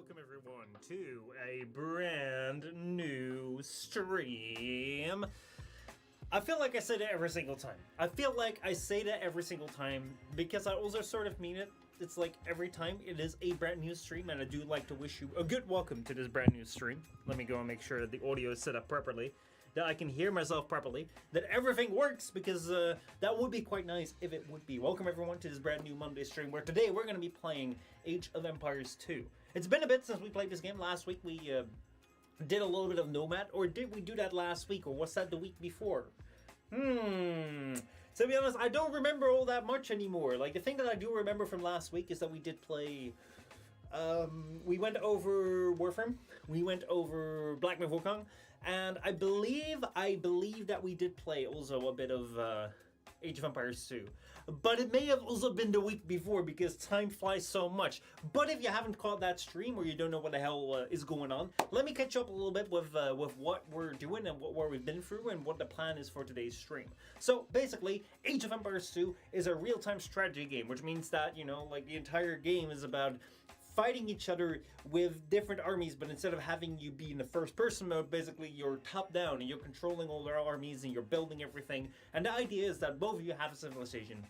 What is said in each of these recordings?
welcome everyone to a brand new stream. I feel like I say that every single time. I feel like I say that every single time because I also sort of mean it. It's like every time it is a brand new stream, and I do like to wish you a good welcome to this brand new stream. Let me go and make sure that the audio is set up properly, that I can hear myself properly, that everything works, because that would be quite nice if it would be. Welcome everyone to this brand new Monday stream, where today we're going to be playing Age of Empires 2. It's been a bit since we played this game. Last week we did a little bit of Nomad, or did we do that last week, or was that the week before? To be honest, I don't remember all that much anymore. Like, the thing that I do remember from last week is that we did play... we went over Warframe, we went over Black Myth Wukong, and I believe that we did play also a bit of Age of Empires 2. But it may have also been the week before, because time flies so much. But if you haven't caught that stream, or you don't know what the hell is going on, let me catch up a little bit with what we're doing and what we've been through and what the plan is for today's stream. So basically, Age of Empires 2 is a real-time strategy game, which means that, you know, like, the entire game is about fighting each other with different armies, but instead of having you be in the first person mode, basically you're top down and you're controlling all their armies and you're building everything. And the idea is that both of you have a civilization.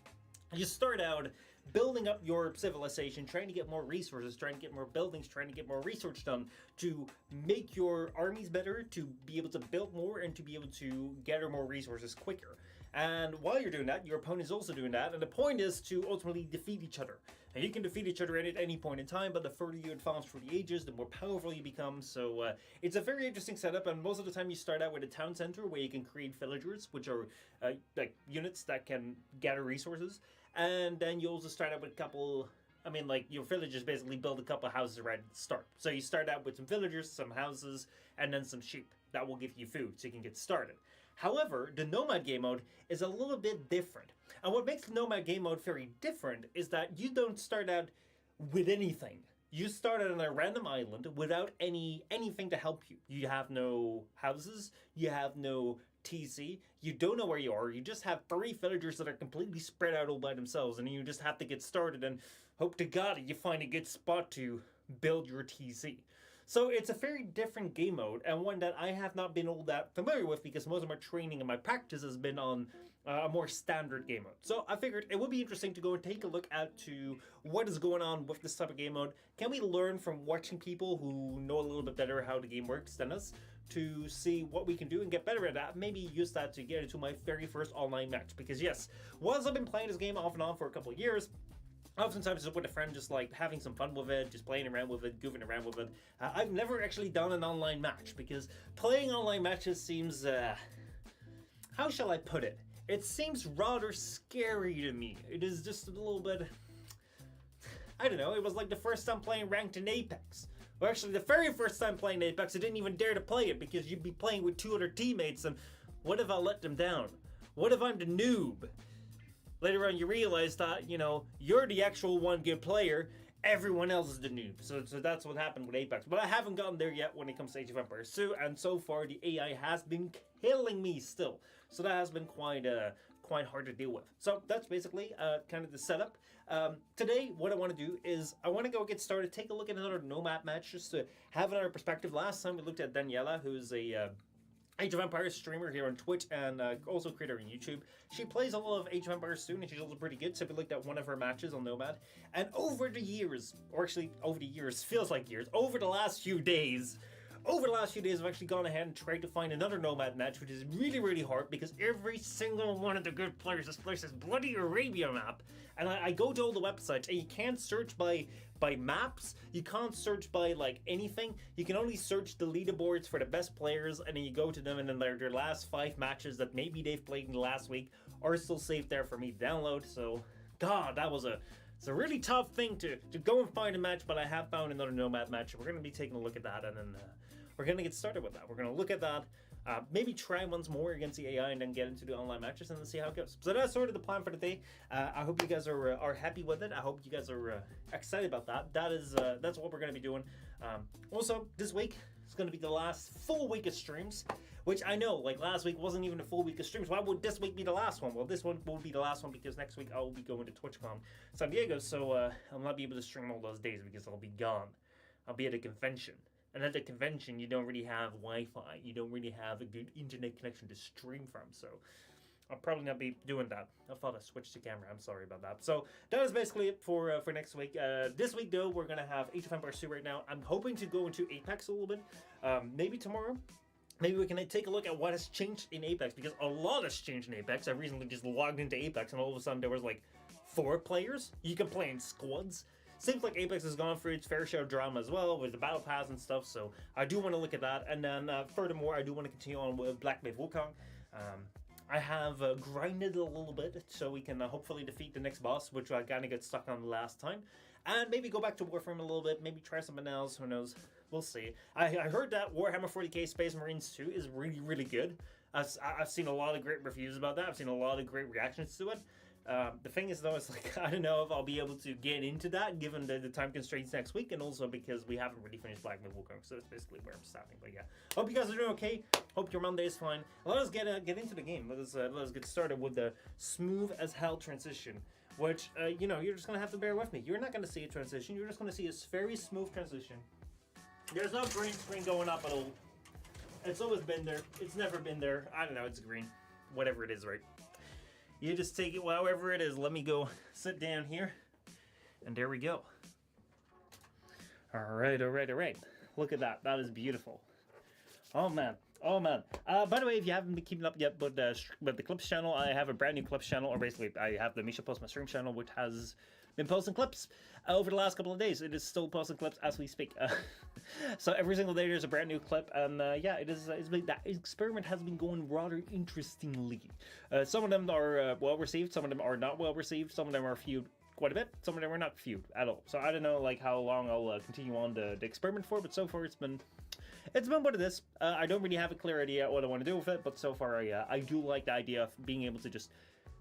You start out building up your civilization, trying to get more resources, trying to get more buildings, trying to get more research done to make your armies better, to be able to build more, and to be able to gather more resources quicker. And while you're doing that, your opponent is also doing that, and the point is to ultimately defeat each other. And you can defeat each other at any point in time, but the further you advance through the ages, the more powerful you become. So it's a very interesting setup, and most of the time you start out with a town center where you can create villagers, which are like units that can gather resources. And then you also start out with a couple... I mean, like, your villagers basically build a couple houses right at the start. So you start out with some villagers, some houses, and then some sheep. That will give you food, so you can get started. However, the Nomad game mode is a little bit different. And what makes the Nomad game mode very different is that you don't start out with anything. You start out on a random island without anything to help you. You have no houses, you have no TC, you don't know where you are, you just have 3 villagers that are completely spread out all by themselves, and you just have to get started and hope to God that you find a good spot to build your TC. So it's a very different game mode, and one that I have not been all that familiar with, because most of my training and my practice has been on a more standard game mode. So I figured it would be interesting to go and take a look at to what is going on with this type of game mode. Can we learn from watching people who know a little bit better how the game works than us, to see what we can do and get better at that? Maybe use that to get into my very first online match. Because yes, whilst I've been playing this game off and on for a couple of years, oftentimes just with a friend, just like having some fun with it, just playing around with it, goofing around with it. I've never actually done an online match, because playing online matches seems, how shall I put it? It seems rather scary to me. It is just a little bit, I don't know, it was like the first time playing ranked in Apex. Or actually, the very first time playing Apex, I didn't even dare to play it, because you'd be playing with 2 other teammates, and what if I let them down? What if I'm the noob? Later on, you realize that, you know, you're the actual one good player, everyone else is the noob. So that's what happened with Apex. But I haven't gotten there yet when it comes to Age of Empires 2, and so far the AI has been killing me still. So that has been quite hard to deal with. So that's basically kind of the setup. Today, what I want to do is I want to go get started, take a look at another Nomad match, just to have another perspective. Last time we looked at Daniela, who's a Age of Empires streamer here on Twitch, and also creator on YouTube. She plays a lot of Age of Empires soon, and she's also pretty good, so we looked at one of her matches on Nomad. And over the years, or actually over the years, feels like years, over the last few days, I've actually gone ahead and tried to find another Nomad match, which is really, really hard, because every single one of the good players has placed this bloody Arabia map. And I go to all the websites, and you can't search by maps, you can't search by, like, anything. You can only search the leaderboards for the best players, and then you go to them, and then their last 5 matches that maybe they've played in the last week are still saved there for me to download. So, God, it's a really tough thing to go and find a match, but I have found another Nomad match. We're going to be taking a look at that, and then we're going to get started with that. We're going to look at that, maybe try once more against the AI, and then get into the online matches and then see how it goes. So that's sort of the plan for the day. I hope you guys are happy with it. I hope you guys are excited about that. That's what we're going to be doing. Also, this week is going to be the last full week of streams, which I know, like, last week wasn't even a full week of streams. Why would this week be the last one? Well, this one will be the last one because next week I will be going to TwitchCon San Diego, so I'll not be able to stream all those days because I'll be gone. I'll be at a convention. And at the convention, you don't really have Wi-Fi. You don't really have a good internet connection to stream from. So I'll probably not be doing that. I thought I switched the camera. I'm sorry about that. So that is basically it for next week. This week, though, we're going to have Age of Empires 2 right now. I'm hoping to go into Apex a little bit. Maybe tomorrow. Maybe we can take a look at what has changed in Apex, because a lot has changed in Apex. I recently just logged into Apex, and all of a sudden there was like 4 players. You can play in squads. Seems like Apex has gone through its fair share of drama as well with the battle pass and stuff, so I do want to look at that. And then furthermore, I do want to continue on with Black Myth Wukong. I have grinded a little bit so we can hopefully defeat the next boss, which I kind of got stuck on last time. And maybe go back to Warframe a little bit, maybe try something else, who knows. We'll see. I heard that Warhammer 40k Space Marines 2 is really, really good. I've seen a lot of great reviews about that. I've seen a lot of great reactions to it. The thing is, though, it's like, I don't know if I'll be able to get into that given the time constraints next week, and also because we haven't really finished Black Myth Wukong, so that's basically where I'm stopping. But yeah, hope you guys are doing okay. Hope your Monday is fine. Let us get into the game. Let us get started with the smooth as hell transition, which you know, you're just gonna have to bear with me. You're not gonna see a transition. You're just gonna see a very smooth transition. There's no green screen going up at all. It's always been there. It's never been there. I don't know. It's green, whatever it is, right? You just take it however it is. Let me go sit down here. And there we go. All right. Look at that. That is beautiful. Oh, man. By the way, if you haven't been keeping up yet, but the Clips channel, I have a brand new Clips channel, or basically I have the Misha Postma stream channel, which has been posting clips over the last couple of days. It is still posting clips as we speak. So every single day there's a brand new clip, and yeah, that experiment has been going rather interestingly. Some of them are well received, some of them are not well received, some of them are viewed quite a bit, some of them are not viewed at all. So I don't know like how long I'll continue on the experiment for, but so far it's been what it is. I don't really have a clear idea what I want to do with it, but so far I do like the idea of being able to just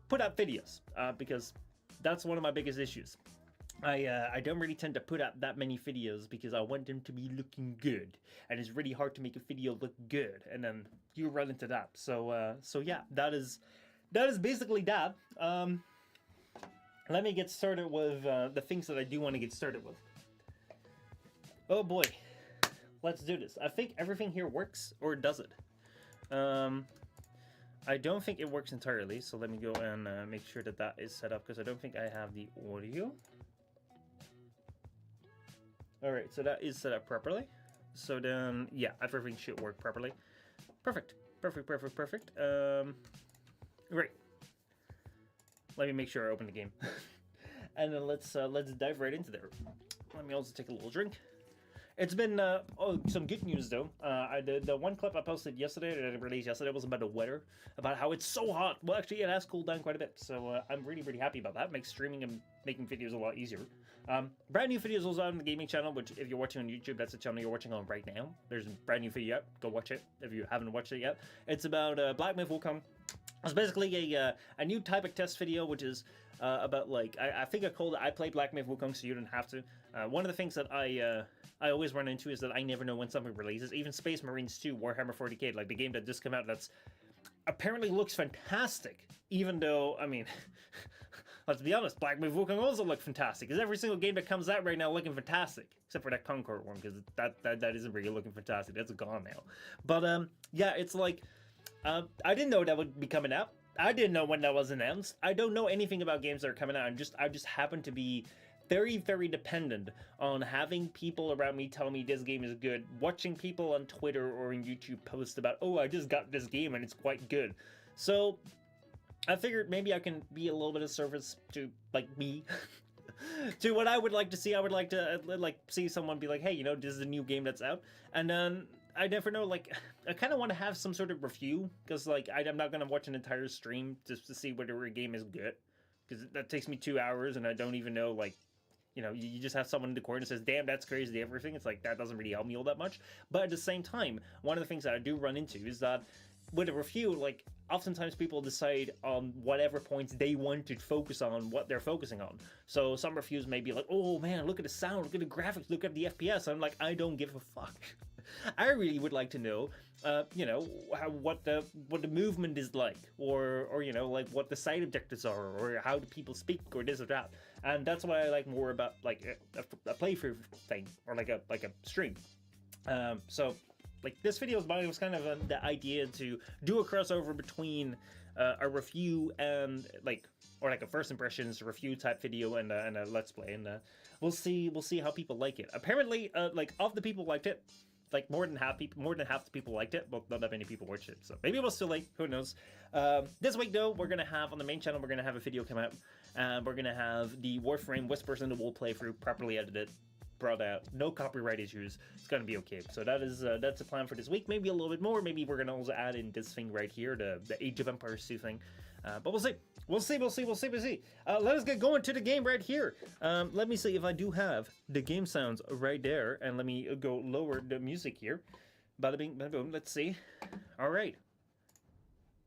put out videos, because that's one of my biggest issues. I don't really tend to put out that many videos because I want them to be looking good, and it's really hard to make a video look good, and then you run into that. So yeah, that is basically that. Let me get started with the things that I do want to get started with. Oh boy, let's do this. I think everything here works, or does it? I don't think it works entirely, so let me go and make sure that is set up, because I don't think I have the audio. Alright, so that is set up properly. So then, yeah, everything should work properly. Perfect. Great. Let me make sure I open the game. And then let's dive right into there. Let me also take a little drink. It's been some good news though. The one clip I posted yesterday, that I released yesterday, was about the weather, about how it's so hot. Well, actually, it has cooled down quite a bit, so I'm really happy about that. It makes streaming and making videos a lot easier. Brand new videos also out on the gaming channel, which if you're watching on YouTube, that's the channel you're watching on right now. There's a brand new video out. Go watch it if you haven't watched it yet. It's about Black Myth Wukong. It's basically a new type of test video, which is about like I think I called it I Play Black Myth Wukong, so you don't have to. One of the things that I always run into is that I never know when something releases. Even Space Marines 2, Warhammer 40k, like the game that just came out, that's apparently looks fantastic. Even though, I mean, let's be honest, Black Myth Wukong also looks fantastic. Because every single game that comes out right now looking fantastic, except for that Concord one, because that isn't really looking fantastic. That's gone now. But yeah, it's like I didn't know that would be coming out. I didn't know when that was announced. I don't know anything about games that are coming out. I just happen to be very dependent on having people around me tell me this game is good, watching people on Twitter or in YouTube post about, oh, I just got this game and it's quite good. So I figured maybe I can be a little bit of service to like me to what I would like to see. I would like to like see someone be like, hey, you know, this is a new game that's out, and then I never know, like, I kind of want to have some sort of review, because like I'm not gonna watch an entire stream just to see whether a game is good, because that takes me 2 hours and I don't even know, like, you know, you just have someone in the corner that says, damn, that's crazy, everything. It's like, that doesn't really help me all that much. But at the same time, one of the things that I do run into is that with a review, like, oftentimes people decide on whatever points they want to focus on, what they're focusing on. So some reviews may be like, oh man, look at the sound, look at the graphics, look at the FPS. I'm like, I don't give a fuck. I really would like to know, you know, what the movement is like, or you know, like what the side objectives are, or how do people speak, or this or that. And that's why I like more about like a playthrough thing, or like a stream. So like this video was kind of the idea to do a crossover between a review and like, or like a first impressions review type video and a let's play, and we'll see how people like it. Apparently, like of the people liked it, like more than half the people liked it, but not that many people watched it. So maybe it was too late. Who knows? This week though, we're gonna have on the main channel, we're gonna have a video come out, and we're gonna have the Warframe Whispers in the Wool playthrough, properly edited, brought out, no copyright issues. It's gonna be okay. So that is that's the plan for this week. Maybe a little bit more. Maybe we're gonna also add in this thing right here, the Age of Empires 2 thing. But we'll see. We'll see. Let us get going to the game right here. Let me see if I do have the game sounds right there, and let me go lower the music here. Bada bing, bada boom. Let's see. All right.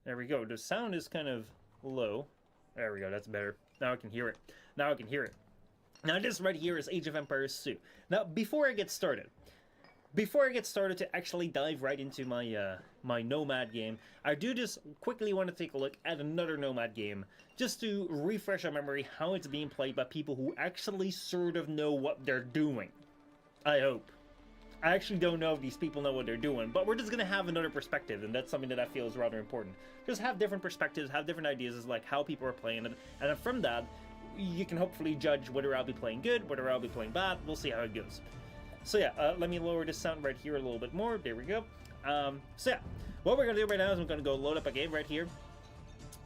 There we go. The sound is kind of low. There we go. That's better. Now I can hear it. Now this right here is Age of Empires 2. Now before I get started to actually dive right into my my Nomad game, I do just quickly want to take a look at another Nomad game, just to refresh our memory how it's being played by people who actually sort of know what they're doing. I hope. I actually don't know if these people know what they're doing, but we're just going to have another perspective, and that's something that I feel is rather important. Just have different perspectives, have different ideas as like how people are playing it, and then from that, you can hopefully judge whether I'll be playing good, whether I'll be playing bad. We'll see how it goes. So yeah, let me lower this sound right here a little bit more. There we go. So yeah, what we're gonna do right now is I'm gonna go load up a game right here,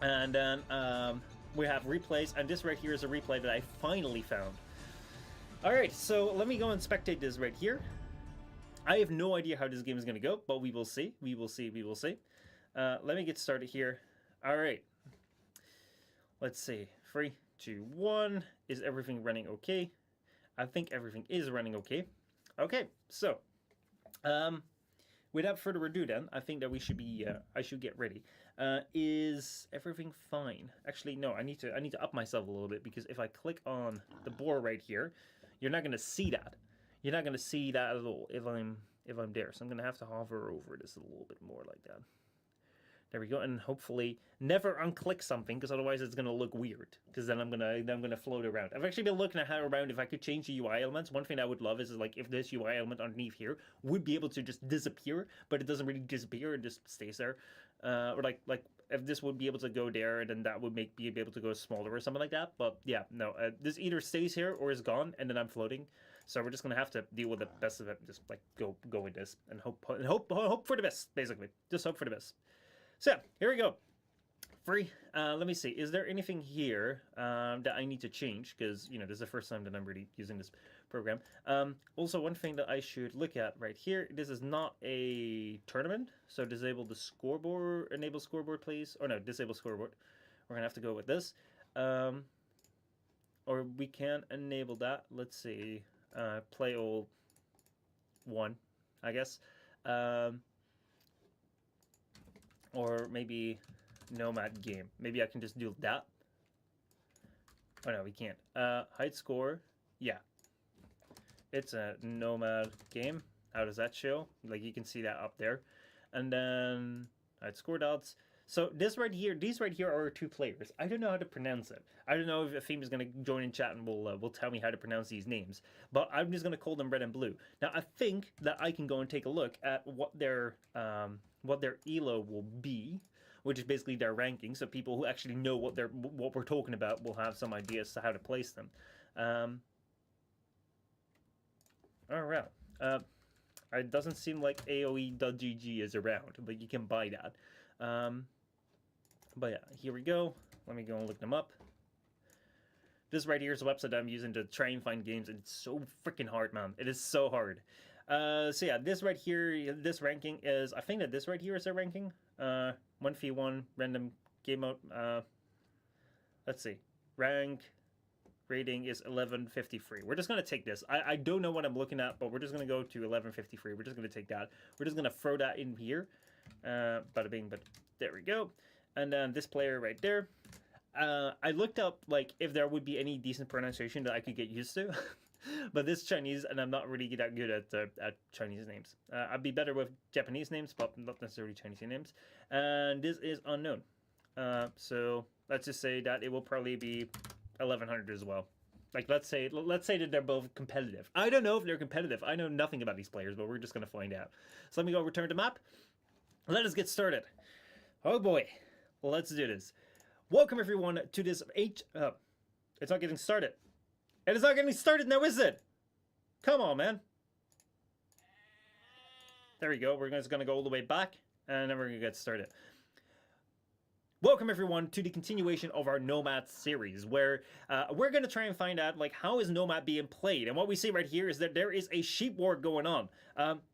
and then we have replays, and this right here is a replay that I finally found. All right, so let me go and spectate this right here. I have no idea how this game is gonna go, but we will see. Let me get started here. All right, let's see. 3, 2, 1. Is everything running okay? I think everything is running okay. Okay, so without further ado, then I think that we should be. I should get ready. Is everything fine? Actually, no. I need to up myself a little bit, because if I click on the board right here, you're not gonna see that. You're not gonna see that at all if I'm there. So I'm gonna have to hover over this a little bit more like that. There we go, and hopefully never unclick something, because otherwise it's gonna look weird. Because then I'm gonna float around. I've actually been looking at how around if I could change the UI elements. One thing I would love is like if this UI element underneath here would be able to just disappear, but it doesn't really disappear; it just stays there. Or like if this would be able to go there, and then that would be able to go smaller or something like that. But yeah, no, this either stays here or is gone, and then I'm floating. So we're just gonna have to deal with the best of it. Just like go with this and hope for the best. Basically, just hope for the best. So yeah, here we go. Free. Let me see. Is there anything here that I need to change? Because you know this is the first time that I'm really using this program. Also, one thing that I should look at right here. This is not a tournament, so disable the scoreboard. Enable scoreboard, please. Or no, disable scoreboard. We're gonna have to go with this. Or we can enable that. Let's see. Play all 1, I guess. Or maybe Nomad game. Maybe I can just do that. Oh no, we can't. Height score. Yeah. It's a Nomad game. How does that show? Like you can see that up there. And then height score dots. So this right here, these right here are 2 players. I don't know how to pronounce it. I don't know if a theme is going to join in chat and will tell me how to pronounce these names. But I'm just going to call them red and blue. Now I think that I can go and take a look at what their elo will be, which is basically their ranking. So people who actually know what we're talking about will have some ideas as to how to place them. All right. It doesn't seem like AOE.gg is around, but you can buy that. But yeah, here we go. Let me go and look them up. This right here is a website that I'm using to try and find games, and it's so freaking hard, man. It is so hard. So yeah, this right here, this ranking is, I think that this right here is their ranking. 1v1 random game mode. Let's see. Rank rating is 1153. We're just going to take this. I don't know what I'm looking at, but we're just going to go to 1153. We're just going to take that. We're just going to throw that in here. Bada bing, but there we go. And then this player right there. I looked up like if there would be any decent pronunciation that I could get used to. but this Chinese, and I'm not really that good at Chinese names. I'd be better with Japanese names, but not necessarily Chinese names. And this is unknown. So let's just say that it will probably be 1100 as well. Like let's say that they're both competitive. I don't know if they're competitive. I know nothing about these players, but we're just gonna find out. So let me go return to map. Let us get started. Oh boy, let's do this. Welcome everyone to this it's not getting started. It is not getting started now, is it? Come on, man. There we go. We're just gonna go all the way back, and then we're gonna get started. Welcome everyone to the continuation of our Nomad series, where we're going to try and find out like how is Nomad being played. And what we see right here is that there is a sheep war going on.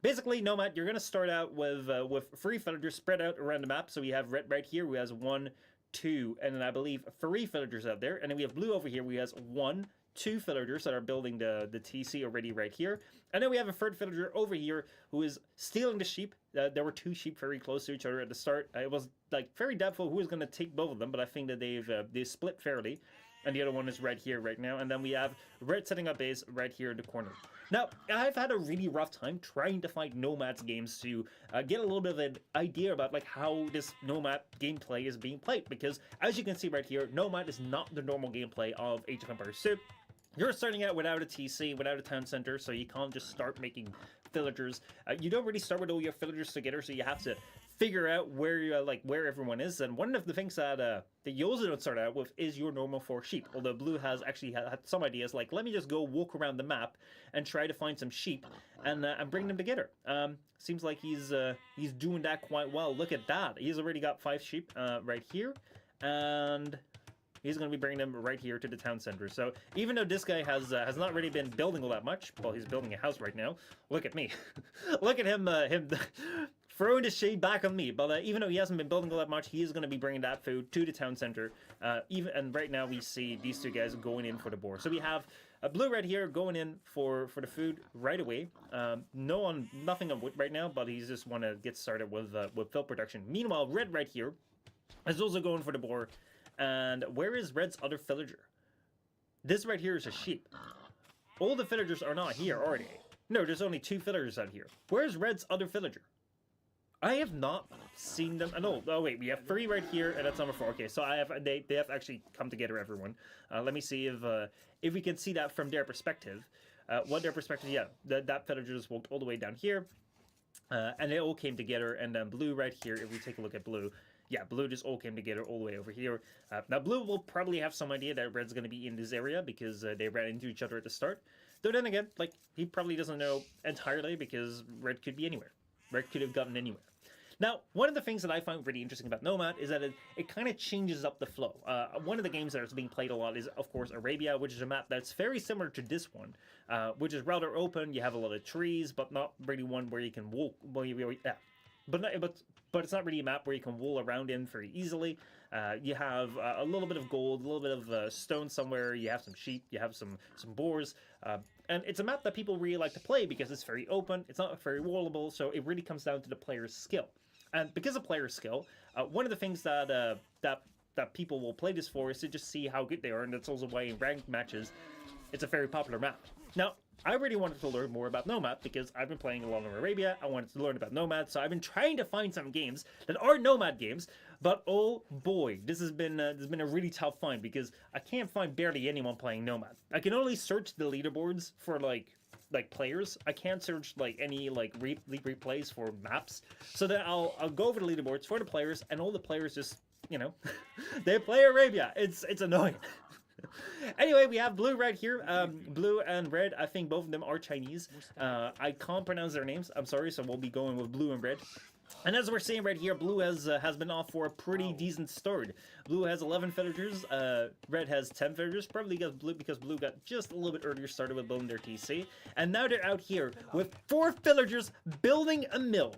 Basically, Nomad, you're going to start out with 3 villagers spread out around the map. So we have red right here, who has 1, 2, and then I believe 3 villagers out there. And then we have blue over here, who has 1, 2 villagers that are building the TC already right here. And then we have a 3rd villager over here who is stealing the sheep. There were 2 sheep very close to each other at the start. It was like very doubtful who was going to take both of them, but I think that they split fairly. And the other one is right here right now. And then we have red setting up base right here in the corner. Now, I've had a really rough time trying to find Nomad's games to get a little bit of an idea about like how this Nomad gameplay is being played. Because as you can see right here, Nomad is not the normal gameplay of Age of Empires 2. You're starting out without a TC, without a town center, so you can't just start making villagers. You don't really start with all your villagers together, so you have to figure out where everyone is. And one of the things that you also don't start out with is your normal 4 sheep. Although Blue has actually had some ideas, like let me just go walk around the map and try to find some sheep and bring them together. Seems like he's doing that quite well. Look at that. He's already got 5 sheep right here, and he's going to be bringing them right here to the town center. So even though this guy has not really been building all that much, well, he's building a house right now. Look at me. Look at him throwing the shade back on me. But even though he hasn't been building all that much, he is going to be bringing that food to the town center. And right now we see these 2 guys going in for the boar. So we have a blue red here going in for the food right away. Nothing on wood right now, but he's just want to get started with fill production. Meanwhile, red right here is also going for the boar. And where is Red's other villager? This right here is a sheep. All the villagers are not here, are they? No, there's only 2 villagers out here. Where's Red's other villager? I have not seen them at all. Oh wait, we have 3 right here, and that's number 4. Okay, so they have actually come together, everyone. Let me see if we can see that from their perspective. What their perspective? Yeah, that villager just walked all the way down here, and they all came together. And then blue right here. If we take a look at blue. Yeah, blue just all came together all the way over here. Now, blue will probably have some idea that red's going to be in this area because they ran into each other at the start. Though then again, like, he probably doesn't know entirely because red could be anywhere. Red could have gotten anywhere. Now, one of the things that I find really interesting about Nomad is that it kind of changes up the flow. One of the games that is being played a lot is, of course, Arabia, which is a map that's very similar to this one, which is rather open. You have a lot of trees, but not really one where you can walk. But it's not really a map where you can wool around in very easily. You have a little bit of gold, a little bit of stone somewhere. You have some sheep, you have some boars. And it's a map that people really like to play because it's very open, it's not very wallable, so it really comes down to the player's skill. And because of player skill, one of the things that people will play this for is to just see how good they are, and that's also why in ranked matches, it's a very popular map. Now, I really wanted to learn more about Nomad because I've been playing a lot of Arabia. I wanted to learn about Nomad, so I've been trying to find some games that are Nomad games. But oh boy, this has been a really tough find because I can't find barely anyone playing Nomad. I can only search the leaderboards for like players. I can't search like any like replays for maps. So then I'll go over the leaderboards for the players, and all the players just they play Arabia. It's annoying. Anyway, we have blue right here. Blue and red, I think both of them are Chinese. I can't pronounce their names, I'm sorry, so we'll be going with blue and red. And as we're seeing right here, blue has been off for a pretty decent start. Blue has 11 villagers, red has 10 villagers, probably because blue got just a little bit earlier started with building their TC. And now they're out here with 4 villagers building a mill.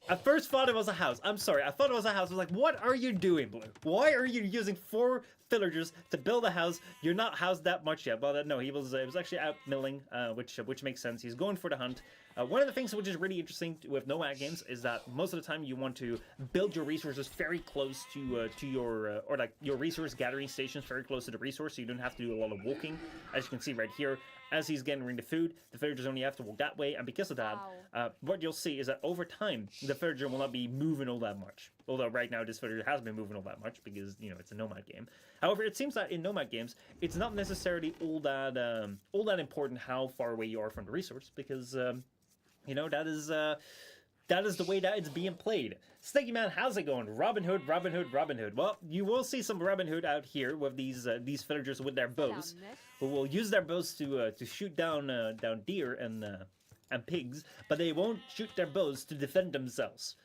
I first thought it was a house. I'm sorry, I thought it was a house. I was like, what are you doing, Blue? Why are you using 4 villagers to build a house? You're not housed that much yet. But no, he was actually out milling, which makes sense. He's going for the hunt. One of the things which is really interesting with Nomad games is that most of the time you want to build your resources very close to your or like your resource gathering stations very close to the resource, so you don't have to do a lot of walking. As you can see right here, as he's getting the food, the villagers only have to walk that way, and because of that, what you'll see is that over time the villager will not be moving all that much. Although right now this villager has been moving all that much because it's a Nomad game. However, it seems that in Nomad games it's not necessarily all that important how far away you are from the resource, because that is the way that it's being played. Sticky Man, how's it going? Robin Hood, Robin Hood, Robin Hood. Well, you will see some Robin Hood out here with these villagers with their bows, who will use their bows to shoot down deer and pigs, but they won't shoot their bows to defend themselves.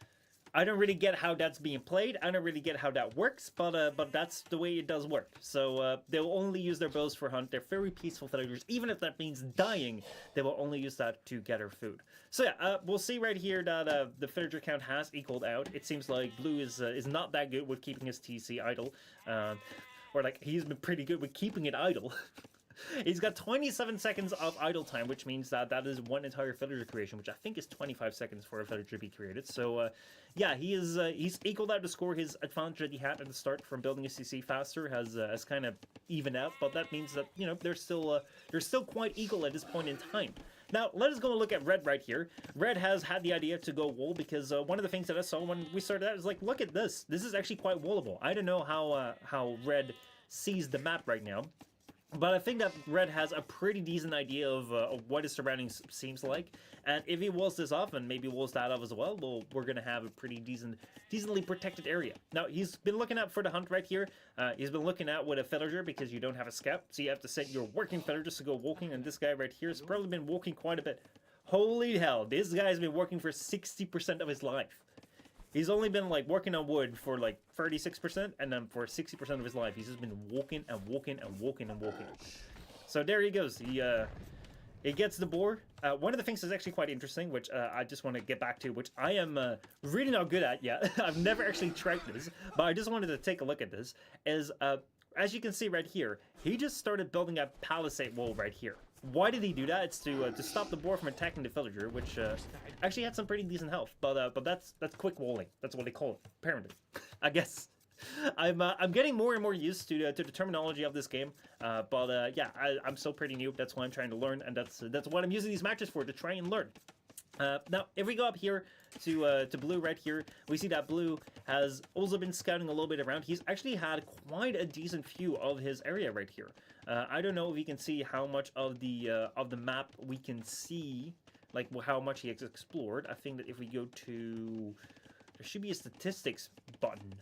I don't really get how that's being played. I don't really get how that works, but that's the way it does work. So they'll only use their bows for hunt. They're very peaceful villagers. Even if that means dying, they will only use that to gather food. So yeah, we'll see right here that the villager count has equaled out. It seems like Blue is not that good with keeping his TC idle, or like he's been pretty good with keeping it idle. He's got 27 seconds of idle time, which means that is one entire villager creation, which I think is 25 seconds for a villager to be created. So, yeah, he's equaled out to score. His advantage that he had at the start from building a CC faster has kind of evened out, but that means that they're still quite equal at this point in time. Now, let us go and look at Red right here. Red has had the idea to go wall because one of the things that I saw when we started out is like, look at this. This is actually quite wallable. I don't know how Red sees the map right now. But I think that Red has a pretty decent idea of what his surroundings seems like, and if he walls this off and maybe walls that off as well, we're gonna have a pretty decently protected area. Now he's been looking out for the hunt right here. He's been looking out with a villager because you don't have a scout, so you have to set your working villagers to go walking. And this guy right here has probably been walking quite a bit. Holy hell! This guy's been working for 60% of his life. He's only been like working on wood for like 36%, and then for 60% of his life, he's just been walking and walking and walking and walking. So there he goes. He gets the boar. One of the things that's actually quite interesting, which I just want to get back to, which I am really not good at yet. I've never actually tried this, but I just wanted to take a look at this. Is as you can see right here, he just started building a palisade wall right here. Why did he do that? It's to stop the boar from attacking the villager, which actually had some pretty decent health. But that's quick walling. That's what they call it, apparently. I guess. I'm getting more and more used to the terminology of this game. Yeah, I'm still pretty new. That's why I'm trying to learn, and that's what I'm using these matches for, to try and learn. Now, if we go up here to Blue right here, we see that Blue has also been scouting a little bit around. He's actually had quite a decent view of his area right here. I don't know if you can see how much of the map we can see, like how much he has explored. I think that if we go to, there should be a statistics button.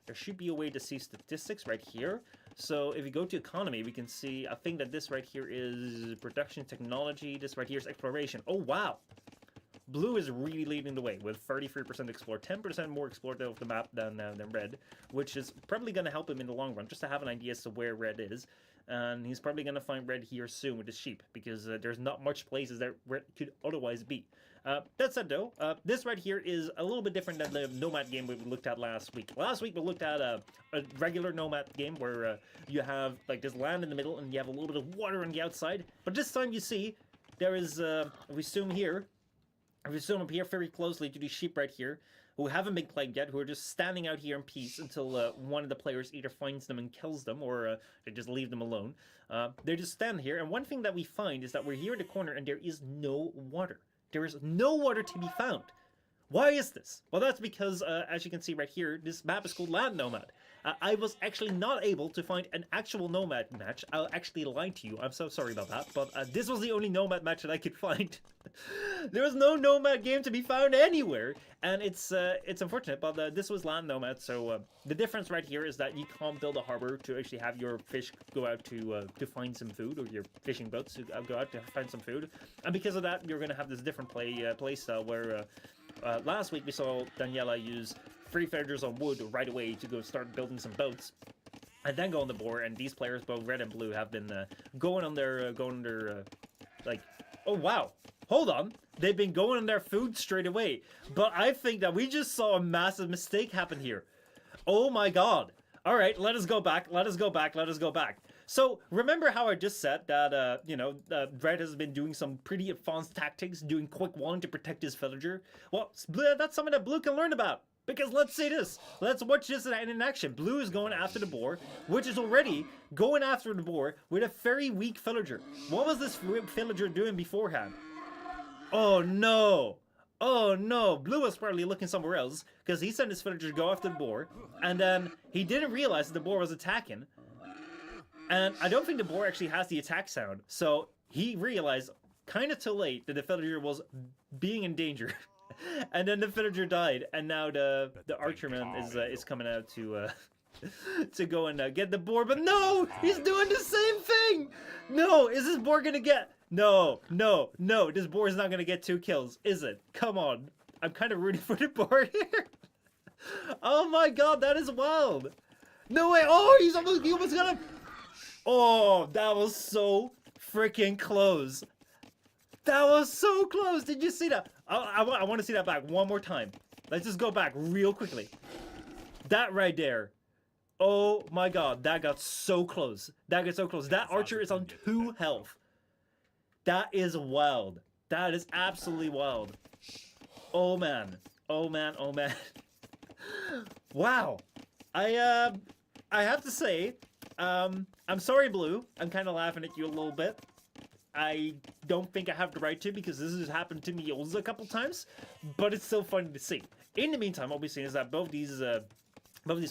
There should be a way to see statistics right here. So if we go to economy, we can see, I think that this right here is production technology. This right here is exploration. Oh, wow. Blue is really leading the way with 33% explored, 10% more explored of the map than Red, which is probably going to help him in the long run, just to have an idea as to where Red is. And he's probably going to find Red here soon with his sheep, because there's not much places that Red could otherwise be. That said, though, this right here is a little bit different than the Nomad game we looked at last week. Last week we looked at a regular Nomad game where you have like this land in the middle and you have a little bit of water on the outside. But this time you see there is, if we zoom here, if we zoom up here very closely to these sheep right here, who haven't been plagued yet, who are just standing out here in peace until one of the players either finds them and kills them, or they just leave them alone. They just stand here, and one thing that we find is that we're here in the corner and there is no water. There is no water to be found. Why is this? Well, that's because, as you can see right here, this map is called Land Nomad. I was actually not able to find an actual Nomad match. I'll actually lie to you. I'm so sorry about that. But this was the only Nomad match that I could find. There was no Nomad game to be found anywhere. And it's unfortunate, but this was Land Nomad. So the difference right here is that you can't build a harbor to actually have your fish go out to find some food, or your fishing boats to go out to find some food. And because of that, you're going to have this different play style where last week we saw Daniela use 3 villagers on wood right away to go start building some boats, and then go on the board. And these players, both Red and Blue, have been going on their like, oh wow, hold on, they've been going on their food straight away. But I think that we just saw a massive mistake happen here. Oh my god. All right, let us go back. Let us go back. Let us go back. So remember how I just said that Red has been doing some pretty advanced tactics, doing quick one to protect his villager. Well, that's something that Blue can learn about. Because let's say this, let's watch this in action. Blue is going after the boar, which is already going after the boar with a very weak villager. What was this villager doing beforehand? Oh no! Oh no! Blue was probably looking somewhere else because he sent his villager to go after the boar, and then he didn't realize that the boar was attacking. And I don't think the boar actually has the attack sound, so he realized kind of too late that the villager was being in danger. And then the villager died, and now the archerman is coming out to to go and get the boar. But no, he's doing the same thing. No, is this boar gonna get? No, no, no. This boar is not gonna get 2 kills, is it? Come on, I'm kind of rooting for the boar here. Oh my god, that is wild. No way. Oh, he almost got him. Oh, that was so freaking close. That was so close. Did you see that? I want to see that back one more time. Let's just go back real quickly. That right there. Oh my god, that got so close. That got so close. That archer is on 2 health. That is wild. That is absolutely wild. Oh man. Oh man. Oh man. Wow. I have to say, I'm sorry, Blue. I'm kind of laughing at you a little bit. I don't think I have the right to because this has happened to me also a couple times, but it's still funny to see. In the meantime, what we've seen is that both these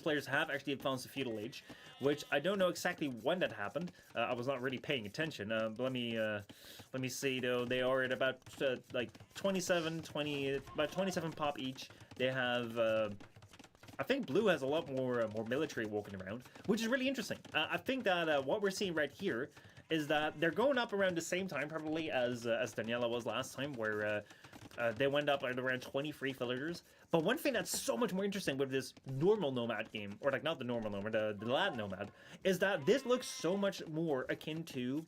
players have actually advanced to feudal age, which I don't know exactly when that happened. I was not really paying attention. But let me see though. They are at about like 27 pop each. They have. I think Blue has a lot more military walking around, which is really interesting. I think that what we're seeing right here is that they're going up around the same time probably as Daniela was last time, where they went up at around 23 villagers. But one thing that's so much more interesting with this normal Nomad game, or like not the normal Nomad, the Lad Nomad, is that this looks so much more akin to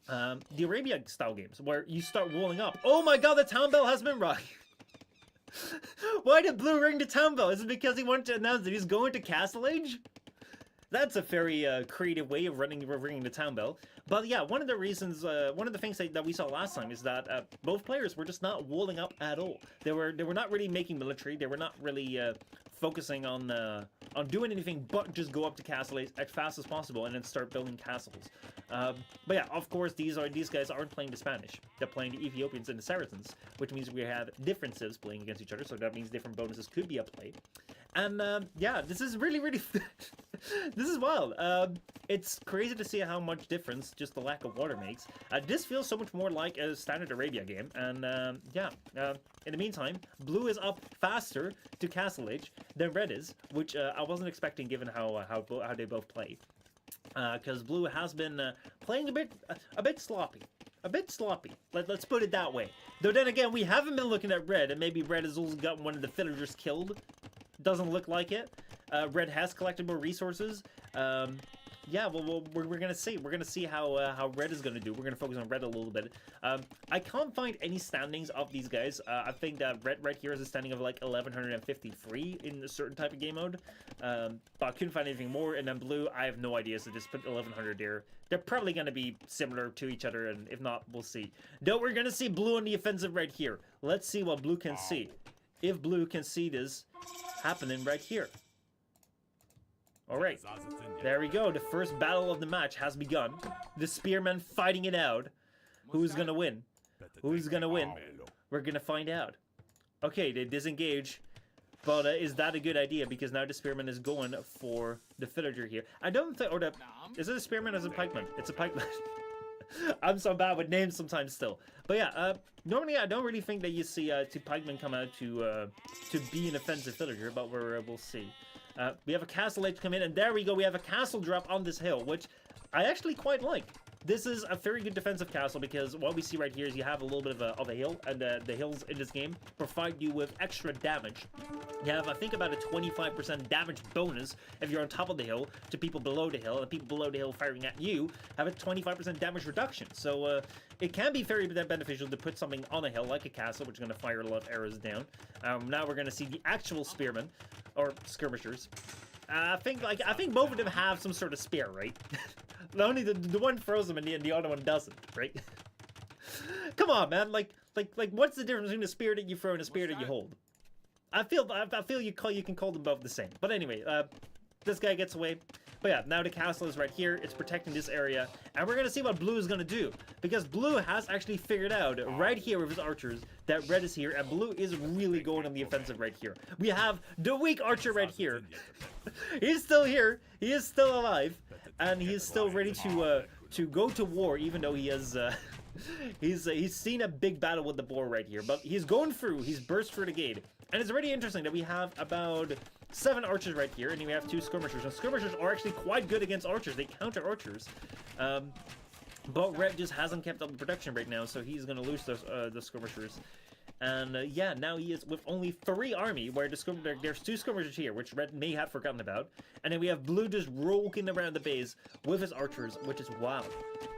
the Arabia style games, where you start rolling up. Oh my god, the town bell has been rung! Why did Blue ring the town bell? Is it because he wanted to announce that he's going to Castle Age? That's a very creative way of ringing the town bell. But yeah, one of the reasons, one of the things that we saw last time is that both players were just not walling up at all. They were not really making military. They were not really focusing on doing anything but just go up to Castle Age as fast as possible and then start building castles. But yeah, of course, these guys aren't playing the Spanish. They're playing the Ethiopians and the Saracens, which means we have different civs playing against each other. So that means different bonuses could be at play. And yeah, this is really this is wild. It's crazy to see how much difference just the lack of water makes. This feels so much more like a standard Arabia game. And yeah, in the meantime, Blue is up faster to Castle Age than Red is, which I wasn't expecting given how they both play. Because Blue has been playing a bit sloppy. A bit sloppy. Let's put it that way. Though then again, we haven't been looking at Red, and maybe Red has also gotten one of the villagers killed. Doesn't look like it. Red has collected more resources. Yeah, well, we're gonna see. We're gonna see how Red is gonna do. We're gonna focus on Red a little bit. I can't find any standings of these guys. I think that Red here has a standing of like 1153 in a certain type of game mode. But I couldn't find anything more. And then Blue, I have no idea. So just put 1100 there. They're probably gonna be similar to each other, and if not, we'll see. No, we're gonna see Blue on the offensive right here. Let's see what Blue can see. If Blue can see this happening right here. Alright, there we go. The first battle of the match has begun. The spearmen fighting it out. Who's gonna win? Who's gonna win? We're gonna find out. Okay, they disengage. But is that a good idea? Because now the spearman is going for the villager here. I don't think... Or is it a spearman or is it a pikeman? It's a pikeman. I'm so bad with names sometimes still. But yeah, normally I don't really think that you see two pikemen come out to be an offensive villager, but we'll see. We have a castle age come in, and there we go. We have a castle drop on this hill, which I actually quite like. This is a very good defensive castle because what we see right here is you have a little bit of a hill, and the hills in this game provide you with extra damage. You have, I think, about a 25% damage bonus if you're on top of the hill to people below the hill, and the people below the hill firing at you have a 25% damage reduction. So it can be very beneficial to put something on a hill like a castle, which is going to fire a lot of arrows down. Now we're going to see the actual spearmen, or skirmishers. I think both of them have some sort of spear, right? Only the one throws them and the other one doesn't, right? Come on, man. Like, what's the difference between a spear that you throw and a spear that you hold? I feel you can call them both the same. But anyway, this guy gets away. But yeah, now the castle is right here. It's protecting this area. And we're going to see what Blue is going to do. Because Blue has actually figured out right here with his archers that Red is here. And Blue is really going on the offensive right here. We have the weak archer right here. He's still here. He is still alive. And he is still ready to go to war, even though he has... he's seen a big battle with the boar right here. But he's going through. He's burst through the gate. And it's really interesting that we have about 7 archers right here, and we have 2 skirmishers. And skirmishers are actually quite good against archers. They counter archers. But Red just hasn't kept up the production right now, so he's going to lose the skirmishers. And yeah, now he is with only 3 army, where there's 2 skirmishers here, which Red may have forgotten about. And then we have Blue just rolling around the base with his archers, which is wild.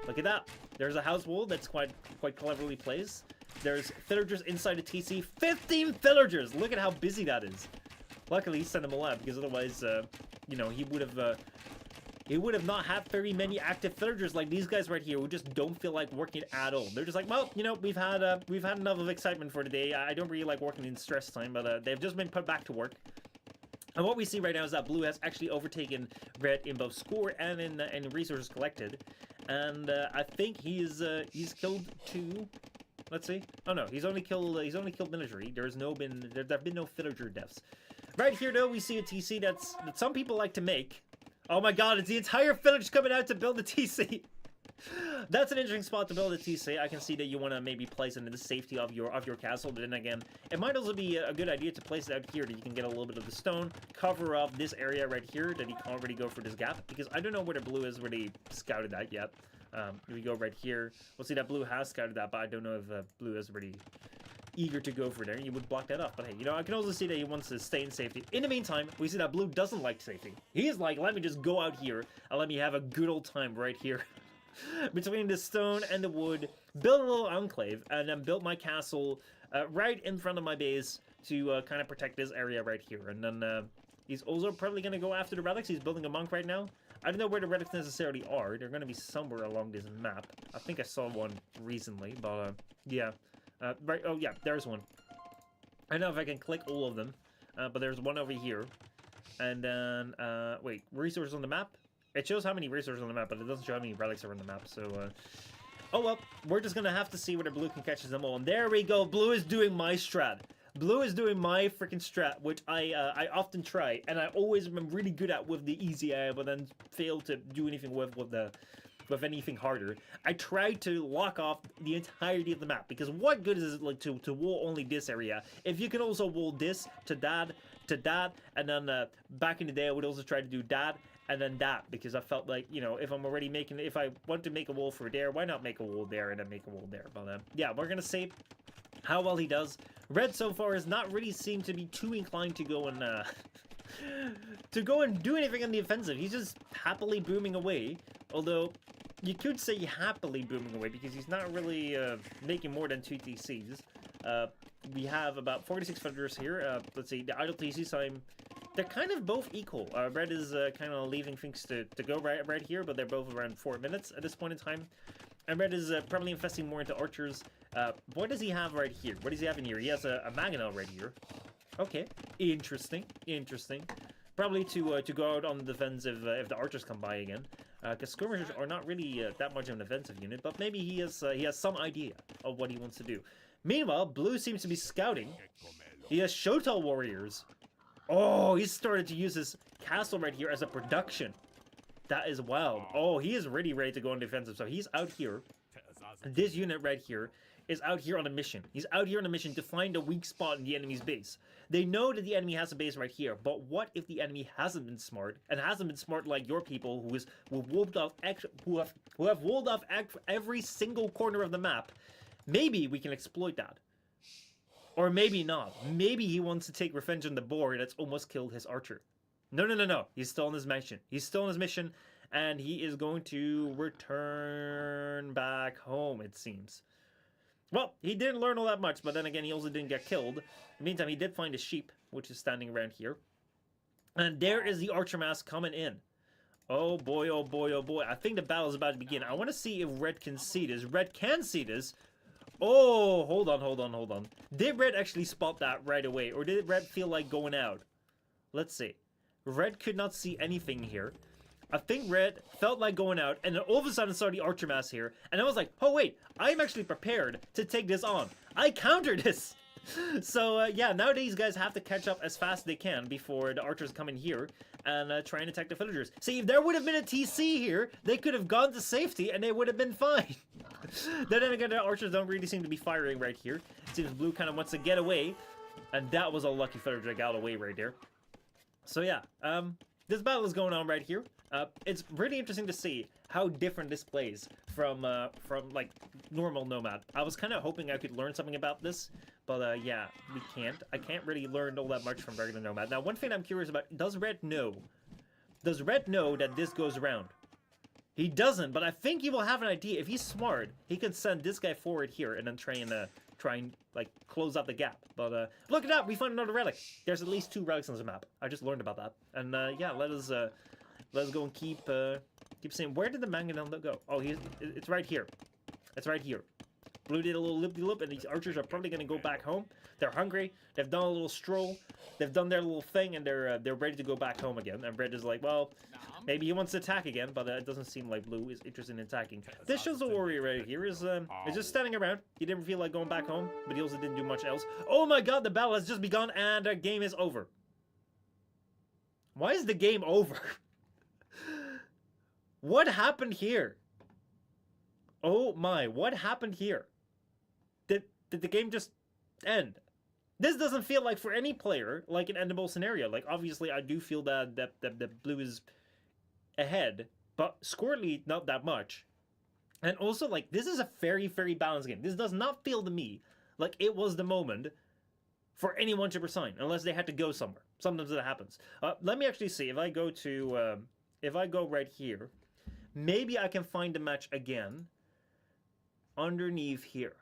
Look at that. There's a house wall that's quite cleverly placed. There's villagers inside the TC. 15 villagers! Look at how busy that is. Luckily, he sent them all out, because otherwise, you know, he would have not had very many active villagers like these guys right here who just don't feel like working at all. They're just like, well, you know, we've had enough of excitement for today. I don't really like working in stress time, but they've just been put back to work. And what we see right now is that Blue has actually overtaken Red in both score and in resources collected. And I think he's killed 2. Let's see. Oh no, he's only killed military. There have been no villager deaths. Right here though, we see a TC that some people like to make. Oh my god, it's the entire village coming out to build a TC. That's an interesting spot to build a TC. I can see that you want to maybe place it in the safety of your castle, but then again, it might also be a good idea to place it out here that you can get a little bit of the stone, cover up this area right here that he can't really go for this gap, because I don't know where the Blue is really scouted that yet. We go right here. We'll see that Blue has scouted that, but I don't know if Blue is really eager to go for there. You would block that off. But hey, you know, I can also see that he wants to stay in safety. In the meantime, we see that Blue doesn't like safety. He is like, let me just go out here and let me have a good old time right here. Between the stone and the wood, build a little enclave, and then build my castle right in front of my base to kind of protect this area right here. And then he's also probably going to go after the relics. He's building a monk right now. I don't know where the relics necessarily are. They're going to be somewhere along this map. I think I saw one recently, but yeah. Right. Oh yeah, there's one. I don't know if I can click all of them, but there's one over here. And then wait, resources on the map. It shows how many resources on the map, but it doesn't show how many relics are on the map. So, oh well, we're just gonna have to see whether Blue can catch them all. And there we go. Blue is doing my strat. Blue is doing my freaking strat, which I often try, and I always am really good at with the easy area, but then fail to do anything with anything harder. I try to lock off the entirety of the map, because what good is it like to wall only this area if you can also wall this to that, and then back in the day I would also try to do that and then that, because I felt like, you know, if I want to make a wall for there, why not make a wall there and then make a wall there? But yeah, we're gonna see how well he does. Red so far has not really seemed to be too inclined to go and do anything on the offensive. He's just happily booming away, although you could say happily booming away because he's not really making more than 2 TCs. We have about 46 villagers here. Let's see, the idle TC time, they're kind of both equal. Red is kind of leaving things to go right here, but they're both around 4 minutes at this point in time. And Red is probably investing more into archers. What does he have right here? What does he have in here? He has a Mangonel right here. Okay, interesting. Probably to go out on the defense if the archers come by again. Because skirmishers are not really that much of an offensive unit, but maybe he has some idea of what he wants to do. Meanwhile, Blue seems to be scouting. He has Shotel warriors. Oh, he's started to use his castle right here as a production. That is wild. Oh, he is really ready to go on defensive. So he's out here. This unit right here is out here on a mission. He's out here on a mission to find a weak spot in the enemy's base. They know that the enemy has a base right here, but what if the enemy hasn't been smart, and hasn't been smart like your people who have walled off every single corner of the map? Maybe we can exploit that. Or maybe not. Maybe he wants to take revenge on the boar that's almost killed his archer. No. He's still on his mission. And he is going to return back home, it seems. Well, he didn't learn all that much, but then again, he also didn't get killed. In the meantime, he did find a sheep, which is standing around here. And there is the archer mask coming in. Oh boy, oh boy, oh boy. I think the battle is about to begin. I want to see if Red can see this. Red can see this. Oh, hold on, hold on, hold on. Did Red actually spot that right away? Or did Red feel like going out? Let's see. Red could not see anything here. I think Red felt like going out, and then all of a sudden saw the Archer Mass here, and I was like, oh wait, I'm actually prepared to take this on. I counter this! So, yeah, now these guys have to catch up as fast as they can before the archers come in here and try and attack the villagers. See, if there would have been a TC here, they could have gone to safety and they would have been fine. Then again, the archers don't really seem to be firing right here. It seems Blue kind of wants to get away, and that was a lucky villager that got away right there. So, yeah, this battle is going on right here. It's really interesting to see how different this plays from like normal Nomad. I was kind of hoping I could learn something about this, but yeah, we can't. I can't really learn all that much from regular Nomad. Now, one thing I'm curious about, does Red know? Does Red know that this goes around? He doesn't, but I think he will have an idea. If he's smart, he can send this guy forward here and then try and like close up the gap. But look at that, we found another relic. There's at least 2 relics on the map. I just learned about that. And yeah, let's go and keep saying, where did the mangonel go? Oh, it's right here. It's right here. Blue did a little loop-de-loop, and these archers are probably going to go back home. They're hungry. They've done a little stroll. They've done their little thing, and they're ready to go back home again. And Red is like, well, maybe he wants to attack again, but it doesn't seem like Blue is interested in attacking. This shows the warrior right here is just standing around. He didn't feel like going back home, but he also didn't do much else. Oh my god, the battle has just begun, and the game is over. Why is the game over? What happened here? Oh my, what happened here? Did the game just end? This doesn't feel like, for any player, like an endable scenario. Like, obviously, I do feel that Blue is ahead, but scorely not that much. And also, like, this is a very, very balanced game. This does not feel to me like it was the moment for anyone to resign, unless they had to go somewhere. Sometimes that happens. Let me actually see. If I go to, if I go right here, maybe I can find a match again underneath here.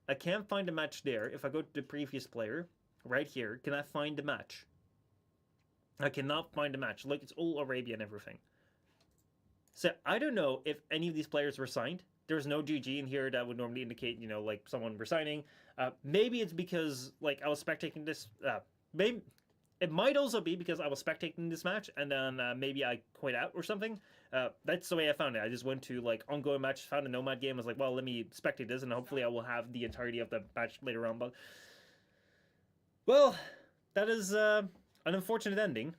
I can't find a match there. If I go to the previous player, right here, can I find a match? I cannot find a match. Look, it's all Arabia and everything. So, I don't know if any of these players were signed. There's no GG in here that would normally indicate, you know, like someone resigning. Maybe it's because, like, I was spectating this. Maybe it might also be because I was spectating this match and then maybe I quit out or something. That's the way I found it. I just went to, like, ongoing match, found a Nomad game. I was like, well, let me spectate this and hopefully I will have the entirety of the match later on. But, well, that is an unfortunate ending.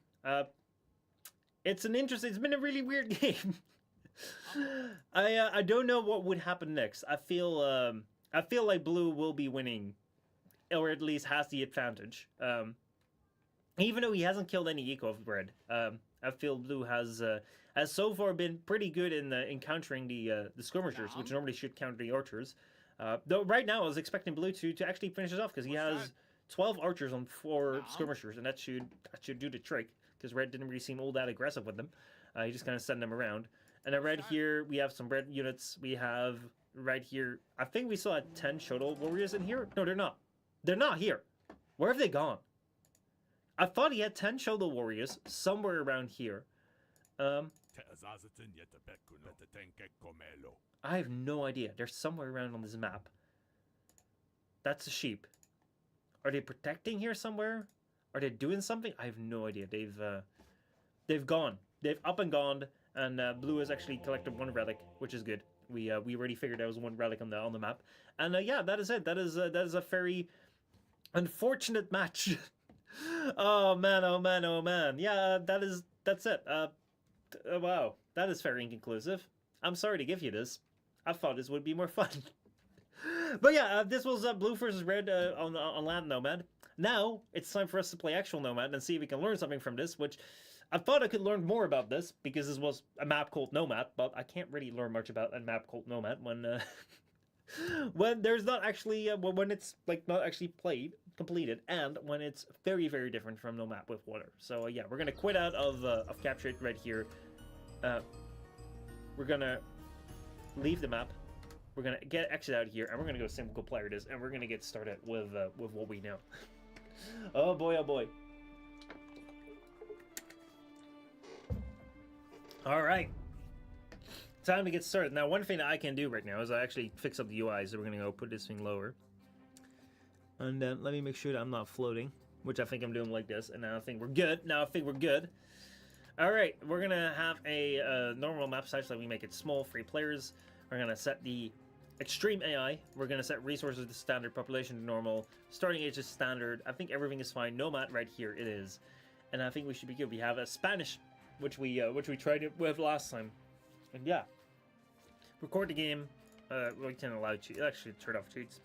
It's been a really weird game. I don't know what would happen next. I feel like Blue will be winning, or at least has the advantage. Even though he hasn't killed any eco of Red, I feel Blue has so far been pretty good in countering the skirmishers, which normally should counter the archers. Though right now I was expecting Blue to actually finish it off because he has 12 archers on 4 skirmishers, and that should do the trick because Red didn't really seem all that aggressive with them. He just kind of sent them around. And then right here we have some Red units. We have right here, I think we saw 10 Shoto warriors in here. No, they're not. They're not here. Where have they gone? I thought he had 10 Shoto warriors somewhere around here. I have no idea. They're somewhere around on this map. That's a sheep. Are they protecting here somewhere? Are they doing something? I have no idea. They've gone. They've up and gone. And Blue has actually collected 1 relic, which is good. We already figured there was 1 relic on the map. And yeah, that is it. That is a very unfortunate match. Oh man, oh man, oh man. Yeah, that's it. Wow, that is very inconclusive. I'm sorry to give you this. I thought this would be more fun. But yeah, this was Blue versus Red on Land Nomad. Now it's time for us to play actual Nomad and see if we can learn something from this, which I thought I could learn more about this because this was a map called Nomad, but I can't really learn much about a map called Nomad when when there's not actually when it's like not actually completed, and when it's very, very different from Nomad with water. So yeah, we're gonna quit out of Capture It right here. We're gonna leave the map. We're gonna exit out here, and we're gonna go single player this, and we're gonna get started with what we know. Oh boy, oh boy. All right. Time to get started. Now, one thing that I can do right now is I actually fix up the UI, so we're going to go put this thing lower. And then let me make sure that I'm not floating, which I think I'm doing like this. And now I think we're good. All right, we're going to have a normal map size, so we make it small, 3 players. We're going to set the extreme AI. We're going to set resources to standard, population to normal, starting age is standard. I think everything is fine. Nomad right here, it is. And I think we should be good. We have a Spanish, which we tried it with last time. And yeah. Record the game. We can allow cheats. Actually, turn off cheats.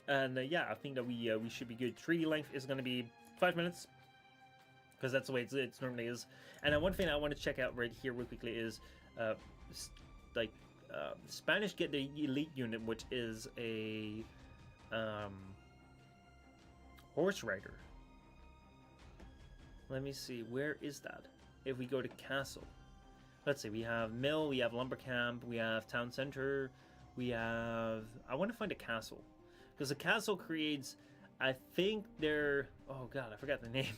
And yeah, I think that we should be good. 3D length is going to be 5 minutes, because that's the way it normally is. And one thing I want to check out right here real quickly is Spanish get the elite unit, which is a horse rider. Let me see, where is that? If we go to castle. Let's see, we have mill, we have lumber camp, we have town center, we have... I want to find a castle. Because the castle creates, I think they're... Oh god, I forgot the name.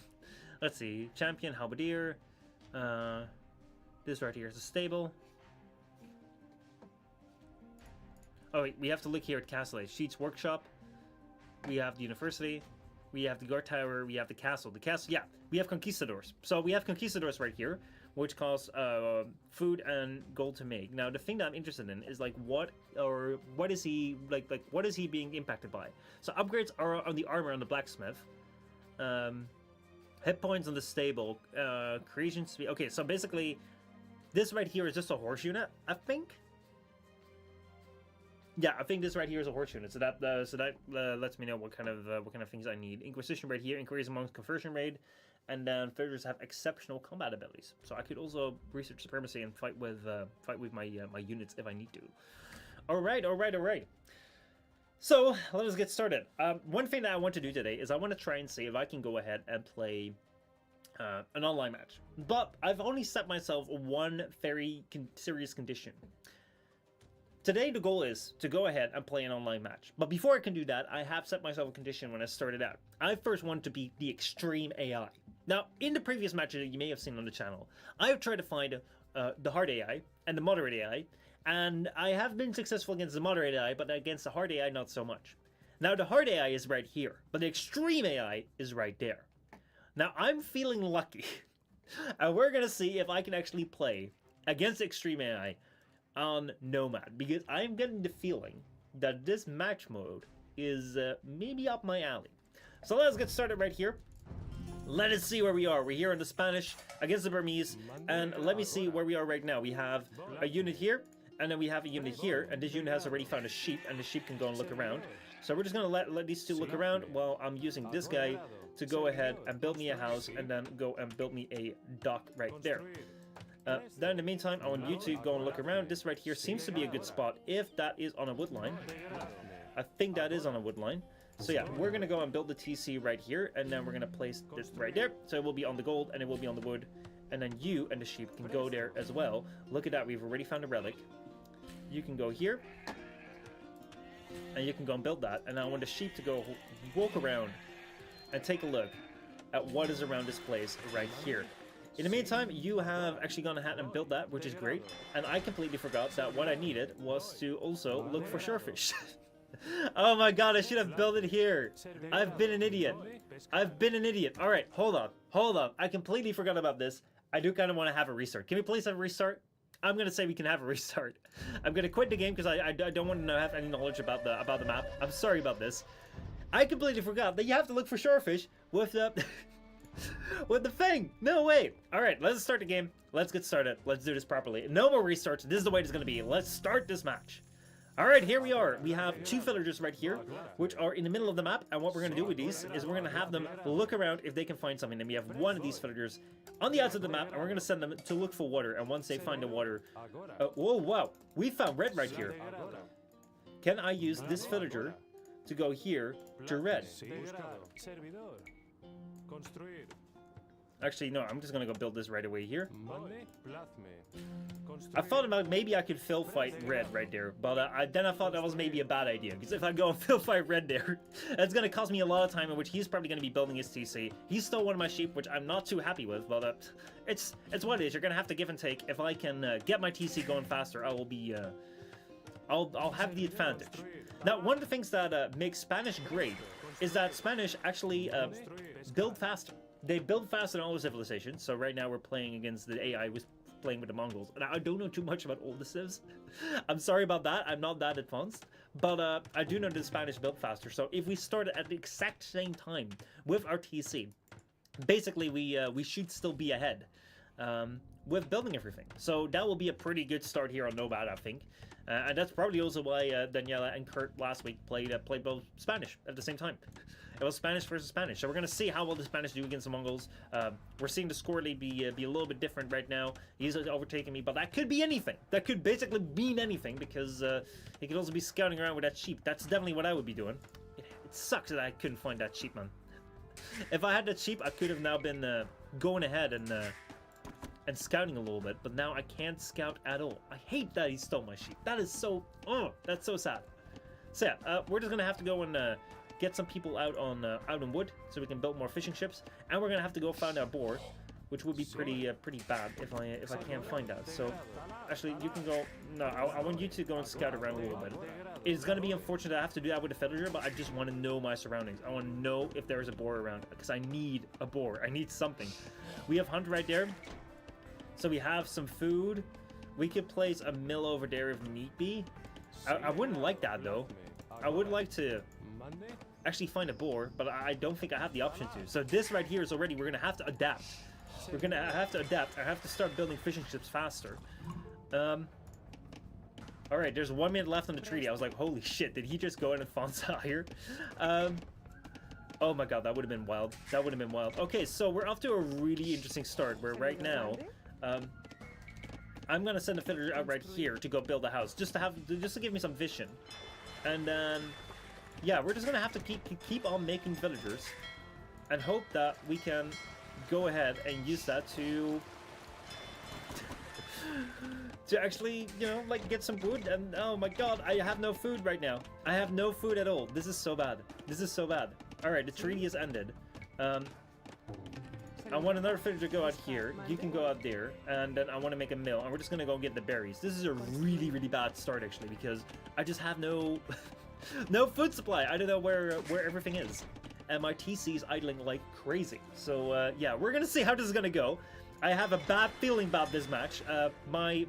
Let's see, champion, halberdier. This right here is a stable. Oh wait, we have to look here at castle age. Sheets workshop. We have the university. We have the guard tower. We have the castle. The castle, yeah, we have conquistadors. So we have conquistadors right here, which costs food and gold to make. Now, the thing that I'm interested in is like what is he like what is he being impacted by? So upgrades are on the armor on the blacksmith, hit points on the stable, creation speed. Okay, so basically, this right here is just a horse unit, I think. Yeah, I think this right here is a horse unit, so that lets me know what kind of things I need. Inquisition right here, increase amongst conversion rate, and then villagers have exceptional combat abilities. So I could also research supremacy and fight with my my units if I need to. All right. So let us get started. One thing that I want to do today is I want to try and see if I can go ahead and play an online match. But I've only set myself one very serious condition. Today, the goal is to go ahead and play an online match. But before I can do that, I have set myself a condition when I started out. I first want to be the extreme AI. Now, in the previous matches that you may have seen on the channel, I have tried to find the hard AI and the moderate AI, and I have been successful against the moderate AI, but against the hard AI, not so much. Now, the hard AI is right here, but the extreme AI is right there. Now, I'm feeling lucky, and we're going to see if I can actually play against extreme AI on Nomad, because I'm getting the feeling that this match mode is maybe up my alley. So let's get started right here. Let us see where we are. We're here in the Spanish against the Burmese, and let me see where we are right now. We have a unit here, and then we have a unit here, and this unit has already found a sheep, and the sheep can go and look around. So we're just gonna let these two look around while I'm using this guy to go ahead and build me a house, and then go and build me a dock right there. Then in the meantime, I want you to go and look around. This right here seems to be a good spot if that is on a wood line. I think that is on a wood line. So yeah, we're going to go and build the TC right here, and then we're going to place this right there. So it will be on the gold, and it will be on the wood. And then you and the sheep can go there as well. Look at that, we've already found a relic. You can go here, and you can go and build that. And I want the sheep to go walk around and take a look at what is around this place right here. In the meantime, you have actually gone ahead and built that, which is great. And I completely forgot that what I needed was to also look for shorefish. Oh my god, I should have built it here. I've been an idiot. All right, hold on. I completely forgot about this. I do kind of want to have a restart. Can we please have a restart? I'm going to say we can have a restart. I'm going to quit the game because I don't want to have any knowledge about the map. I'm sorry about this. I completely forgot that you have to look for shorefish with the... with the thing. No, wait. All right, let's start the game. Let's get started. Let's do this properly. No more restarts. This is the way it's going to be. Let's start this match. All right, here we are. We have 2 villagers right here, which are in the middle of the map. And what we're going to do with these is we're going to have them look around if they can find something. And we have one of these villagers on the outside of the map, and we're going to send them to look for water. And once they find the water... whoa, wow. We found red right here. Can I use this villager to go here to red? Actually, no, I'm just gonna go build this right away here. I thought about maybe I could fill fight red right there, but then I thought that was maybe a bad idea, because if I go and fill fight red there, that's gonna cost me a lot of time in which he's probably gonna be building his TC. He stole one of my sheep, which I'm not too happy with, but it's what it is. You're gonna have to give and take. If I can get my TC going faster, I will be I'll have the advantage. Now, one of the things that makes Spanish great is that Spanish actually build faster. They build faster than all the civilizations. So right now we're playing against the AI was playing with the Mongols. And I don't know too much about all the civs. I'm sorry about that. I'm not that advanced. But I do know the Spanish build faster. So if we start at the exact same time with our TC, basically we should still be ahead with building everything. So that will be a pretty good start here on Nomad, I think. And that's probably also why Daniela and Kurt last week played both Spanish at the same time. It was Spanish versus Spanish. So we're going to see how well the Spanish do against the Mongols. We're seeing the score lead be a little bit different right now. He's overtaking me, but that could be anything. That could basically mean anything, because he could also be scouting around with that sheep. That's definitely what I would be doing. It sucks that I couldn't find that sheep, man. If I had that sheep, I could have now been going ahead and scouting a little bit, but now I can't scout at all. I hate that he stole my sheep. That is so... Oh, that's so sad. So yeah, we're just gonna have to go and get some people out on wood so we can build more fishing ships, and we're gonna have to go find our boar, which would be pretty bad if I can't find that. So actually, you can go. No, I want you to go and scout around a little bit. It's gonna be unfortunate that I have to do that with a villager, but I just want to know my surroundings. I want to know if there is a boar around, because I need a boar. I need something. We have hunt right there. So we have some food. We could place a mill over there if need be. I wouldn't like that though. I would like to actually find a boar, but I don't think I have the option to. So this right here is already, we're gonna have to adapt. We're gonna have to adapt. I have to start building fishing ships faster. All right, there's 1 minute left on the treaty. I was like, holy shit, did he just go in and Fonsa here? Oh my god, that would have been wild. That would have been wild. Okay, so we're off to a really interesting start, where right now, I'm gonna send a villager out right here to go build a house, just to give me some vision, and then yeah, we're just gonna have to keep on making villagers, and hope that we can go ahead and use that to actually, you know, like get some wood. And oh my god, I have no food right now. I have no food at all. This is so bad. This is so bad. All right, the treaty is ended. I want another villager to go out here. You can go out there, and then I want to make a mill, and we're just gonna go get the berries. This is a really bad start actually, because I just have no no food supply. I don't know where everything is, and my TC is idling like crazy. So yeah, we're gonna see how this is gonna go. I have a bad feeling about this match. My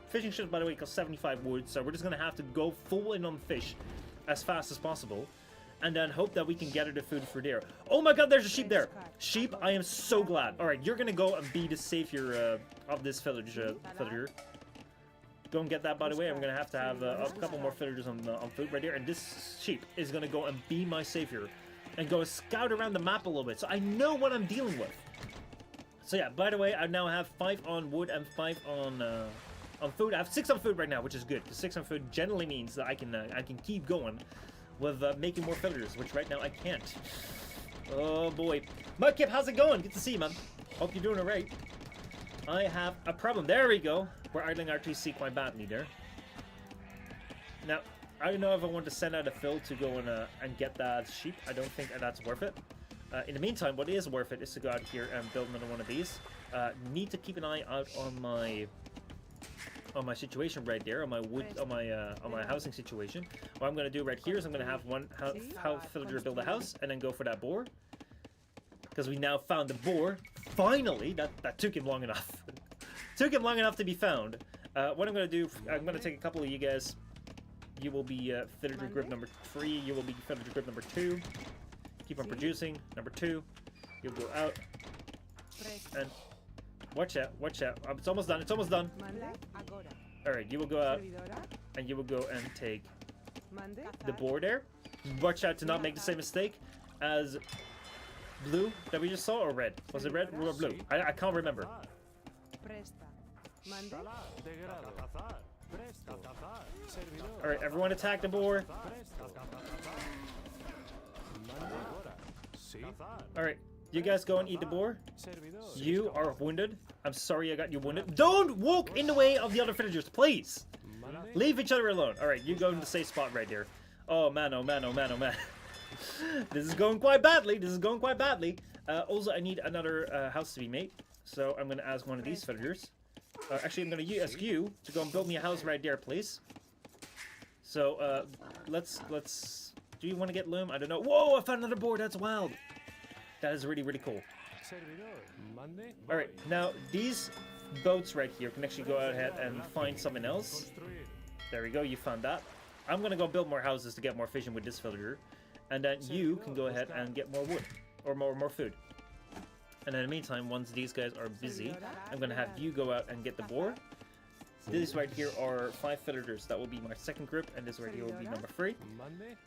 fishing ship, by the way, costs 75 wood, so we're just gonna have to go full in on fish as fast as possible, and then hope that we can gather the food for there. Oh my god, there's a sheep there! Sheep, I am so glad. Alright, you're gonna go and be the savior of this villager. Go and get that, by the way. I'm gonna have to have a couple more villagers on food right there, and this sheep is gonna go and be my savior, and go scout around the map a little bit, so I know what I'm dealing with. So yeah, by the way, I now have 5 on wood and 5 on food. I have 6 on food right now, which is good, because 6 on food generally means that I can keep going with making more villagers, which right now I can't. Oh boy. Mudkip, how's it going? Good to see you, man. Hope you're doing alright. I have a problem. There we go. We're idling our TC quite badly there. Now, I don't know if I want to send out a Phil to go and get that sheep. I don't think that's worth it. In the meantime, what is worth it is to go out here and build another one of these. Need to keep an eye out on my situation right there, on my wood, on my housing situation. What I'm gonna do right here is I'm gonna have one villager build a house and then go for that boar, because we now found the boar. Finally, that took him long enough. Took him long enough to be found. What I'm gonna do, I'm gonna take a couple of you guys. You will be villager group number 3. You will be villager group number 2. Keep on producing. Number 2. You'll go out and. Watch out, watch out. It's almost done, it's almost done. Alright, you will go out and you will go and take the boar there. Watch out to not make the same mistake as blue that we just saw, or red? Was it red or blue? I can't remember. Alright, everyone attack the boar. Alright, You guys go and eat the boar. You are wounded. I'm sorry I got you wounded. Don't walk in the way of the other villagers, please. Leave each other alone. All right, you go in the safe spot right there. Oh man, oh man, oh man, oh man. This is going quite badly. This is going quite badly. Also, I need another house to be made. So I'm going to ask one of these villagers. Actually, I'm going to ask you to go and build me a house right there, please. So let's. Do you want to get loom? I don't know. Whoa! I found another board. That's wild. That is really cool. All right, now these boats right here can actually go ahead and find something else. There we go. You found that. I'm going to go build more houses to get more fishing with this villager, and then you can go ahead and get more wood or more food. And in the meantime, once these guys are busy, I'm going to have you go out and get the boar. These right here are 5 villagers. That will be my second group, and this right here will be number 3.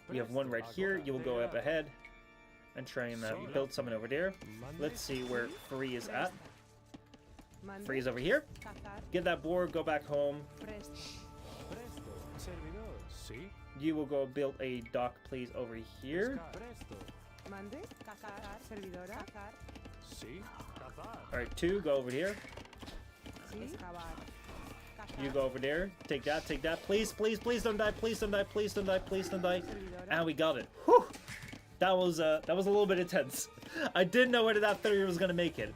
We have one right here. You will go up ahead and try and build something over there. Let's see where 3 is at. 3 is over here. Get that boar, go back home. You will go build a dock, please, over here. Alright, 2, go over here. You go over there. Take that, take that. Please, please, please don't die. Please don't die. Please don't die. Please don't die. And we got it. Whew! That was a little bit intense. I didn't know whether that villager was gonna make it.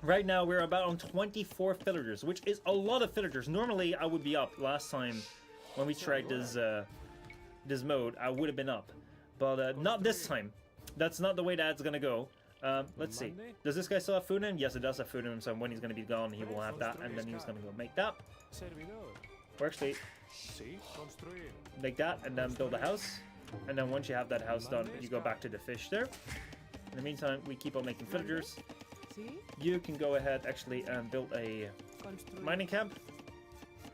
Right now we're about on 24 villagers, which is a lot of villagers. Normally I would be up. Last time when we tried this mode, I would have been up, but not this time. That's not the way that's gonna go. Let's see. Does this guy still have food in him? Yes, it does have food in him, so when he's going to be gone, he will have that, and then he's going to go make that. Or actually, make that, and then build a house. And then once you have that house done, you go back to the fish there. In the meantime, we keep on making villagers. You can go ahead, actually, and build a mining camp,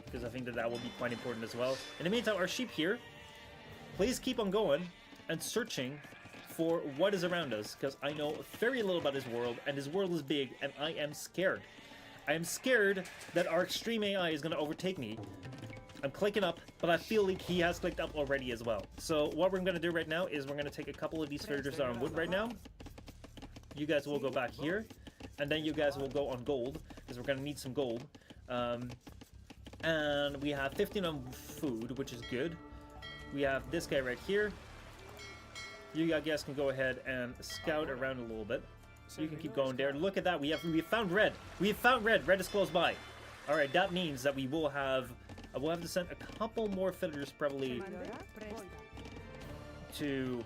because I think that will be quite important as well. In the meantime, our sheep here, please keep on going and searching for what is around us, because I know very little about this world, and this world is big, and I am scared. I am scared that our extreme AI is going to overtake me. I'm clicking up, but I feel like he has clicked up already as well. So what we're going to do right now is we're going to take a couple of these villagers that are on wood right now. You guys will go back here, and then you guys will go on gold, because we're going to need some gold. And we have 15 on food, which is good. We have this guy right here. You guys can go ahead and scout around a little bit. You can keep going there. Look at that. We have found red. We have found red. Red is close by. All right, that means that we will have. We'll have to send a couple more villagers probably to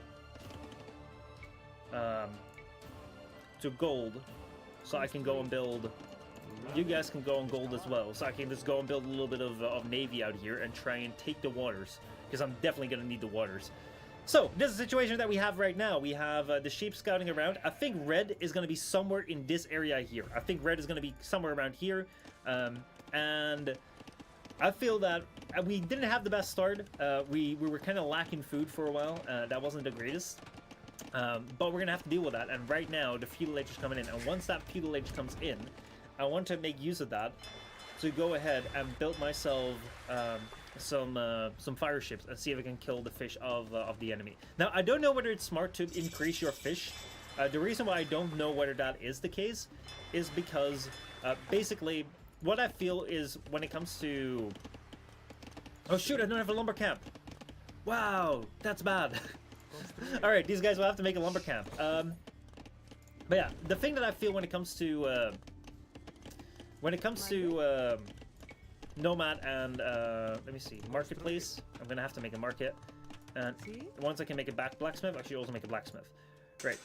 gold, so I can go and build. You guys can go on gold as well, so I can just go and build a little bit of navy out here and try and take the waters, because I'm definitely gonna need the waters. So, this is the situation that we have right now. We have the sheep scouting around. I think red is going to be somewhere in this area here. I think red is going to be somewhere around here. And I feel that we didn't have the best start. We were kind of lacking food for a while. That wasn't the greatest. But we're going to have to deal with that. And right now, the feudal age is coming in. And once that feudal age comes in, I want to make use of that to go ahead and build myself some fire ships and see if I can kill the fish of the enemy. Now, I don't know whether it's smart to increase your fish. The reason why I don't know whether that is the case is because basically what I feel is when it comes to... Oh shoot, I don't have a lumber camp. Wow, that's bad. Alright, these guys will have to make a lumber camp. But yeah, the thing that I feel when it comes to Nomad and let me see, marketplace. I'm gonna have to make a market, and once I can make a blacksmith, I should also make a blacksmith. Great.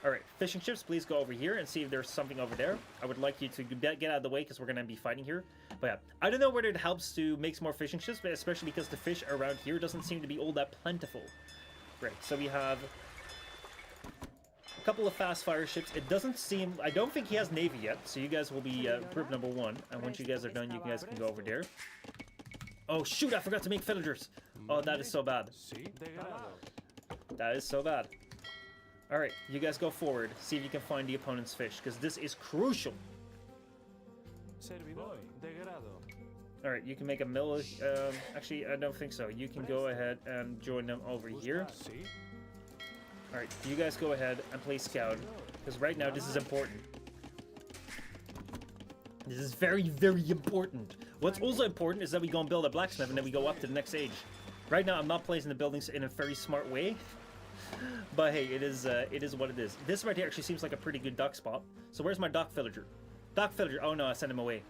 All right, fishing ships, please go over here and see if there's something over there. I would like you to get out of the way because we're gonna be fighting here. But yeah, I don't know whether it helps to make some more fishing ships, but especially because the fish around here doesn't seem to be all that plentiful. Great. So we have a couple of fast fire ships. It doesn't seem... I don't think he has navy yet, so you guys will be group number 1. And once you guys are done, you guys can go over there. Oh, shoot! I forgot to make villagers! Oh, that is so bad. That is so bad. Alright, you guys go forward. See if you can find the opponent's fish, because this is crucial. Alright, you can make a mill... actually, I don't think so. You can go ahead and join them over here. Alright, you guys go ahead and play scout. Because right now, this is important. This is very, very important. What's also important is that we go and build a blacksmith and then we go up to the next stage. Right now, I'm not placing the buildings in a very smart way. But hey, it is what it is. This right here actually seems like a pretty good dock spot. So where's my dock villager? Dock villager. Oh no, I sent him away.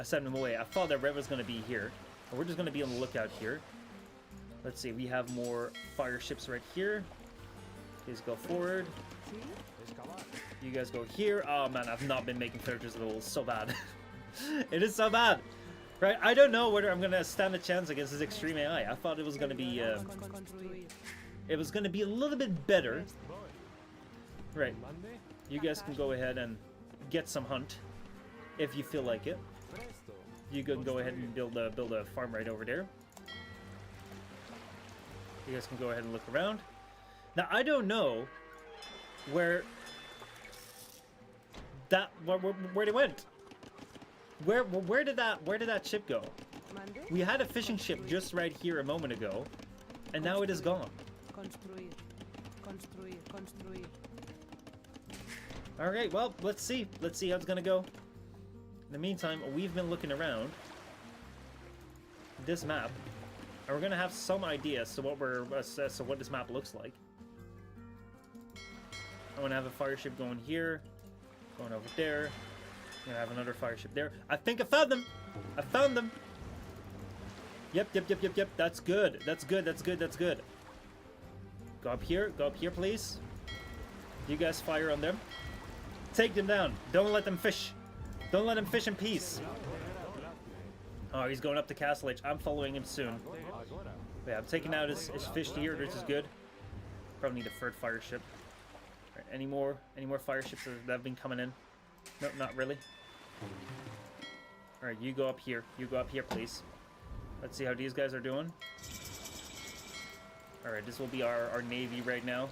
I sent him away. I thought that Red was going to be here. But we're just going to be on the lookout here. Let's see. We have more fire ships right here. Please go forward. You guys go here. Oh man, I've not been making villagers at all. It's so bad. It is so bad. Right? I don't know whether I'm going to stand a chance against this extreme AI. I thought it was going to be... it was going to be a little bit better. Right. You guys can go ahead and get some hunt if you feel like it. You can go ahead and build a farm right over there. You guys can go ahead and look around. Now I don't know where they went. Where did that ship go? We had a fishing ship just right here a moment ago, and now it is gone. All right, well, let's see how it's gonna go. In the meantime, we've been looking around this map, and we're gonna have some idea as to what this map looks like. I want to have a fire ship going here, going over there. I'm gonna have another fire ship there. I think I found them. I found them. Yep. That's good. That's good. Go up here, please. You guys fire on them. Take them down. Don't let them fish. Don't let him fish in peace. Oh, he's going up to Castle H. I'm following him soon. Yeah, I'm taking out his fish here, which is good. Probably need a third fire ship. Right, any more fire ships that have been coming in? No, not really. Alright, you go up here. You go up here, please. Let's see how these guys are doing. Alright, this will be our navy right now.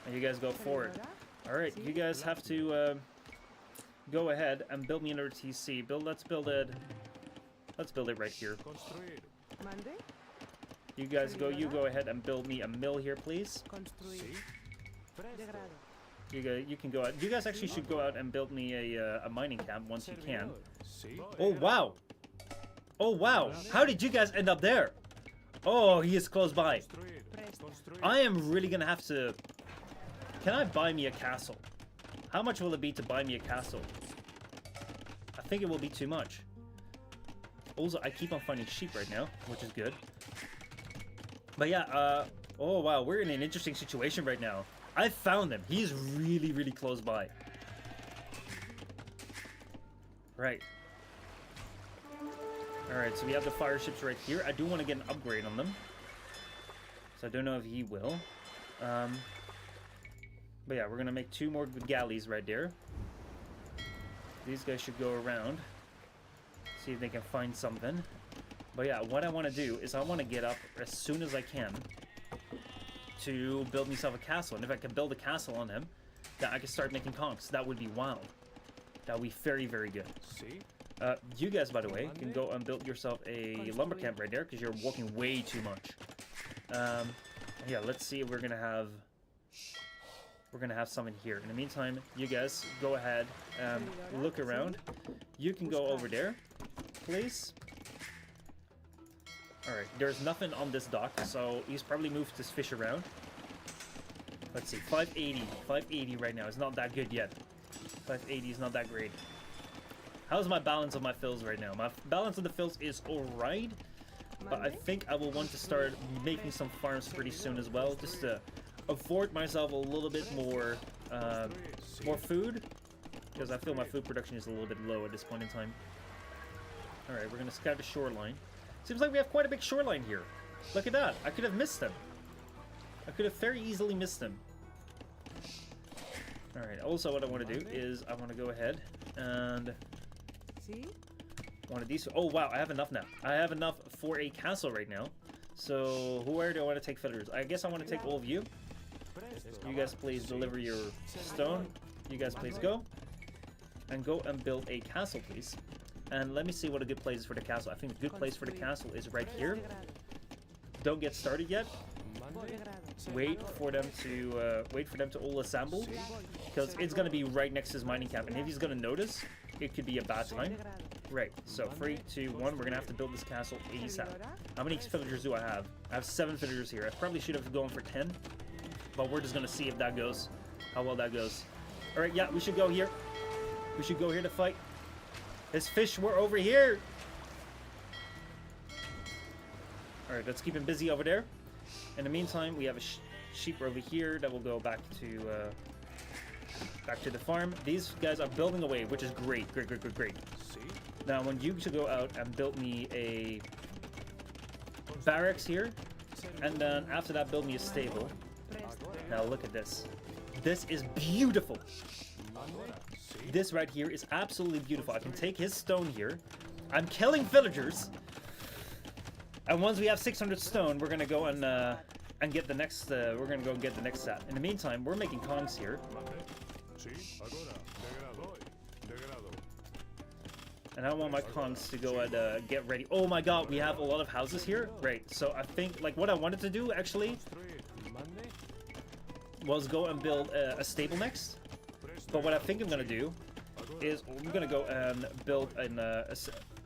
And you guys go forward. Alright, you guys have to go ahead and build me another TC. Let's build it right here. You guys go ahead and build me a mill here, please. You can go out. You guys actually should go out and build me a mining camp once you can. Oh wow! Oh wow! How did you guys end up there? Oh, he is close by. I am really gonna have to... Can I buy me a castle? How much will it be to buy me a castle? I think it will be too much. Also, I keep on finding sheep right now, which is good. But yeah, oh wow, we're in an interesting situation right now. I found him. He's really, really close by. Right. Alright, so we have the fire ships right here. I do want to get an upgrade on them. So I don't know if he will. But yeah, we're going to make 2 more galleys right there. These guys should go around. See if they can find something. But yeah, what I want to do is I want to get up as soon as I can to build myself a castle. And if I can build a castle on him, then I can start making conks. That would be wild. That would be very, very good. You guys, by the way, can go and build yourself a lumber camp right there because you're walking way too much. Yeah, let's see if we're gonna have something here. In the meantime, you guys go ahead and look around. You can go over there, please. Alright, there's nothing on this dock, so he's probably moved his fish around. Let's see, 580. 580 right now is not that good yet. 580 is not that great. How's my balance of my fills right now? My balance of the fills is alright, but I think I will want to start making some farms pretty soon as well, just to afford myself a little bit more food, because I feel my food production is a little bit low at this point in time. Alright, we're going to scout the shoreline. Seems like we have quite a big shoreline here. Look at that. I could have missed them. I could have very easily missed them. Alright, also what I want to do is I want to go ahead and... one of these... Oh wow, I have enough now. I have enough for a castle right now. So, where do I want to take villagers? I guess I want to take all of you. You guys please deliver your stone. You guys please go. And go and build a castle, please. And let me see what a good place is for the castle. I think a good place for the castle is right here. Don't get started yet. wait for them to all assemble, because it's gonna be right next to his mining camp, and if he's gonna notice, it could be a bad time. Right, so 3, 2, 1, we're gonna have to build this castle ASAP. How many villagers do I have? I have 7 villagers here. I probably should have gone for 10, but we're just gonna see if that goes, how well that goes. Alright, yeah, we should go here. We should go here to fight. His fish were over here. Alright, let's keep him busy over there. In the meantime, we have a sheep over here that will go back to the farm. These guys are building away, which is great. Great. Now, I want you to go out and build me a barracks here. And then after that, build me a stable. Now, look at this. This is beautiful. This right here is absolutely beautiful. I can take his stone here. I'm killing villagers. And once we have 600 stone, we're gonna go and get the next. We're gonna go and get the next set. In the meantime, we're making kongs here. And I want my kongs to go and get ready. Oh my god, we have a lot of houses here. Great. So I think, like, what I wanted to do actually was go and build a stable next. But what I think I'm gonna do is I'm gonna go and build a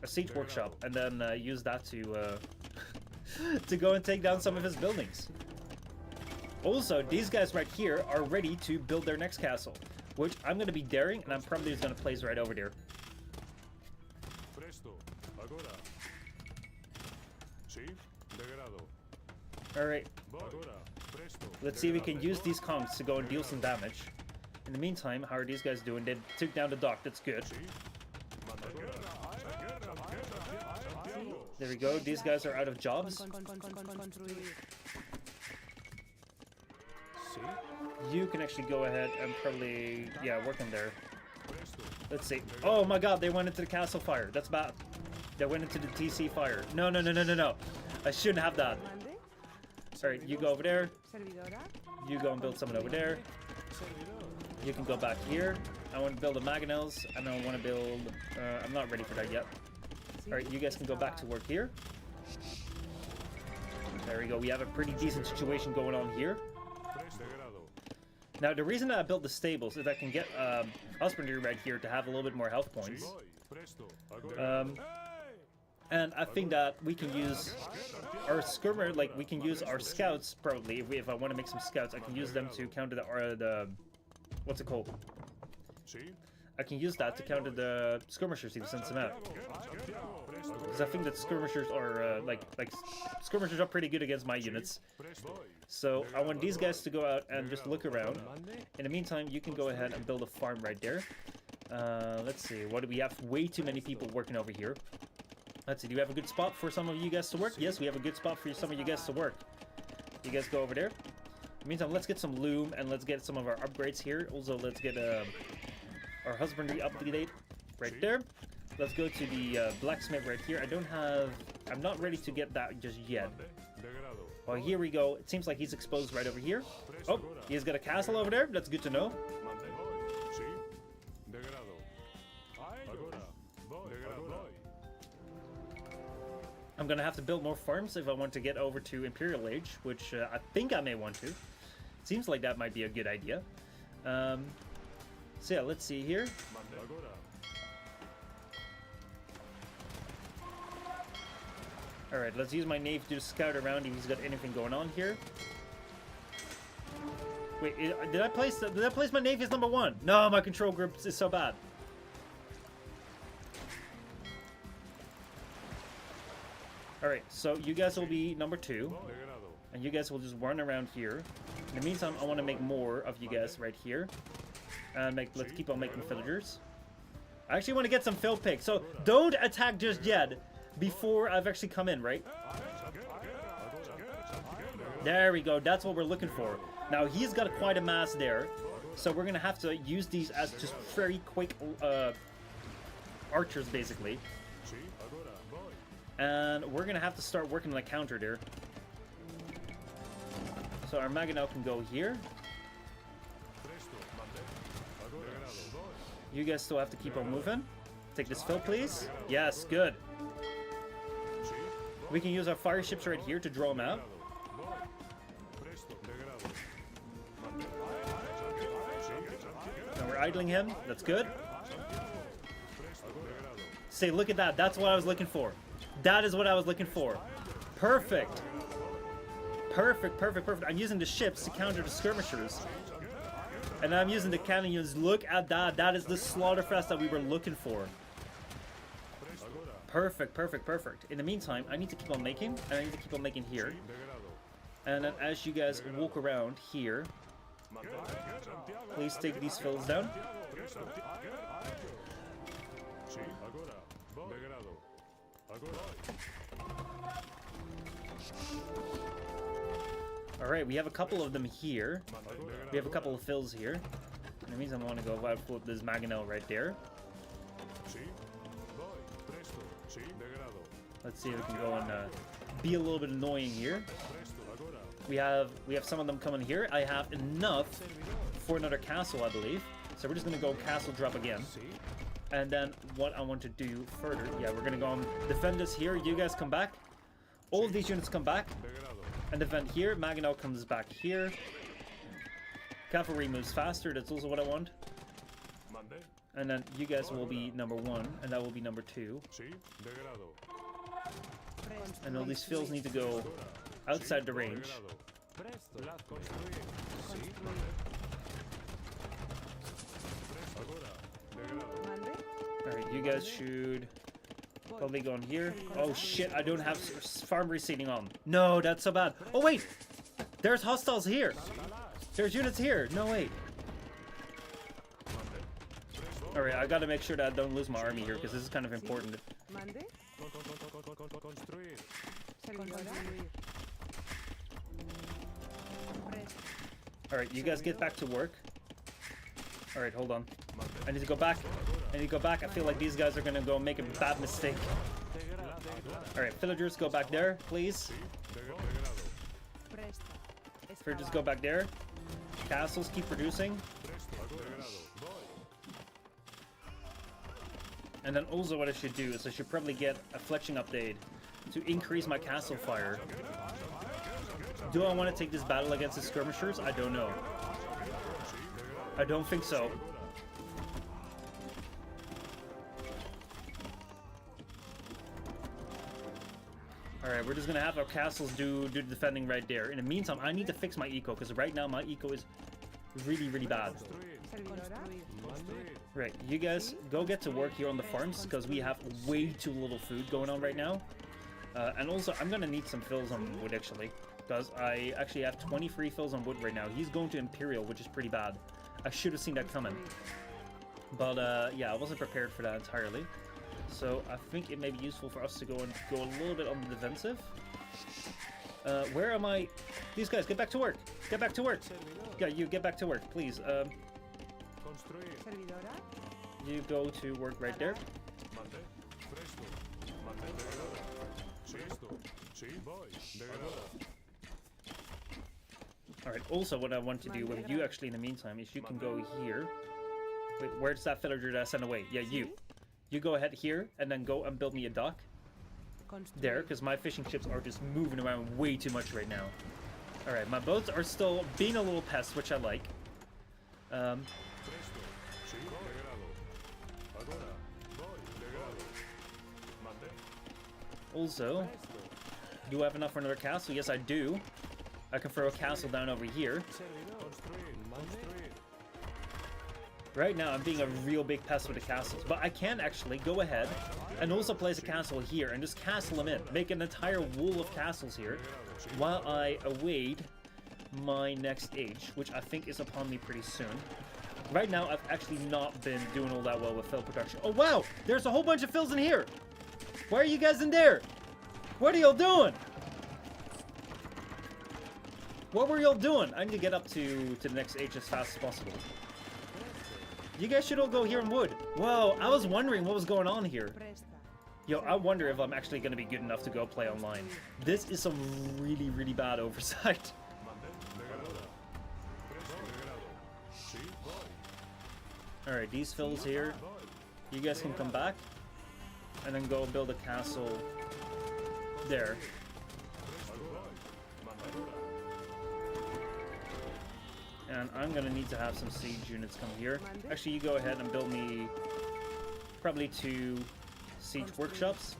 siege workshop, and then use that to to go and take down some of his buildings. Also, these guys right here are ready to build their next castle, which I'm gonna be daring, and I'm probably just gonna place right over there. Alright. Let's see if we can use these kongs to go and deal some damage. In the meantime, how are these guys doing? They took down the dock, that's good. There we go, these guys are out of jobs. You can actually go ahead and probably, yeah, work in there. Let's see. Oh my god, they went into the castle fire. That's bad. They went into the TC fire. No. I shouldn't have that. Alright, you go over there. You go and build someone over there. You can go back here. I want to build a mangonels, and I want to build... I'm not ready for that yet. Alright, you guys can go back to work here. There we go. We have a pretty decent situation going on here. Now, the reason that I built the stables is I can get husbandry right here to have a little bit more health points. And I think that we can use our skirmer, like we can use our scouts probably. If I want to make some scouts, I can use them to counter the what's it called? I can use that to counter the skirmishers if he sends them out. Because I think that skirmishers are skirmishers are pretty good against my units. So I want these guys to go out and just look around. In the meantime, you can go ahead and build a farm right there. Let's see, what do we have? Way too many people working over here. Let's see, do we have a good spot for some of you guys to work? Yes, we have a good spot for some of you guys to work. You guys go over there. In the meantime, let's get some loom and let's get some of our upgrades here. Also, let's get our husbandry up to date right there. Let's go to the blacksmith right here. I'm not ready to get that just yet. Well, here we go. It seems like he's exposed right over here. Oh, he's got a castle over there. That's good to know. I'm gonna have to build more farms if I want to get over to Imperial Age, which I think I may want to. Seems like that might be a good idea. So yeah, let's see here. Alright, let's use my nave to scout around if he's got anything going on here. Wait, did I place my nave as number 1? No, my control group is so bad. Alright, so you guys will be number 2. And you guys will just run around here. In the meantime, I want to make more of you guys right here. And let's keep on making villagers. I actually want to get some fill pigs. So don't attack just yet before I've actually come in, right? There we go. That's what we're looking for. Now, he's got quite a mass there. So we're going to have to use these as just very quick archers, basically. And we're going to have to start working on a counter there. So our Maginot can go here. You guys still have to keep on moving. Take this fill, please. Yes, good. We can use our fire ships right here to draw them out. idling him. That's good. Say, look at that. That's what I was looking for. That is what I was looking for. Perfect. Perfect, perfect, perfect. I'm using the ships to counter the skirmishers. And I'm using the cannon units. Look at that. That is the slaughterfest that we were looking for. Perfect, perfect, perfect. In the meantime, I need to keep on making. And I need to keep on making here. And then as you guys walk around here, please take these fills down. Alright, we have a couple of them here. We have a couple of fills here. And that means I want to go flip this Maganel right there. Let's see if we can go and be a little bit annoying here. We have some of them coming here. I have enough for another castle, I believe. So we're just gonna go castle drop again. And then what I want to do further, yeah, we're gonna go and defend this here. You guys come back. All of these units come back and defend here. Maginot comes back here. Cavalry moves faster. That's also what I want. And then you guys will be number 1, and that will be number 2. And all these fills need to go outside the range. Alright, you guys should probably go in here. Oh shit, I don't have farm reseeding on. No, that's so bad. Oh wait! There's hostiles here! There's units here! No, wait. Alright, I gotta make sure that I don't lose my army here, because this is kind of important. Alright, you guys get back to work. Alright, hold on. I need to go back. I need to go back. I feel like these guys are gonna go make a bad mistake. Alright, villagers, go back there, please. Villagers, go back there. Castles, keep producing. And then also what I should do is I should probably get a fletching update to increase my castle fire. Do I want to take this battle against the skirmishers? I don't know. I don't think so. Alright, we're just gonna have our castles do the defending right there. In the meantime, I need to fix my eco, because right now my eco is really, really bad. Right, you guys go get to work here on the farms, because we have way too little food going on right now. And also, I'm gonna need some fills on wood, actually, because I actually have 23 fills on wood right now. He's going to Imperial, which is pretty bad. I should have seen that coming. But, yeah, I wasn't prepared for that entirely. So, I think it may be useful for us to go a little bit on the defensive. Where am I? These guys, get back to work! Get back to work! Yeah, you get back to work, please. You go to work right there. Alright, also what I want to do with you actually in the meantime is you can go here. Wait, where's that villager that I sent away? Yeah, you. You go ahead here and then go and build me a dock. There, because my fishing ships are just moving around way too much right now. Alright, my boats are still being a little pest, which I like. Also, do I have enough for another castle? Yes, I do. I can throw a castle down over here. Right now, I'm being a real big pest with the castles. But I can actually go ahead and also place a castle here and just castle them in. Make an entire wall of castles here while I await my next age, which I think is upon me pretty soon. Right now, I've actually not been doing all that well with fill production. Oh, wow! There's a whole bunch of fills in here! Why are you guys in there? What are y'all doing? What were y'all doing? I need to get up to the next age as fast as possible. You guys should all go here in wood. Whoa, I was wondering what was going on here. Yo, I wonder if I'm actually going to be good enough to go play online. This is some really, really bad oversight. Alright, these fills here. You guys can come back. And then go build a castle there. and I'm gonna need to have some siege units come here. Actually, you go ahead and build me probably 2 siege workshops.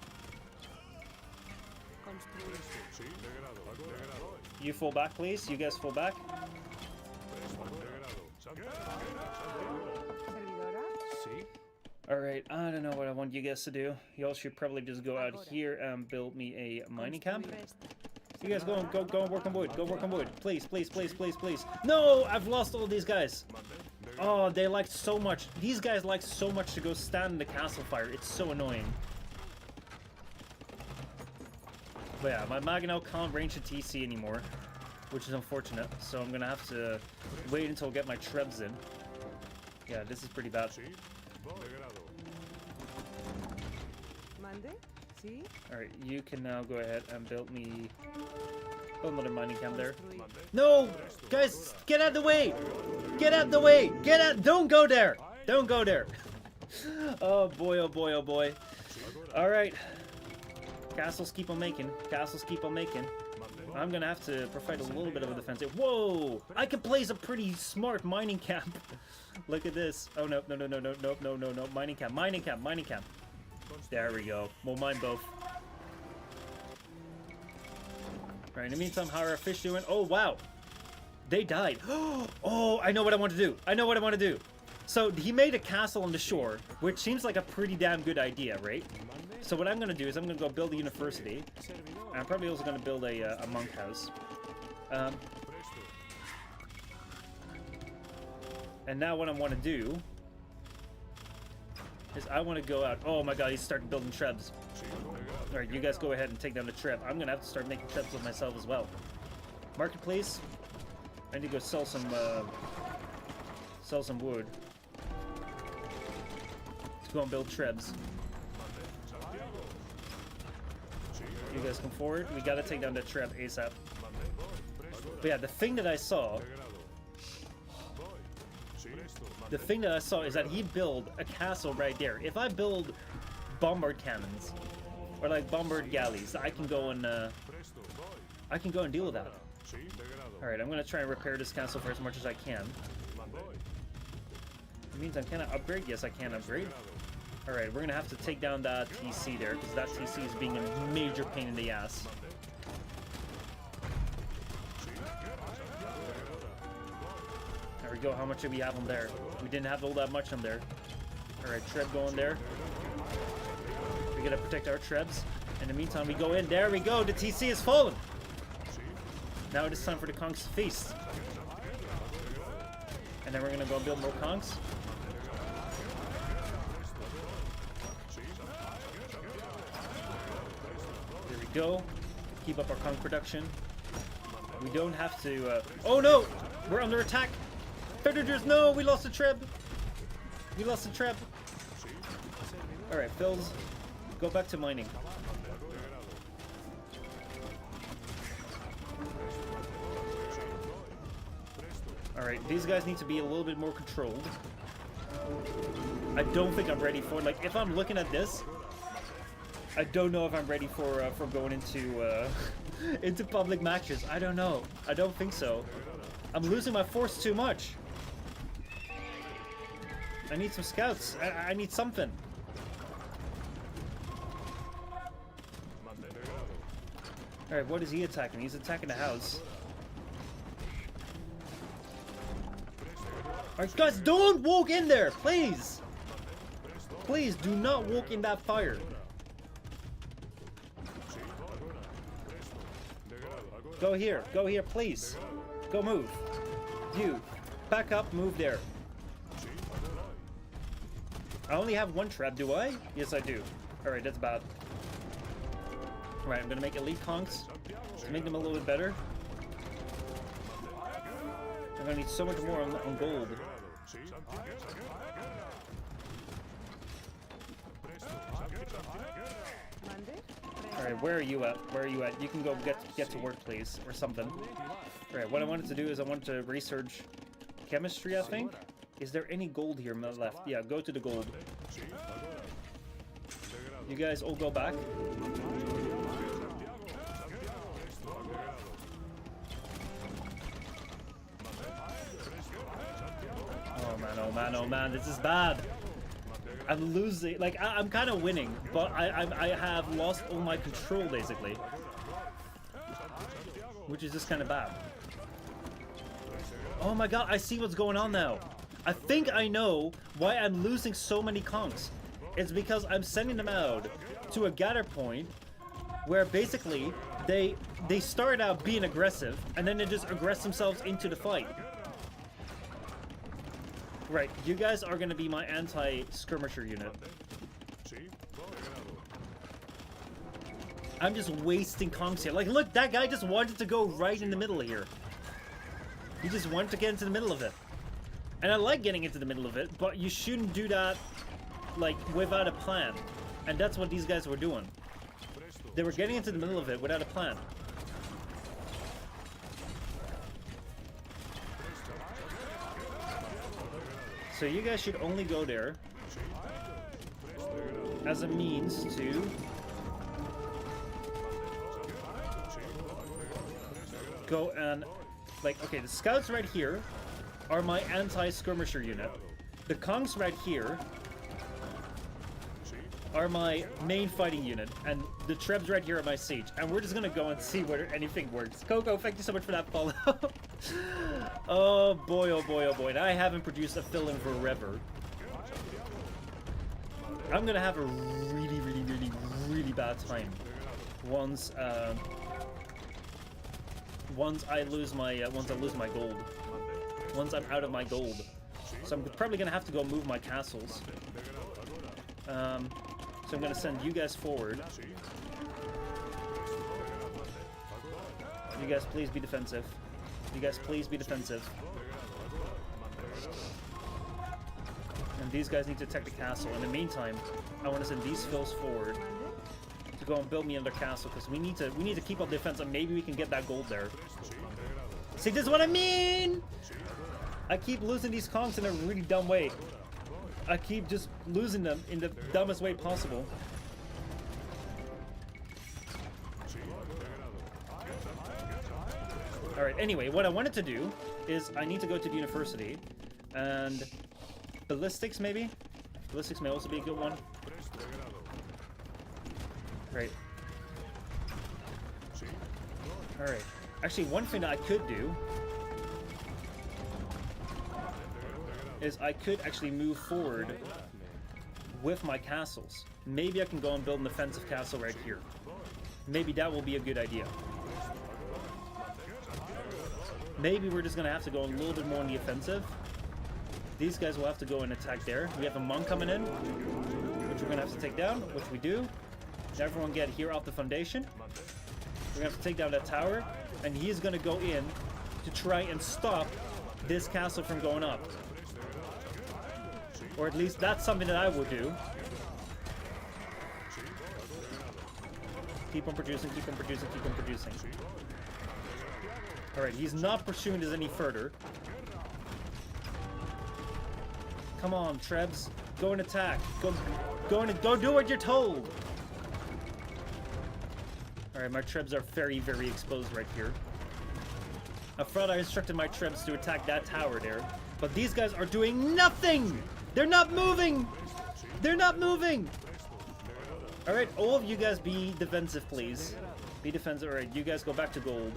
You fall back, please. You guys fall back. Alright, I don't know what I want you guys to do. Y'all should probably just go out here and build me a mining camp. You guys go and work on wood. Go work on wood. Please, please, please, please, please. No! I've lost all these guys. Oh, they like so much. These guys like so much to go stand in the castle fire. It's so annoying. But yeah, my Maginot can't range the TC anymore, which is unfortunate. So I'm gonna have to wait until I get my trebs in. Yeah, this is pretty bad. Alright, you can now go ahead and build me another mining camp there. No! Guys, get out of the way! Get out of the way! Get out! Don't go there! Don't go there! Oh boy, oh boy, oh boy. Alright. Castles keep on making. Castles keep on making. I'm gonna have to provide a little bit of a defense here. Whoa! I can place a pretty smart mining camp. Look at this. Oh no, no, no, no, no, no, no, no, no. Mining camp, mining camp, mining camp. There we go. We'll mine both. Alright, in the meantime, how are our fish doing? Oh, wow. They died. Oh, I know what I want to do. I know what I want to do. So, he made a castle on the shore, which seems like a pretty damn good idea, right? So what I'm going to do is I'm going to go build a university. And I'm probably also going to build a monk house. And now what I want to do is I want to go out. Oh my god, he's starting building trebs. Alright, you guys go ahead and take down the treb. I'm gonna have to start making trebs of myself as well. Marketplace. I need to go sell some wood. Let's go and build trebs. You guys come forward. We gotta take down that treb ASAP. But yeah, the thing that I saw is that he built a castle right there. If I build bombard cannons or like bombard galleys, I can go and deal with that. All right, I'm gonna try and repair this castle for as much as I can. It means can I upgrade? Yes, I can upgrade. All right, we're gonna have to take down that TC there because that TC is being a major pain in the ass. There we go. How much do we have on there? We didn't have all that much on there. Alright, treb going there. We gotta protect our trebs. In the meantime, we go in. There we go. The TC is fallen. Now it is time for the conks to feast. And then we're gonna go build more conks. There we go. Keep up our conk production. We don't have to... Oh no! We're under attack! Predators, no! We lost the treb! We lost the treb! Alright, Phils, go back to mining. Alright, these guys need to be a little bit more controlled. I don't think I'm ready for it. Like, if I'm looking at this, I don't know if I'm ready for going into into public matches. I don't know. I don't think so. I'm losing my force too much. I need some scouts. I need something. Alright, what is he attacking? He's attacking the house. Alright, guys, don't walk in there, please! Please, do not walk in that fire. Go here, please. Go move. You, back up, move there. I only have one trap, do I? Yes, I do. Alright, that's bad. Alright, I'm gonna make elite conks to make them a little bit better. I'm gonna need so much more on gold. Alright, where are you at? Where are you at? You can go get to work, please, or something. Alright, what I wanted to do is I wanted to research chemistry, I think. Is there any gold here left? Yeah, go to the gold. You guys all go back. oh man, oh man, this is bad. I'm losing, like, I'm kind of winning, but I have lost all my control, basically. Which is just kind of bad. Oh my god, I see what's going on now. I think I know why I'm losing so many conks. It's because I'm sending them out to a gather point where basically they start out being aggressive and then they just aggress themselves into the fight. Right, you guys are going to be my anti-skirmisher unit. I'm just wasting conks here. Like, look, that guy just wanted to go right in the middle here. He just wanted to get into the middle of it. And I like getting into the middle of it, but you shouldn't do that, like, without a plan. And that's what these guys were doing. They were getting into the middle of it without a plan. So you guys should only go there as a means to go and, like, okay, the scouts right here are my anti-skirmisher unit. The conks right here are my main fighting unit, and the trebs right here are my siege. And we're just gonna go and see whether anything works. Coco, thank you so much for that follow. Oh boy, oh boy, oh boy. Now I haven't produced a fill-in forever. I'm gonna have a really, really, really, really bad time once I lose my gold. Once I'm out of my gold. So I'm probably gonna have to go move my castles. So I'm gonna send you guys forward. You guys please be defensive. You guys please be defensive. And these guys need to attack the castle. In the meantime, I want to send these fills forward to go and build me another castle, because we need to keep up defense, and maybe we can get that gold there. See, this is what I mean! I keep losing these conks in a really dumb way. I keep just losing them in the dumbest way possible. Alright, anyway, what I wanted to do is I need to go to the university, and ballistics maybe? Ballistics may also be a good one. Right. Alright. Actually, one thing that I could do is I could actually move forward with my castles. Maybe I can go and build an offensive castle right here. Maybe that will be a good idea. Maybe we're just going to have to go a little bit more on the offensive. These guys will have to go and attack there. We have a monk coming in, which we're going to have to take down, which we do. Everyone get here off the foundation. We're going to have to take down that tower, and he's going to go in to try and stop this castle from going up. Or at least that's something that I would do. Keep on producing, keep on producing, keep on producing. Alright, he's not pursuing this any further. Come on, Trebs. Go and attack. Go do what you're told. Alright, my Trebs are very, very exposed right here. I thought I instructed my Trebs to attack that tower there, but these guys are doing nothing! They're not moving! They're not moving! Alright, all of you guys be defensive, please. Be defensive. Alright, you guys go back to gold.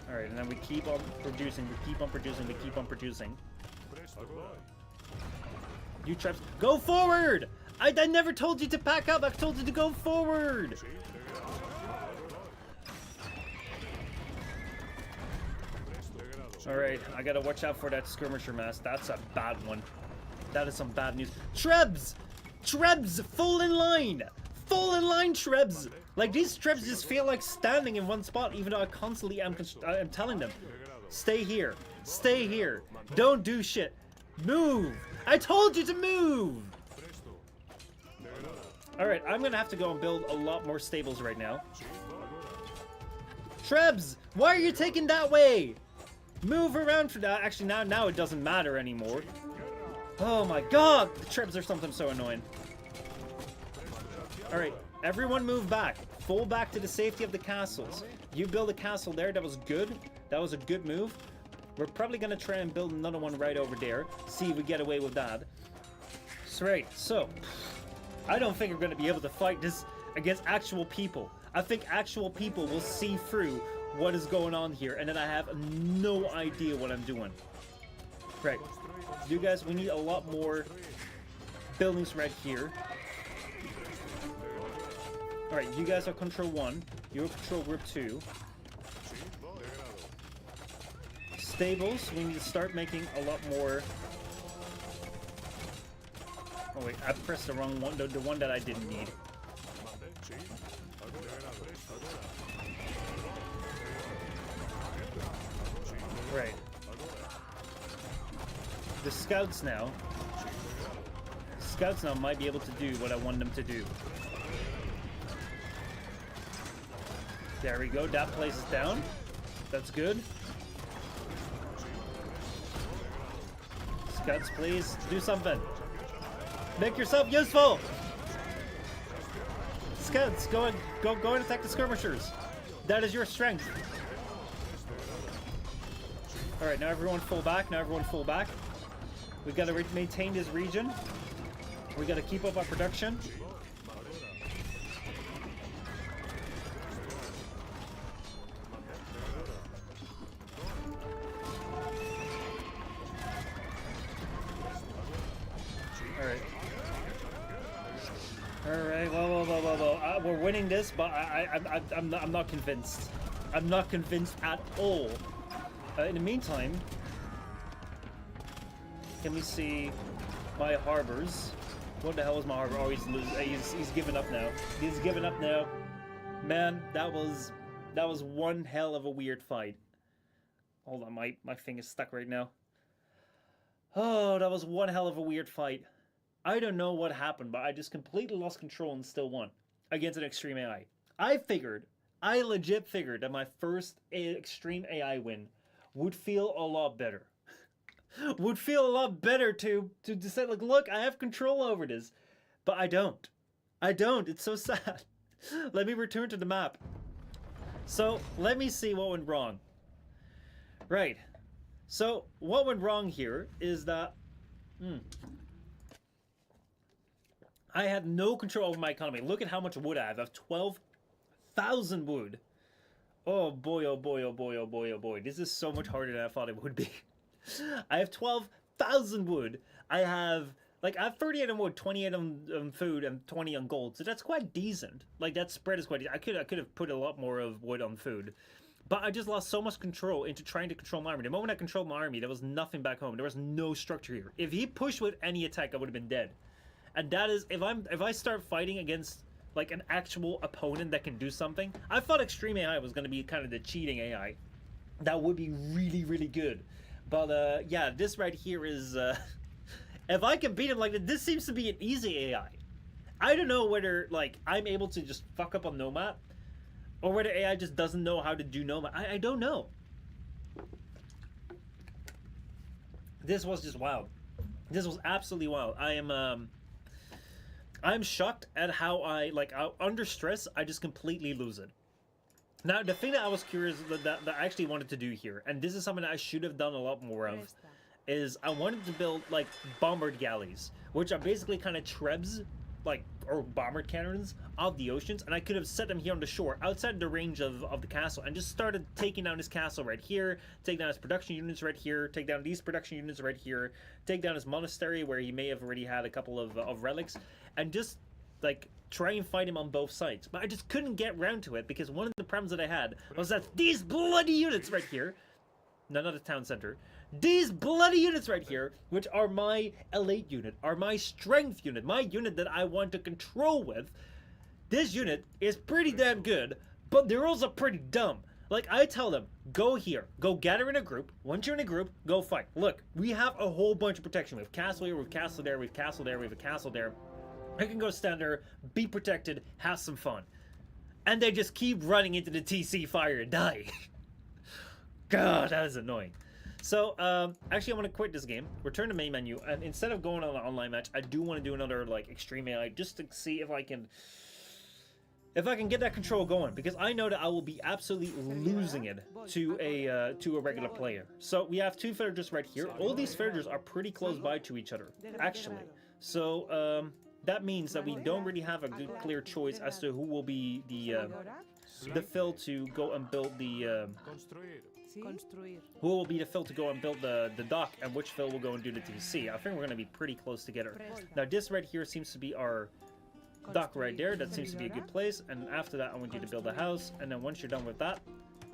Alright, and then we keep on producing, we keep on producing, we keep on producing. You Trebs, go forward! I never told you to pack up, I told you to go forward! Alright, I gotta watch out for that skirmisher mass. That's a bad one. That is some bad news. Trebs! Trebs! Full in line! Full in line, Trebs! Like, these Trebs just feel like standing in one spot, even though I constantly am telling them. Stay here. Stay here. Don't do shit. Move! I told you to move! Alright, I'm gonna have to go and build a lot more stables right now. Trebs! Why are you taking that way? Move around for that. Actually, now it doesn't matter anymore. Oh my god! The Trebs are sometimes so annoying. Alright, everyone move back. Fall back to the safety of the castles. You build a castle there. That was good. That was a good move. We're probably gonna try and build another one right over there. See if we get away with that. So, right, so I don't think we're gonna be able to fight this against actual people. I think actual people will see through what is going on here, and then I have no idea what I'm doing. Right, you guys, we need a lot more buildings right here. Alright, you guys are control 1. You're control group 2. Stables, we need to start making a lot more... Oh wait, I pressed the wrong one, the one that I didn't need. Right. The scouts now might be able to do what I want them to do. There we go, that place is down. That's good. Scouts, please, do something. Make yourself useful! Scouts, go and attack the skirmishers. That is your strength. Alright, now everyone full back, We gotta maintain this region. We gotta keep up our production. Alright, well, we're winning this, but I'm not convinced. I'm not convinced at all. In the meantime, can we see my harbors? What the hell is my harbor? Oh, he's given up now. He's given up now. Man, that was one hell of a weird fight. Hold on, my thing is stuck right now. Oh, that was one hell of a weird fight. I don't know what happened, but I just completely lost control and still won against an extreme AI. I legit figured that my first extreme AI win would feel a lot better. Would feel a lot better to say, like, look, I have control over this. But I don't. It's so sad. Let me return to the map. So, let me see what went wrong. Right. So, what went wrong here is that... I had no control over my economy. Look at how much wood I have. I have 12,000 wood. Oh boy, oh boy, oh boy, oh boy, oh boy. This is so much harder than I thought it would be. I have 12,000 wood. I have 38 on wood, 28 on food, and 20 on gold. So that's quite decent. Like, that spread is quite decent. I could have put a lot more of wood on food. But I just lost so much control into trying to control my army. The moment I controlled my army, there was nothing back home. There was no structure here. If he pushed with any attack, I would have been dead. And that is, if I start fighting against, like, an actual opponent that can do something... I thought Extreme AI was going to be kind of the cheating AI. That would be really, really good. But, yeah, this right here is, if I can beat him like this seems to be an easy AI. I don't know whether, like, I'm able to just fuck up on Nomad, or whether AI just doesn't know how to do Nomad. I don't know. This was just wild. This was absolutely wild. I'm shocked at how under stress, I just completely lose it. Now, the thing that I was curious that I actually wanted to do here, and this is something that I should have done a lot more of, is I wanted to build, like, bombered galleys, which are basically kind of trebs, like, or bomber cannons of the oceans, and I could have set them here on the shore, outside the range of the castle, and just started taking down his castle right here, take down his production units right here, take down these production units right here, take down his monastery, where he may have already had a couple of relics, and just, like, try and fight him on both sides. But I just couldn't get round to it, because one of the problems that I had was that these bloody units right here, no, not the town center, these bloody units right here, which are my elite unit, are my strength unit, my unit that I want to control with, this unit is pretty damn good, but they're also pretty dumb. Like, I tell them, go here, go gather in a group, once you're in a group, go fight. Look, we have a whole bunch of protection. We have castle here, we have castle there, we have castle there, we have a castle there. I can go stand there, be protected, have some fun. And they just keep running into the TC fire and die. God, that is annoying. So, actually I want to quit this game, return to main menu, and instead of going on an online match, I do want to do another, like, extreme AI, just to see if I can if I can get that control going, because I know that I will be absolutely losing it to a regular player. So we have 2 villagers right here. All these villagers are pretty close by to each other, actually. So that means that we don't really have a good clear choice as to who will be the fill to go and build the who will be the fill to go and build the dock, and which fill will go and do the TC. I think we're going to be pretty close together. Now this right here seems to be our dock right there. That seems to be a good place, and after that I want you to build a house, and then once you're done with that,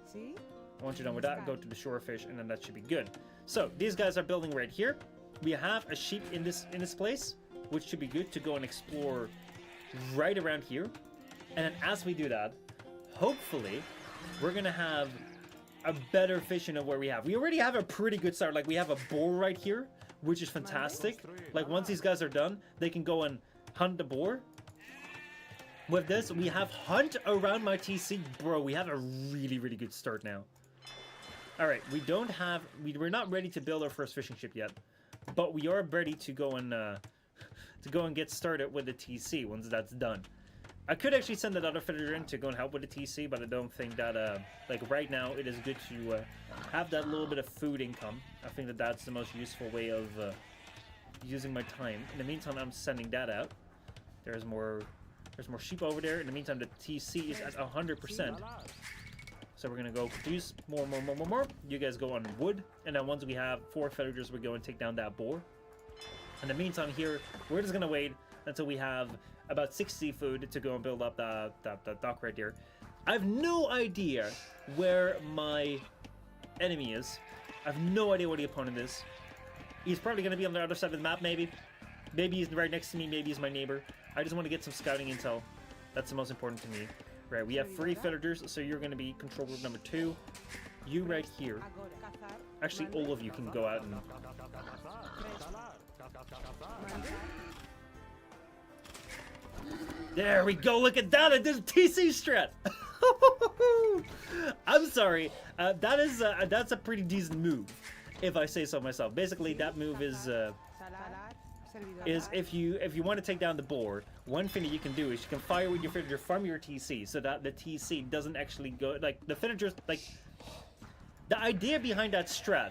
go to the shorefish, and then that should be good. So these guys are building right here. We have a sheep in this place, which should be good to go and explore right around here. And then as we do that, hopefully we're gonna have a better vision of where we have. We already have a pretty good start. Like, we have a boar right here, which is fantastic. Like, once these guys are done, they can go and hunt the boar. With this, we have hunt around my TC. Bro, we have a really, really good start now. Alright, we're not ready to build our first fishing ship yet, but we are ready to go and get started with the TC once that's done. I could actually send that other fitter in to go and help with the TC, but I don't think that, like, right now it is good to have that little bit of food income. I think that that's the most useful way of using my time. In the meantime, I'm sending that out. There's more sheep over there. In the meantime, the TC is at 100%. So we're gonna go produce more. You guys go on wood, and then once we have 4 villagers, we go and take down that boar. In the meantime, here we're just gonna wait until we have about 60 food to go and build up that dock right there. I have no idea where my enemy is. I have no idea where the opponent is. He's probably gonna be on the other side of the map, maybe. Maybe he's right next to me. Maybe he's my neighbor. I just want to get some scouting intel. That's the most important to me. Right, we have 3 villagers, so you're going to be control group number 2. You right here. Actually, all of you can go out and... There we go, look at that! I did a TC strat! I'm sorry, that's a pretty decent move, if I say so myself. Basically, that move is if you want to take down the boar, one thing that you can do is you can fire with your villager from your TC, so that the TC doesn't actually go, like, the villagers, like, the idea behind that strat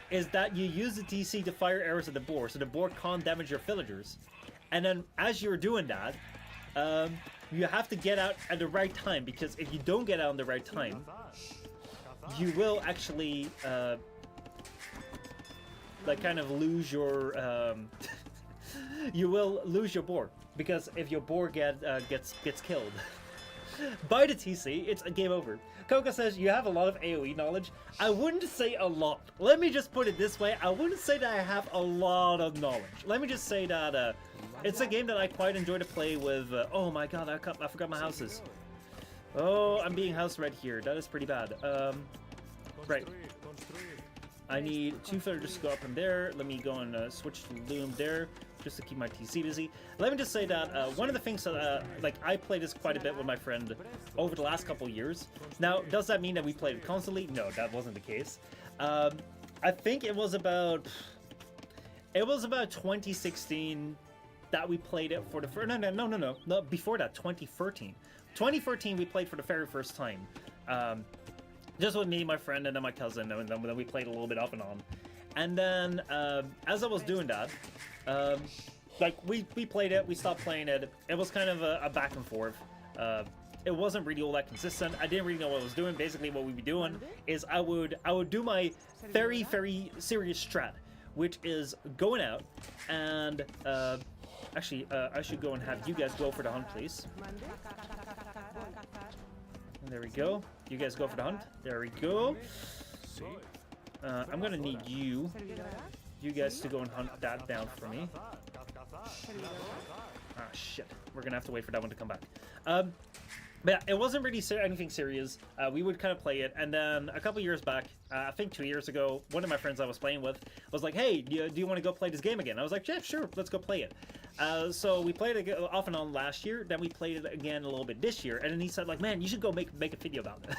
is that you use the TC to fire arrows at the boar, so the boar can't damage your villagers. And then as you're doing that, you have to get out at the right time, because if you don't get out in the right time, you will actually like kind of lose your you will lose your boar, because if your boar gets killed by the TC, it's a game over. Coco says you have a lot of AoE knowledge. I wouldn't say a lot. Let me just put it this way. I wouldn't say that I have a lot of knowledge. Let me just say that it's a game that I quite enjoy to play with. Oh my god, I forgot my houses. Oh, I'm being house red here. That is pretty bad. Right. I need 2 villagers to go up in there. Let me go and switch to loom there, just to keep my TC busy. Let me just say that one of the things that, like, I played this quite a bit with my friend over the last couple years. Now, does that mean that we played it constantly? No, that wasn't the case. I think it was about 2016 that we played it for the first. No, before that, 2013. 2013 we played for the very first time. Just with me, my friend, and then my cousin, and then we played a little bit off and on. And then, as I was doing that, like, we played it, we stopped playing it. It was kind of a back and forth. It wasn't really all that consistent. I didn't really know what I was doing. Basically, what we'd be doing is I would do my very, very serious strat, which is going out and, actually, I should go and have you guys go for the hunt, please. There we go. You guys go for the hunt. There we go. I'm gonna need you guys to go and hunt that down for me. Ah, shit. We're gonna have to wait for that one to come back. But yeah, it wasn't really anything serious. We would kind of play it, and then a couple years back, I think 2 years ago, one of my friends I was playing with was like, hey, do you want to go play this game again? I was like, yeah, sure, let's go play it. So we played it off and on last year, then we played it again a little bit this year, and then he said, like, man, you should go make a video about it.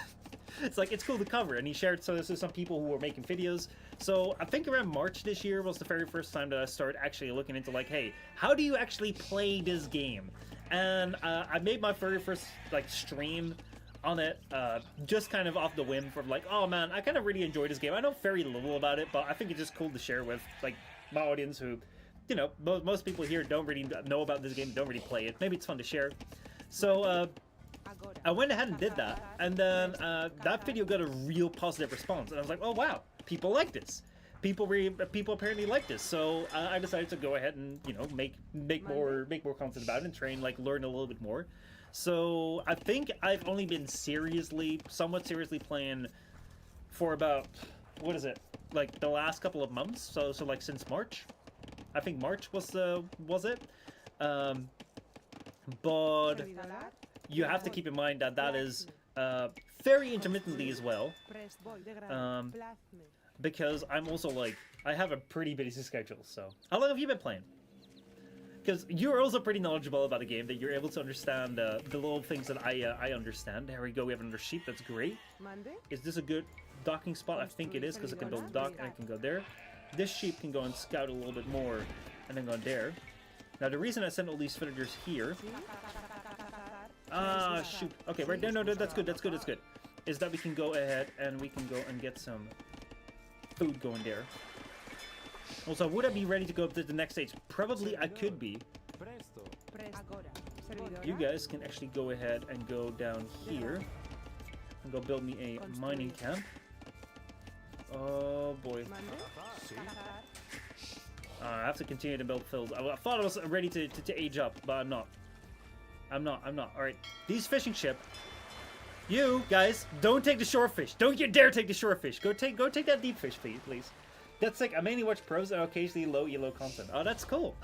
It's like, it's cool to cover, and he shared this with some people who were making videos. So I think around March this year was the very first time that I started actually looking into, like, hey, how do you actually play this game? and I made my very first like stream on it, just kind of off the whim from like, oh man, I kind of really enjoyed this game. I know very little about it, but I think it's just cool to share with like my audience who, you know, most people here don't really know about this game, don't really play it. Maybe it's fun to share. So I went ahead and did that, and then that video got a real positive response, and I was like, oh wow, people like this. People apparently like this, so I decided to go ahead and, you know, make more content about it and try and like learn a little bit more. So I think I've only been somewhat seriously playing for about, what is it, like the last couple of months. So like since March, I think March was it. But you have to keep in mind that that is very intermittently as well. Because I'm also like, I have a pretty busy schedule. So how long have you been playing? Because you're also pretty knowledgeable about the game, that you're able to understand the little things that I understand. There we go, we have another sheep, that's great. Is this a good docking spot? I think it is, because I can build a dock and I can go there. This sheep can go and scout a little bit more, and then go there. Now the reason I sent all these villagers here... Ah, shoot. Okay, right there, no, that's good, that's good, that's good. Is that we can go ahead and we can go and get some food going there. Also, would I be ready to go up to the next stage? Probably I could be. You guys can actually go ahead and go down here and go build me a mining camp. Oh boy. I have to continue to build fields. I thought I was ready to age up, but I'm not. I'm not. Alright. These fishing ship. You guys, don't take the shore fish. Don't you dare take the shore fish. Go take that deep fish, please. That's like, I mainly watch pros and occasionally low elo content. Oh, that's cool.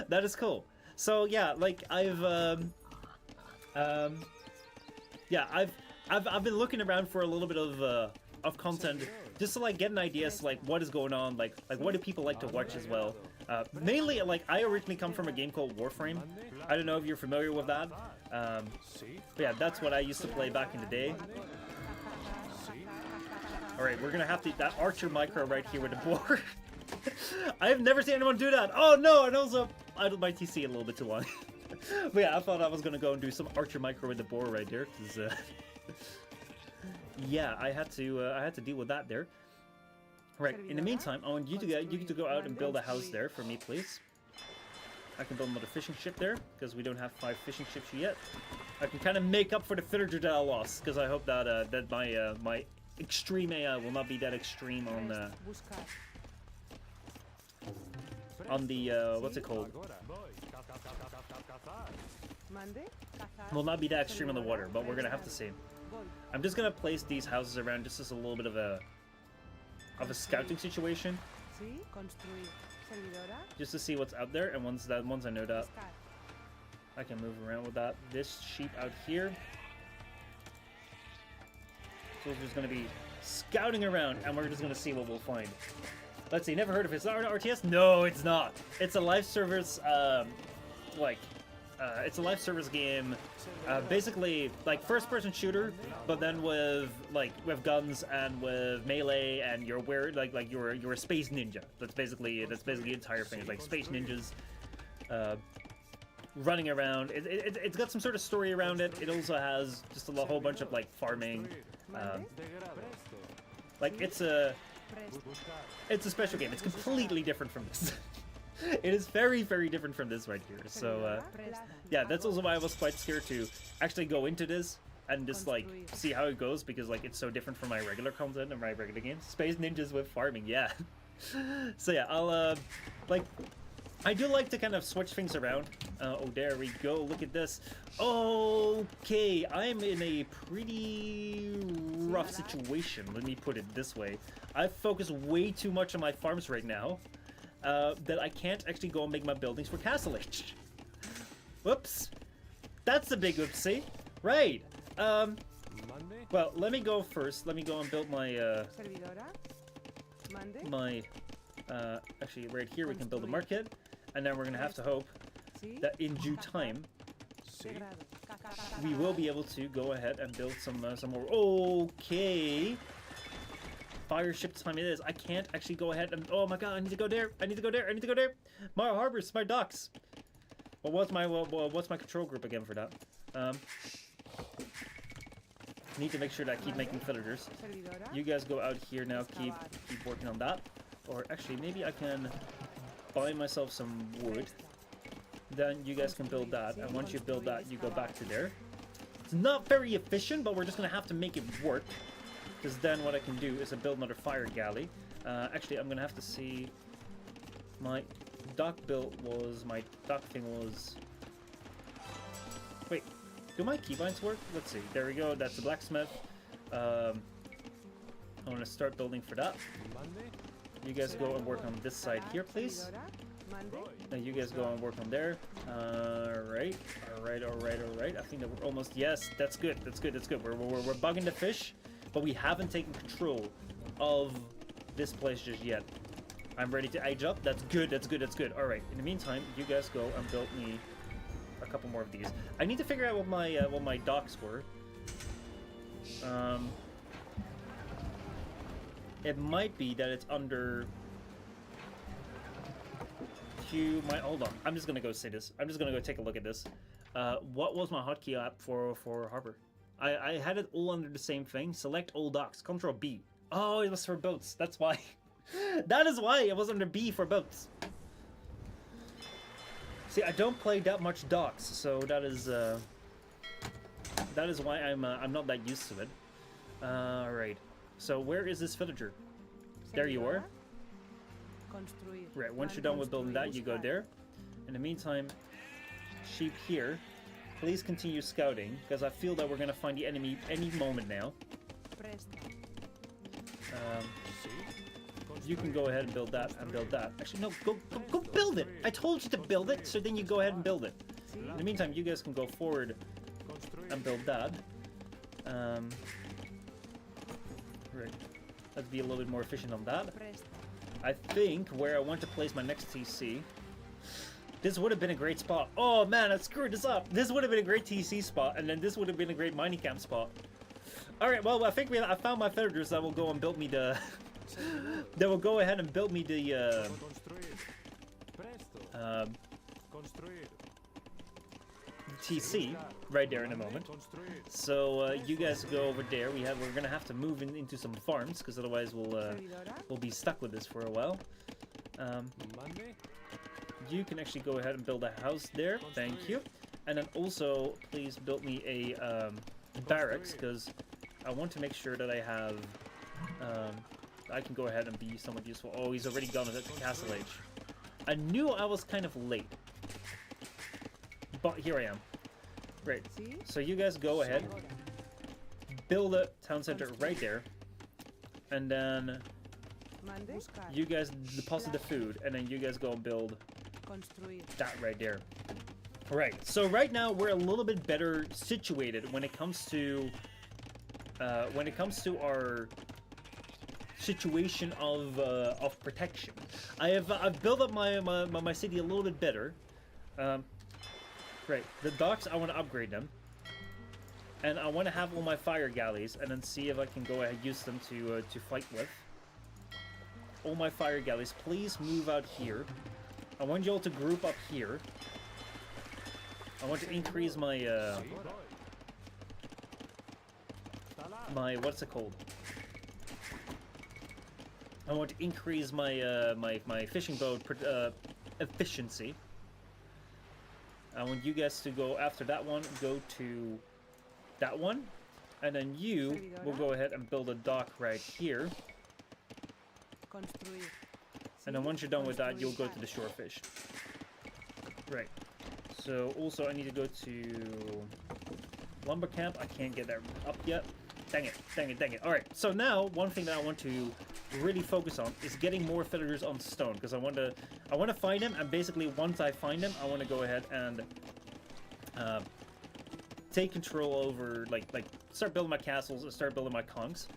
That is cool. So yeah, like I've been looking around for a little bit of content just to like get an idea as to like what is going on, like what do people like to watch as well. Mainly, like I originally come from a game called Warframe. I don't know if you're familiar with that. But yeah, that's what I used to play back in the day. Alright, we're gonna have to... That Archer micro right here with the boar. I have never seen anyone do that. Oh no, and also I idled my TC a little bit too long. But yeah, I thought I was gonna go and do some Archer micro with the boar right there, because yeah, I had to deal with that there. Right, in the meantime, I want you to go out and build a house there for me, please. I can build another fishing ship there, because we don't have 5 fishing ships yet. I can kind of make up for the villager that I lost, because I hope that that my extreme AI will not be that extreme on the what's it called? Will not be that extreme on the water, but we're gonna have to see. I'm just gonna place these houses around just as a little bit of a scouting situation, just to see what's out there. And once I know that, I can move around with that. This sheep out here. So we're just going to be scouting around, and we're just going to see what we'll find. Let's see, never heard of it. Is that an RTS? No, it's not. It's a live service, it's a live service game, basically like first-person shooter, but then with guns and with melee, and you're you're a space ninja. That's basically the entire thing. It's like space ninjas, running around. It's got some sort of story around it. It also has just a whole bunch of like farming. Like it's a special game. It's completely different from this. It is very, very different from this right here. So yeah, that's also why I was quite scared to actually go into this and just like see how it goes, because like it's so different from my regular content and my regular games. Space ninjas with farming, yeah. So yeah, I'll I do like to kind of switch things around. Oh, there we go. Look at this. Okay, I'm in a pretty rough situation. Let me put it this way. I focus way too much on my farms right now that I can't actually go and make my buildings for Castle Age. Whoops. That's a big whoopsie. Right. Well, let me go first. Let me go and build my actually right here we can build a market. And then we're going to have to hope that in due time, we will be able to go ahead and build some more. Okay. Fire ship time it is. I can't actually go ahead and... Oh my god, I need to go there. I need to go there. I need to go there. My harbors, my docks. Well, what's my control group again for that? Need to make sure that I keep making villagers. You guys go out here now. Keep working on that. Or actually, maybe I can buy myself some wood. Then you guys can build that. And once you build that, you go back to there. It's not very efficient, but we're just gonna have to make it work. Because then what I can do is I build another fire galley. Actually, I'm gonna have to see. My dock thing was. Wait, do my keybinds work? Let's see. There we go. That's the blacksmith. I want to start building for that. You guys go and work on this side here, please. Now you guys go and work on there. Alright. I think that we're almost. Yes, that's good. That's good. We're bugging the fish, but we haven't taken control of this place just yet. I'm ready to age up. That's good. Alright. In the meantime, you guys go and build me a couple more of these. I need to figure out what my docks were. It might be that it's under hold on. I'm just gonna go say this. I'm just gonna go take a look at this. What was my hotkey app for harbor? I had it all under the same thing. Select all docks. Control B. Oh, it was for boats. That's why. That is why it was under B for boats. See, I don't play that much docks, so that is why I'm not that used to it. Right. So where is this villager? There you are. Right. Once you're done with building that, you go there. In the meantime, sheep here. Please continue scouting, because I feel that we're gonna find the enemy any moment now. You can go ahead and build that and build that. Actually, no, go build it. I told you to build it, so then you go ahead and build it. In the meantime, you guys can go forward and build that. Right. Let's be a little bit more efficient on that. I think where I want to place my next TC. This would have been a great spot. Oh man, I screwed this up. This would have been a great TC spot, and then this would have been a great mining camp spot. Alright, well, I think I found my villagers that will go and build me the... that will go ahead and build me the, TC right there in a moment. So you guys go over there. We're gonna have to move into some farms, because otherwise we'll be stuck with this for a while. You can actually go ahead and build a house there. Thank you. And then also please build me a barracks, because I want to make sure that I have I can go ahead and be somewhat useful. Oh, he's already gone at the castle age. I knew I was kind of late, but here I am. Great. So you guys go ahead, build a town center right there, and then you guys deposit the food, and then you guys go and build that right there. Right. So right now we're a little bit better situated when it comes to our situation of protection. I've built up my city a little bit better. Right, the docks, I want to upgrade them, and I want to have all my fire galleys, and then see if I can go ahead and use them to fight with. All my fire galleys, please move out here. I want you all to group up here. I want to increase my what's it called? I want to increase my my fishing boat efficiency. I want you guys to go after that one, go to that one, and then you will go ahead and build a dock right here. And then once you're done with that, you'll go to the shorefish. Right. So also I need to go to lumber camp. I can't get that up yet. Dang it. Alright, so now one thing that I want to really focus on is getting more villagers on stone, because I want to find them, and basically once I find them, I want to go ahead and take control over, like start building my castles and start building my conchs.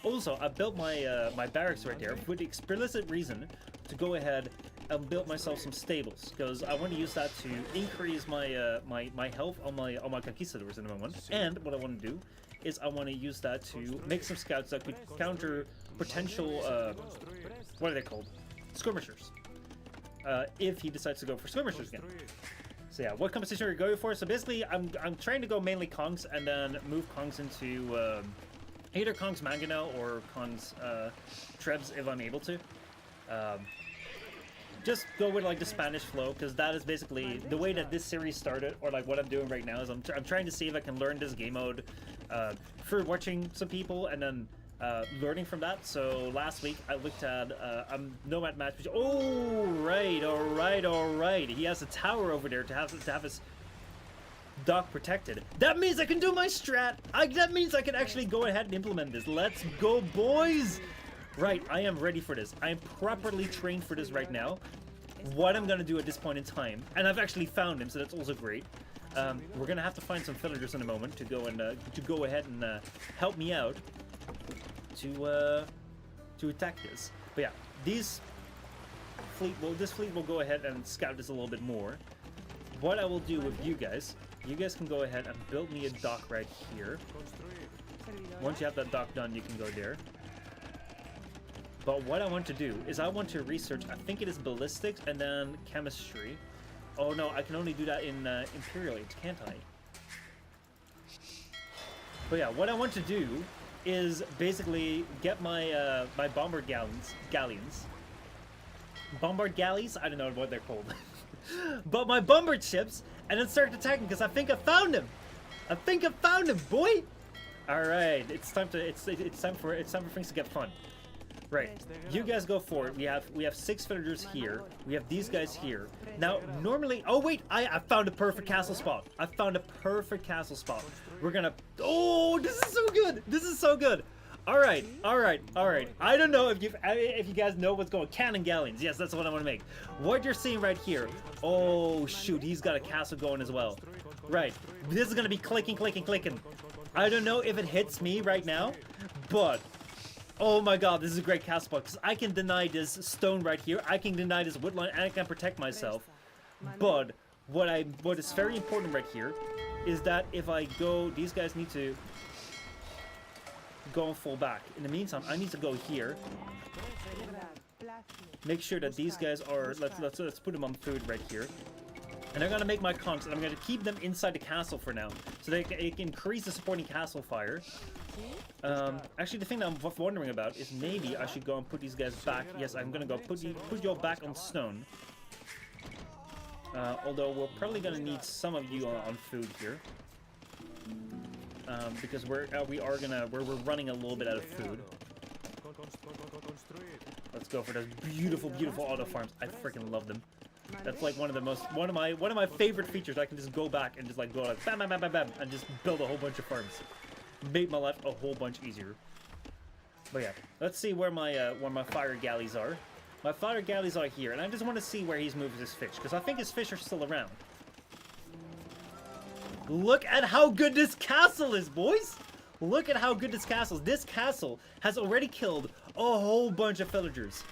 Also, I built my my barracks right there with the explicit reason to go ahead and build myself some stables, because I want to use that to increase my my health on my conquistadors in the moment. And what I want to do is I want to use that to make some scouts that could counter potential what are they called? Skirmishers. If he decides to go for skirmishers again. So yeah, what competition are you going for? So basically, I'm trying to go mainly Kongs and then move Kongs into either Kongs Mangonel or Kongs Trebs if I'm able to. Just go with like the Spanish flow, because that is basically the way that this series started, or like what I'm doing right now is I'm trying to see if I can learn this game mode for watching some people and then learning from that. So last week I looked at Nomad match. Oh right, all right. He has a tower over there to have his dock protected. That means I can do my strat. That means I can actually go ahead and implement this. Let's go, boys. Right, I am ready for this. I am properly trained for this right now. What I'm gonna do at this point in time, and I've actually found him, so that's also great. We're gonna have to find some villagers in a moment to go ahead and help me out to attack this. But yeah, this fleet will go ahead and scout this a little bit more. What I will do with you guys can go ahead and build me a dock right here. Once you have that dock done, you can go there. But what I want to do is I want to research, I think it is ballistics and then chemistry. Oh no, I can only do that in Imperial Age, can't I? But yeah, what I want to do is basically get my my bombard galleons. Bombard galleys? I don't know what they're called. But my bombard ships, and then start attacking, because I think I found him! I think I found him, boy! Alright, it's time for things to get fun. Right, you guys go for it. We have 6 villagers here. We have these guys here. Now, normally, oh wait, I found a perfect castle spot. I found a perfect castle spot. We're gonna, oh, this is so good. This is so good. All right. I don't know if you guys know what's going on. Cannon galleons. Yes, that's what I want to make. What you're seeing right here. Oh shoot, he's got a castle going as well. Right, this is gonna be clicking. I don't know if it hits me right now, but oh my god, this is a great castle spot, because I can deny this stone right here, I can deny this wood line, and I can protect myself. But what is very important right here is that if I go, these guys need to go and fall back. In the meantime, I need to go here. Make sure that these guys are, let's put them on food right here. And I'm gonna make my conks, and I'm gonna keep them inside the castle for now, so they can increase the supporting castle fire. Actually, the thing that I'm wondering about is maybe I should go and put these guys back. Yes, I'm gonna go put you all back on stone. Although we're probably gonna need some of you on food here, because we're running a little bit out of food. Let's go for those beautiful auto farms. I freaking love them. That's like one of my favorite features. I can just go back and just like go like bam, and just build a whole bunch of farms. Make my life a whole bunch easier. But yeah, let's see where my fire galleys are. My fire galleys are here, and I just want to see where he's moved his fish, because I think his fish are still around. Look at how good this castle is, boys! Look at how good this castle is. This castle has already killed a whole bunch of villagers.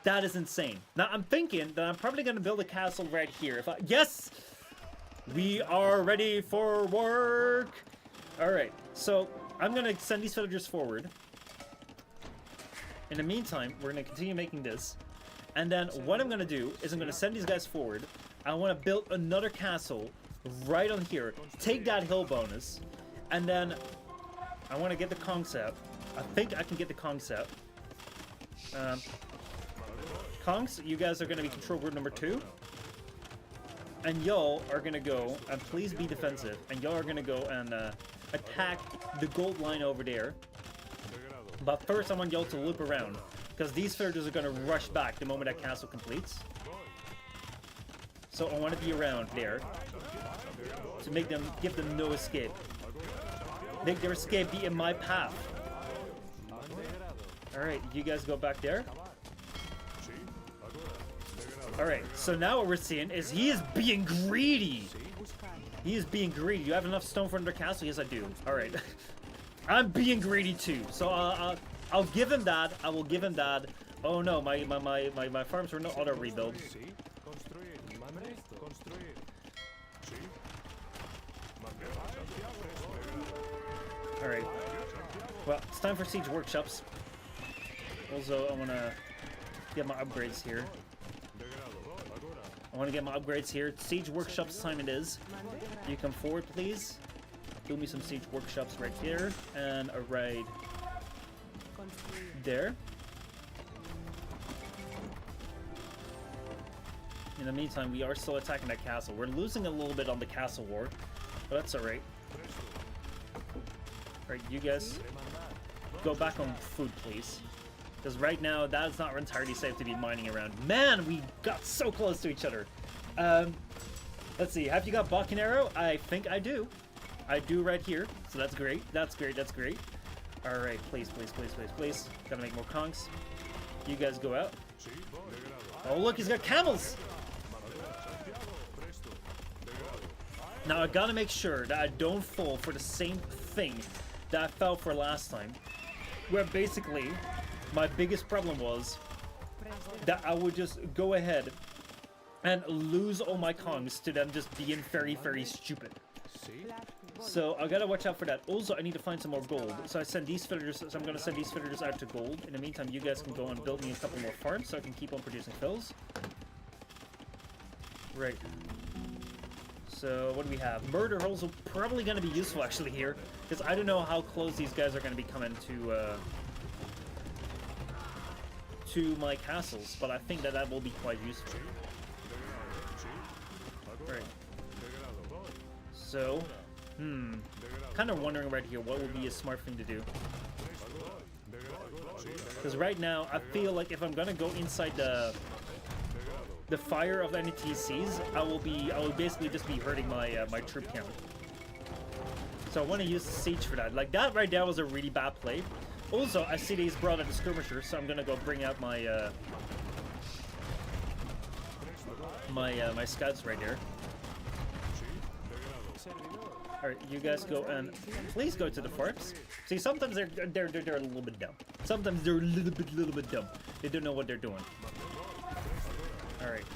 That is insane. Now, I'm thinking that I'm probably going to build a castle right here. Yes! We are ready for work! Alright, so I'm going to send these villagers forward. In the meantime, we're going to continue making this. And then what I'm going to do is I'm going to send these guys forward. I want to build another castle right on here. Take that hill bonus. And then I want to get the concept. I think I can get the concept. Kongs, you guys are going to be control group number 2. And y'all are going to go, and please be defensive, and y'all are going to go and attack the gold line over there. But first I want y'all to loop around, because these villagers are going to rush back the moment that castle completes. So I want to be around there to make them, give them no escape. Make their escape be in my path. Alright, you guys go back there. Alright, so now what we're seeing is he is being greedy. He is being greedy. You have enough stone for another castle? Yes, I do. Alright. I'm being greedy too. So I'll give him that. I will give him that. Oh no, my farms are not auto rebuild. Alright. Well, it's time for siege workshops. Also, I want to get my upgrades here. I want to get my upgrades here. Siege workshops time it is. You come forward, please. Do me some siege workshops right here, and a raid there. In the meantime, we are still attacking that castle. We're losing a little bit on the castle war, but that's alright. Right, you guys go back on food, please. Because right now, that's not entirely safe to be mining around. Man, we got so close to each other. Let's see, have you got Balkan Arrow? I think I do. I do right here, so that's great. That's great, that's great. Alright, please, please, please, please, please. Gotta make more conks. You guys go out. Oh, look, he's got camels! Now, I gotta make sure that I don't fall for the same thing that I fell for last time. Where basically, my biggest problem was that I would just go ahead and lose all my kongs to them just being very, very stupid. So I gotta watch out for that. Also, I need to find some more gold. So I send these villagers. So I'm gonna send these villagers out to gold. In the meantime, you guys can go and build me a couple more farms so I can keep on producing fills. Right. So what do we have? Murder holes are probably gonna be useful actually here, because I don't know how close these guys are gonna be coming to my castles, but I think that that will be quite useful. Right. So, kind of wondering right here what would be a smart thing to do. Because right now, I feel like if I'm gonna go inside the fire of any TCs, I will basically just be hurting my my troop count. So I want to use the siege for that. Like that right now was a really bad play. Also, I see that he's brought out a skirmisher, so I'm gonna go bring out my my scouts right there. Alright, you guys go and please go to the farms. See, sometimes they're a little bit dumb. Sometimes they're a little bit dumb. They don't know what they're doing. Alright.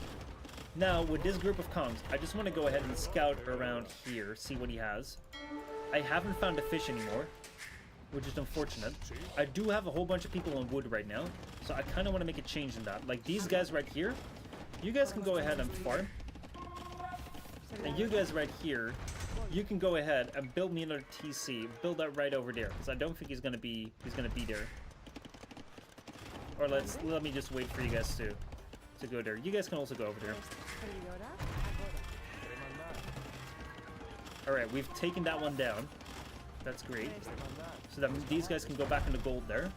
Now, with this group of comms, I just want to go ahead and scout around here, see what he has. I haven't found a fish anymore, which is unfortunate. I do have a whole bunch of people on wood right now, so I kind of want to make a change in that. Like these guys right here, you guys can go ahead and farm. And you guys right here, you can go ahead and build me another TC. Build that right over there, because I don't think he's gonna be there. Or let me just wait for you guys to go there. You guys can also go over there. Alright, we've taken that one down. That's great. So that these guys can go back into gold there.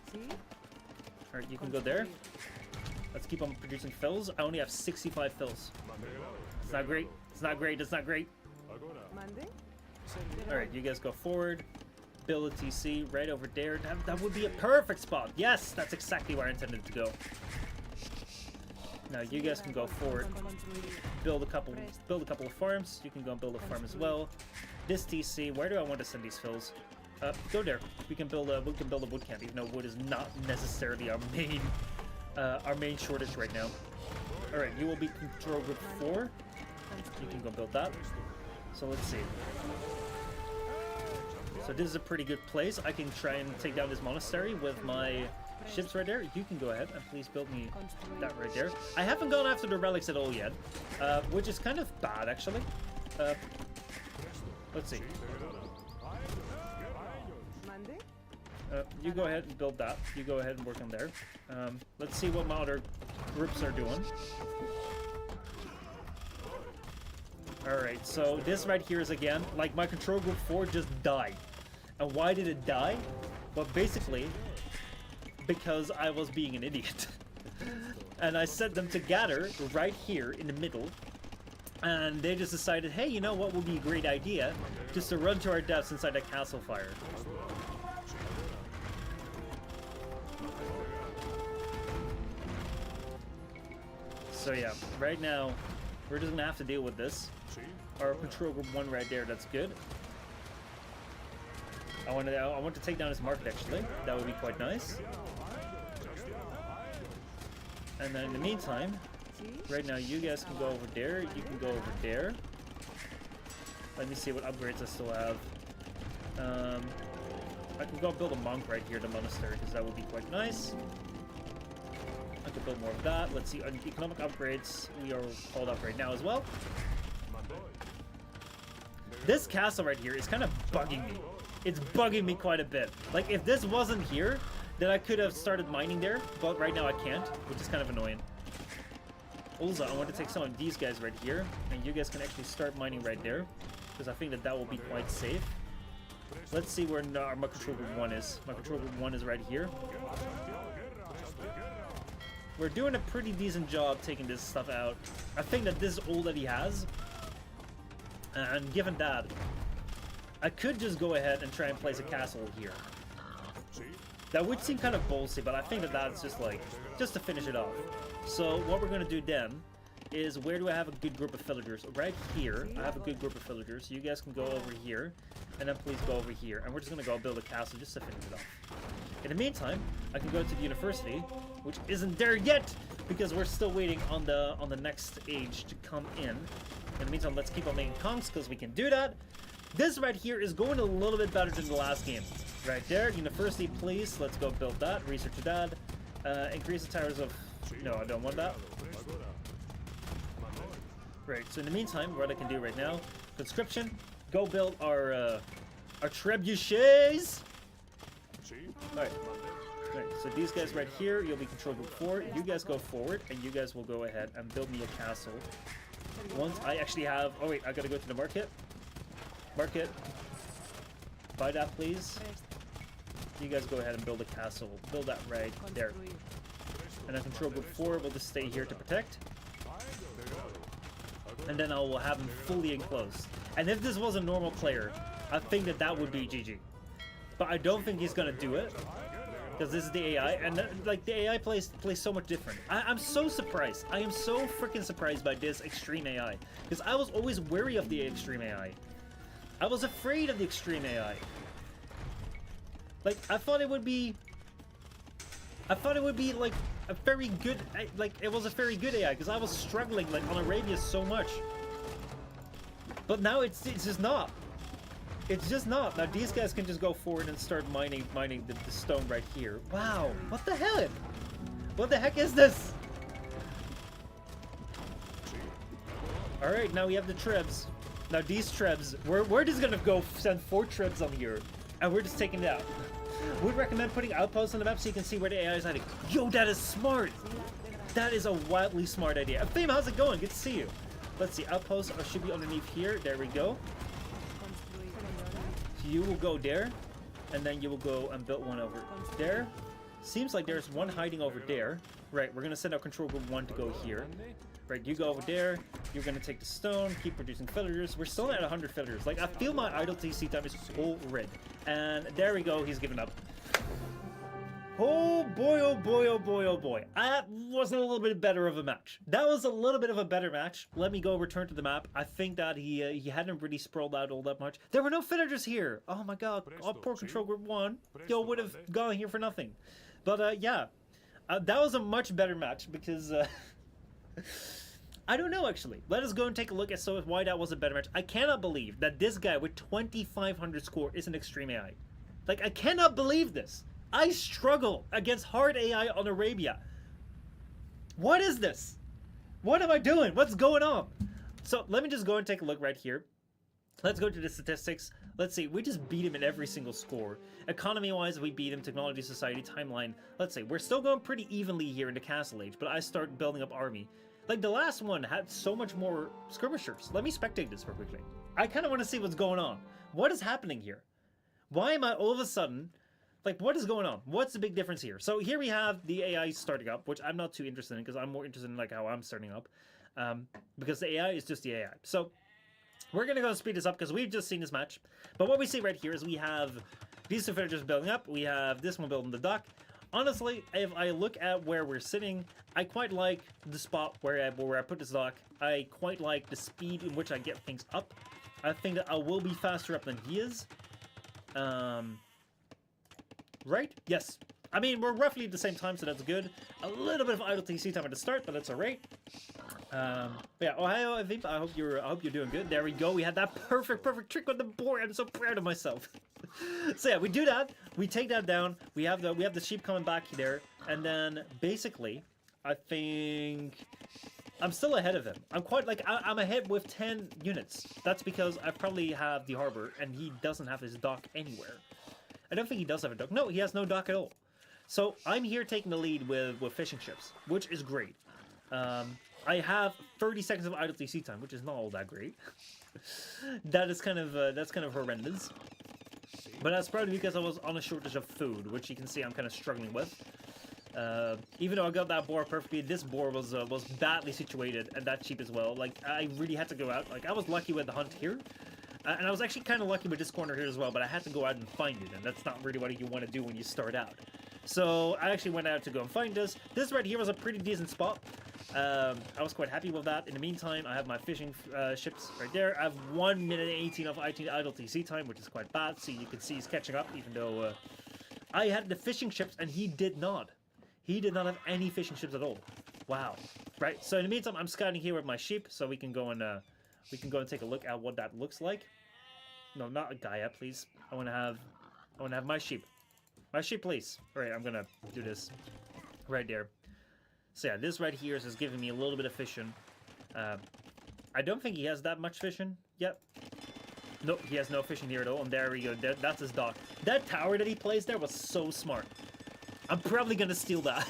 Alright, you can go there. Let's keep on producing fills. I only have 65 fills. It's not great. It's not great. It's not great. Alright, you guys go forward. Build a TC right over there. That would be a perfect spot. Yes, that's exactly where I intended to go. Now you guys can go forward. Build a couple of farms. You can go and build a farm as well. This TC, where do I want to send these fills? Go there. We can build a wood camp, even though wood is not necessarily our main shortage right now. Alright, you will be control group 4. You can go build that. So let's see. So this is a pretty good place. I can try and take down this monastery with my ships right there. You can go ahead and please build me that right there. I haven't gone after the relics at all yet, which is kind of bad actually. Let's see. You go ahead and build that. You go ahead and work on there. Let's see what my other groups are doing. Alright, so this right here is again, like my control group 4 just died. And why did it die? Well, basically, because I was being an idiot. And I set them to gather right here in the middle. And they just decided, hey, you know what would be a great idea? Just to run to our deaths inside that castle fire. So yeah, right now, we're just gonna have to deal with this. Our control group 1 right there, that's good. I want to take down his market actually. That would be quite nice. And then in the meantime, right now you guys can go over there. You can go over there. Let me see what upgrades I still have. I can go build a monk right here, the monastery, because that would be quite nice. I could build more of that. Let's see, on economic upgrades, we are called up right now as well. This castle right here is kind of bugging me. It's bugging me quite a bit. Like, if this wasn't here, then I could have started mining there, but right now I can't, which is kind of annoying. Also, I want to take some of these guys right here, and you guys can actually start mining right there, because I think that that will be quite safe. Let's see where my control group 1 is. My control group 1 is right here. We're doing a pretty decent job taking this stuff out. I think that this is all that he has. And given that, I could just go ahead and try and place a castle here. That would seem kind of ballsy, but I think that that's just like, just to finish it off. So what we're going to do then is, where do I have a good group of villagers? Right here, I have a good group of villagers. You guys can go over here, and then please go over here. And we're just going to go build a castle just to finish it off. In the meantime, I can go to the university, which isn't there yet, because we're still waiting on the next age to come in. In the meantime, let's keep on making conks, because we can do that. This right here is going a little bit better than the last game. Right there, university, please. Let's go build that. Research that. Increase the towers of... No, I don't want that. Right, so in the meantime, what I can do right now, conscription, go build our trebuchets. Alright. Right, so these guys right here, you'll be control group 4. You guys go forward, and you guys will go ahead and build me a castle. Once I actually have... Oh wait, I gotta go to the market. Market. Buy that, please. You guys go ahead and build a castle. Build that right there. And then control group 4 will just stay here to protect. And then I will have him fully enclosed. And if this was a normal player, I think that that would be GG. But I don't think he's gonna do it, because this is the AI, and like the AI plays so much different. I'm so surprised. I am so freaking surprised by this extreme AI, because I was always wary of the extreme AI. I was afraid of the extreme AI. Like, I thought it would be like a very good, like it was a very good AI, because I was struggling like on Arabia so much. But now it's just not. It's just not. Now these guys can just go forward and start mining the stone right here. Wow, what the hell? What the heck is this? Alright, now we have the trebs. Now these trebs, we're just gonna go send 4 trebs on here, and we're just taking it out. Would recommend putting outposts on the map so you can see where the AI is hiding. Yo, that is smart! That is a wildly smart idea. Fame, how's it going? Good to see you. Let's see, outposts should be underneath here. There we go. You will go there, and then you will go and build one over there. Seems like there's one hiding over there. Right, we're gonna send our control group 1 to go here. Right, you go over there. You're gonna take the stone, keep producing villagers. We're still at 100 villagers. Like, I feel my idle TC time is so red. And there we go, he's given up. Oh boy, oh boy, oh boy, oh boy. That was a little bit better of a match. That was a little bit of a better match. Let me go return to the map. I think that he hadn't really sprawled out all that much. There were no villagers here. Oh my god. Oh, poor control group 1. Yo, would have gone here for nothing. But yeah, that was a much better match because I don't know, actually. Let us go and take a look at why that was a better match. I cannot believe that this guy with 2,500 score is an extreme AI. Like, I cannot believe this. I struggle against hard AI on Arabia. What is this? What am I doing? What's going on? So let me just go and take a look right here. Let's go to the statistics. Let's see. We just beat him in every single score. Economy-wise, we beat him. Technology, society, timeline. Let's see. We're still going pretty evenly here in the Castle Age, but I start building up army. Like, the last one had so much more skirmishers. Let me spectate this real quickly. I kind of want to see what's going on. What is happening here? Why am I all of a sudden... Like, what is going on? What's the big difference here? So here we have the AI starting up, which I'm not too interested in, because I'm more interested in, like, how I'm starting up. Because the AI is just the AI. So we're going to go speed this up, because we've just seen this match. But what we see right here is we have these two villagers building up. We have this one building the dock. Honestly, if I look at where we're sitting, I quite like the spot where I put this dock. I quite like the speed in which I get things up. I think that I will be faster up than he is. Right? Yes. I mean, we're roughly at the same time, so that's good. A little bit of idle TC time at the start, but that's alright. Yeah, Ohio, Avip, I hope you're doing good. There we go. We had that perfect trick on the board. I'm so proud of myself. So yeah, we do that. We take that down. We have the sheep coming back there, and then basically, I think I'm still ahead of him. I'm quite like I'm ahead with 10 units. That's because I probably have the harbor and he doesn't have his dock anywhere. I don't think he does have a dock. No, he has no dock at all. So I'm here taking the lead with fishing ships, which is great. I have 30 seconds of idle TC time, which is not all that great. That's kind of horrendous. But that's probably because I was on a shortage of food, which you can see I'm kind of struggling with. Even though I got that boar perfectly, this boar was badly situated and that cheap as well. Like, I really had to go out. Like, I was lucky with the hunt here. And I was actually kind of lucky with this corner here as well, but I had to go out and find it, and that's not really what you want to do when you start out. So I actually went out to go and find this. This right here was a pretty decent spot. I was quite happy with that. In the meantime, I have my fishing ships right there. I have 1 minute and 18 of idle TC time, which is quite bad. So you can see he's catching up, even though I had the fishing ships and he did not. He did not have any fishing ships at all. Wow. Right. So in the meantime, I'm scouting here with my sheep, so we can go and take a look at what that looks like. No, not a Gaia, please. I want to have my sheep. My sheep, please. All right, I'm gonna do this right there. So yeah, this right here is just giving me a little bit of fishing. I don't think he has that much fishing yet. Nope, he has no fishing here at all. And there we go. That's his dock. That tower that he placed there was so smart. I'm probably gonna steal that.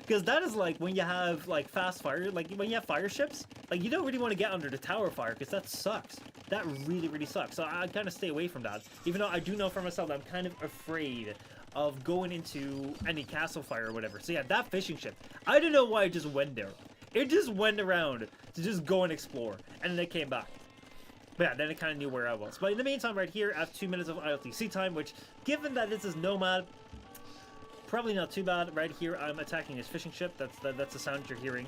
Because that is like when you have like fast fire, like when you have fire ships, like you don't really want to get under the tower fire because that sucks. That really, really sucks. So I kind of stay away from that. Even though I do know for myself that I'm kind of afraid of going into any castle fire or whatever. So yeah, that fishing ship, I don't know why it just went there. It just went around to just go and explore, and then it came back. But yeah, then it kind of knew where I was. But in the meantime, right here, I have 2 minutes of ILTC time, which, given that this is Nomad, probably not too bad. Right here, I'm attacking his fishing ship. That's the sound you're hearing.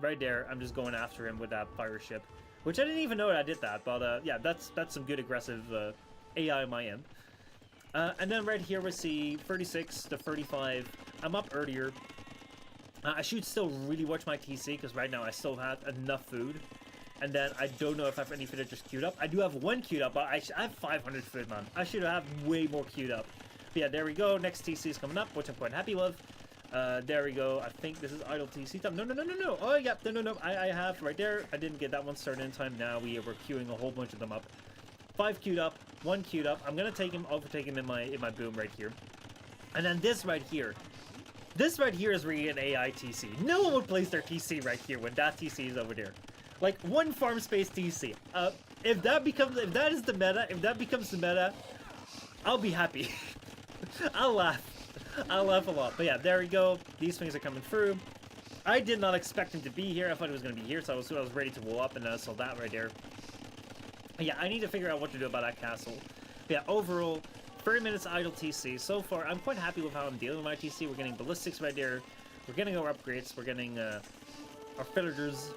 Right there, I'm just going after him with that fire ship, which I didn't even know that I did that. But yeah, that's some good aggressive AI on my end. And then right here we see 36 to 35. I'm up earlier. I should still really watch my TC because right now I still have enough food. And then I don't know if I have any villagers queued up. I do have one queued up, but I have 500 food, man. I should have way more queued up. But yeah, there we go. Next TC is coming up, which I'm quite happy with. There we go. I think this is idle TC time. No. Oh, yeah. No. I have right there. I didn't get that one started in time. Now we're queuing a whole bunch of them up. 5 queued up, 1 queued up. I'm gonna overtake him in my boom right here. And then this right here. This right here is really an AI TC. No one would place their TC right here when that TC is over there. Like one farm space TC. If that is the meta, if that becomes the meta, I'll be happy. I'll laugh a lot. But yeah, there we go. These things are coming through. I did not expect him to be here. I thought he was gonna be here, so I was ready to wall up, and I saw that right there. Yeah, I need to figure out what to do about that castle. But yeah, overall, 30 minutes idle TC. So far, I'm quite happy with how I'm dealing with my TC. We're getting ballistics right there. We're getting our upgrades. We're getting our villagers.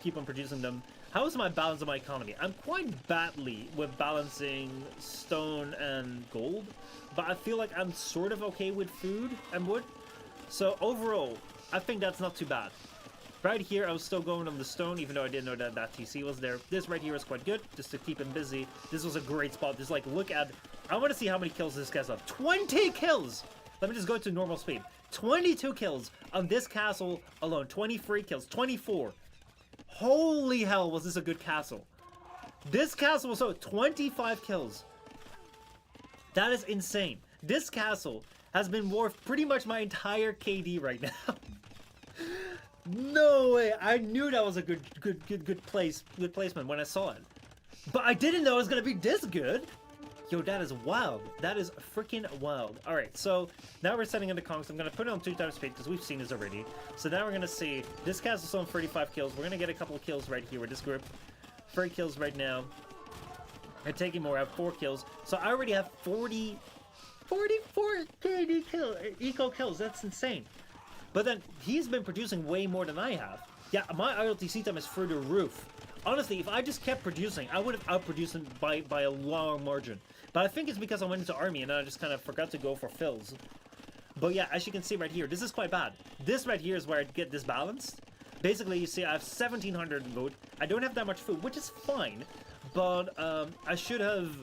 Keep on producing them. How is my balance of my economy? I'm quite badly with balancing stone and gold, but I feel like I'm sort of okay with food and wood. So overall, I think that's not too bad. Right here, I was still going on the stone, even though I didn't know that that TC was there. This right here is quite good, just to keep him busy. This was a great spot. Just like, look at... I want to see how many kills this guy's up. 20 kills! Let me just go to normal speed. 22 kills on this castle alone. 23 kills. 24. Holy hell, was this a good castle. This castle was so... 25 kills. That is insane. This castle has been worth pretty much my entire KD right now. No way! I knew that was a good placement when I saw it. But I didn't know it was gonna be this good! Yo, that is wild. That is freaking wild. Alright, so now we're setting into Kongs. I'm gonna put it on 2 times speed because we've seen this already. So now we're gonna see this castle's on 35 kills. We're gonna get a couple of kills right here with this group. 30 kills right now. I'm taking more. I have 4 kills. So I already have 44 KD eco kills. That's insane. But then, he's been producing way more than I have. Yeah, my ILTC time is through the roof. Honestly, if I just kept producing, I would have outproduced him by a long margin. But I think it's because I went into army and I just kind of forgot to go for fills. But yeah, as you can see right here, this is quite bad. This right here is where I get this balanced. Basically, you see I have 1,700 gold. I don't have that much food, which is fine. But I should have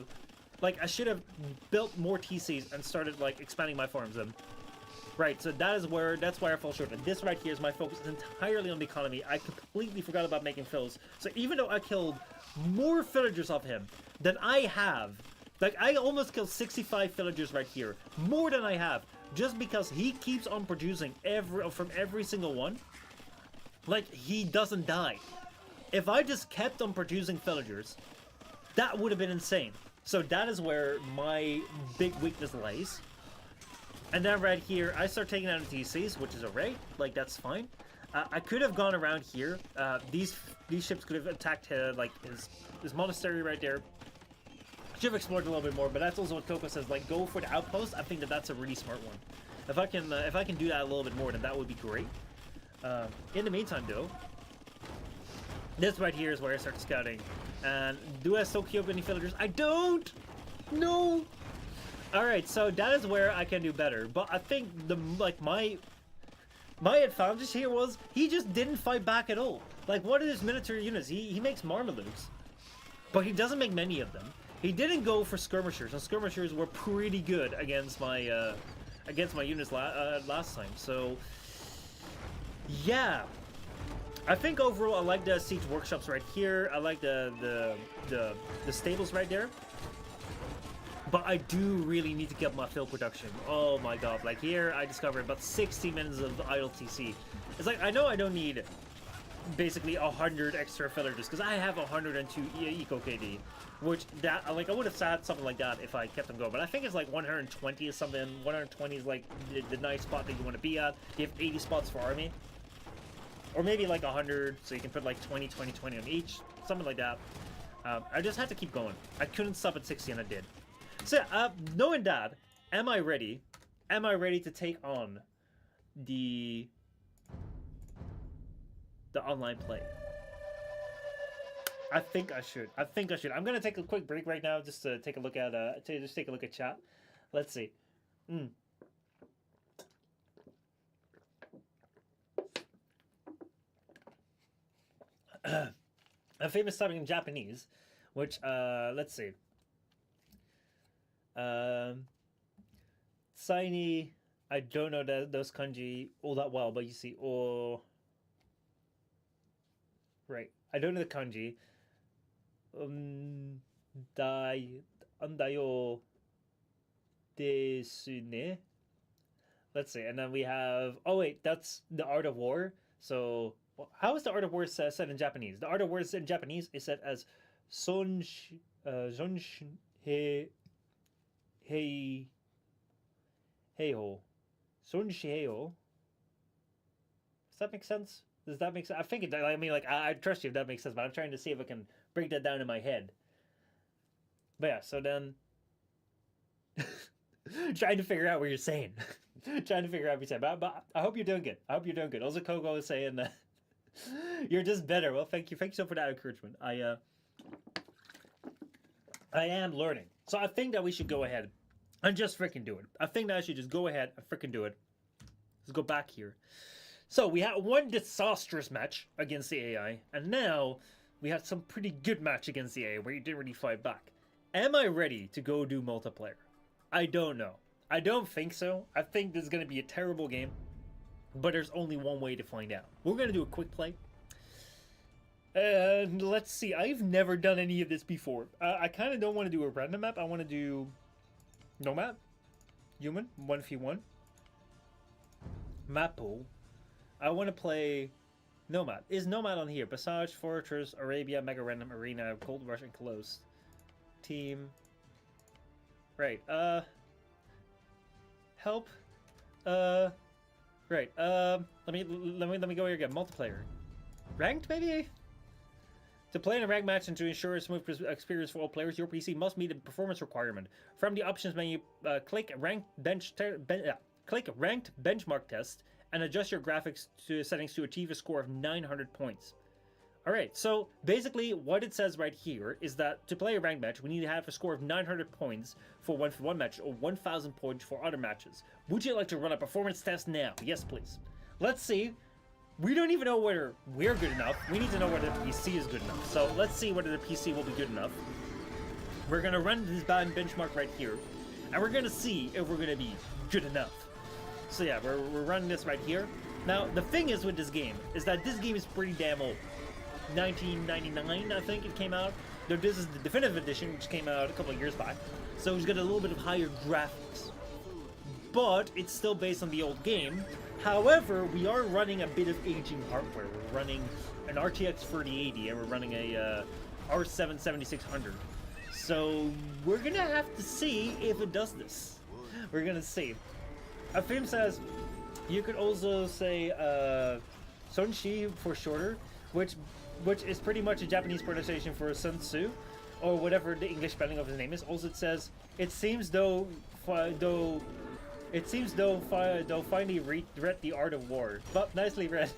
built more TCs and started like expanding my farms then. Right, so that's where I fall short. And this right here is my focus is entirely on the economy. I completely forgot about making fills. So even though I killed more villagers of him than I have, like I almost killed 65 villagers right here, more than I have, just because he keeps on producing from every single one. Like, he doesn't die. If I just kept on producing villagers, that would have been insane. So that is where my big weakness lies. And then right here, I start taking out the TCs, which is alright. Like, that's fine. I could have gone around here. These ships could have attacked like his monastery right there. Should have explored a little bit more, but that's also what Coco says. Like, go for the outpost. I think that's a really smart one. If I can do that a little bit more, then that would be great. In the meantime, though, this right here is where I start scouting. And do I still keep up any villagers? I don't. No. Alright, so that is where I can do better. But I think my advantage here was he just didn't fight back at all. Like, what are his military units? He makes Marmalukes, but he doesn't make many of them. He didn't go for skirmishers, and skirmishers were pretty good against my units last time. So yeah, I think overall I like the siege workshops right here. I like the stables right there. But I do really need to get my fill production. Oh my god, like here I discovered about 60 minutes of idle TC. It's like, I know I don't need basically 100 extra villagers because I have 102 eco KD, which that, like, I would have had something like that if I kept them going. But I think it's like 120 is something. 120 is like the nice spot that you want to be at. You have 80 spots for army. Or maybe like 100, so you can put like 20, 20, 20 on each. Something like that. I just had to keep going. I couldn't stop at 60 and I did. So, knowing that, am I ready? Am I ready to take on the online play? I think I should. I'm gonna take a quick break right now just to take a look at chat. Let's see. A famous topic in Japanese, which let's see. Saini, I don't know those kanji all that well, but you see, right. I don't know the kanji. Andayo desu ne. Let's see, and then we have. Oh wait, that's the Art of War. So, how is the Art of War said in Japanese? The Art of War in Japanese is said as sonshi he. Heiho. Sonshiheiho. Does that make sense? Does that make sense? I think it does. I mean, like, I trust you if that makes sense, but I'm trying to see if I can break that down in my head. But yeah, so then... trying to figure out what you're saying. Trying to figure out what you're saying. But I hope you're doing good. I hope you're doing good. Also, Coco is saying that you're just better. Well, thank you. Thank you so much for that encouragement. I am learning. So I think that we should go ahead and just freaking do it. I think that I should just go ahead and freaking do it. Let's go back here. So we had one disastrous match against the AI, and now we had some pretty good match against the AI where you didn't really fight back. Am I ready to go do multiplayer? I don't know. I don't think so. I think this is going to be a terrible game, but there's only one way to find out. We're going to do a quick play. And let's see. I've never done any of this before. I kind of don't want to do a random map. I want to do Nomad, Human, 1v1. Map pool. I want to play Nomad. Is Nomad on here? Passage, Fortress, Arabia, Mega Random, Arena, Cold Rush, and Close. Team. Right. Help. Right. Let me go here again. Multiplayer. Ranked, maybe? To play in a ranked match and to ensure a smooth experience for all players, your PC must meet a performance requirement. From the options menu, click Ranked Benchmark Test and adjust your graphics settings to achieve a score of 900 points. Alright, so basically what it says right here is that to play a ranked match, we need to have a score of 900 points for one match or 1,000 points for other matches. Would you like to run a performance test now? Yes, please. Let's see. We don't even know whether we're good enough. We need to know whether the PC is good enough. So let's see whether the PC will be good enough. We're going to run this benchmark right here. And we're going to see if we're going to be good enough. So yeah, we're running this right here. Now, the thing is with this game, is that this game is pretty damn old. 1999, I think it came out. Though this is the definitive edition, which came out a couple of years back. So it's got a little bit of higher graphics. But it's still based on the old game. However, we are running a bit of aging hardware. We're running an RTX 3080 and we're running a R7 7600. So we're gonna have to see if it does this. We're gonna see. A film says you could also say Sun Shi for shorter, which is pretty much a Japanese pronunciation for Sun Tzu, or whatever the English spelling of his name is. Also, it says it seems though finally read the art of war. But nicely read.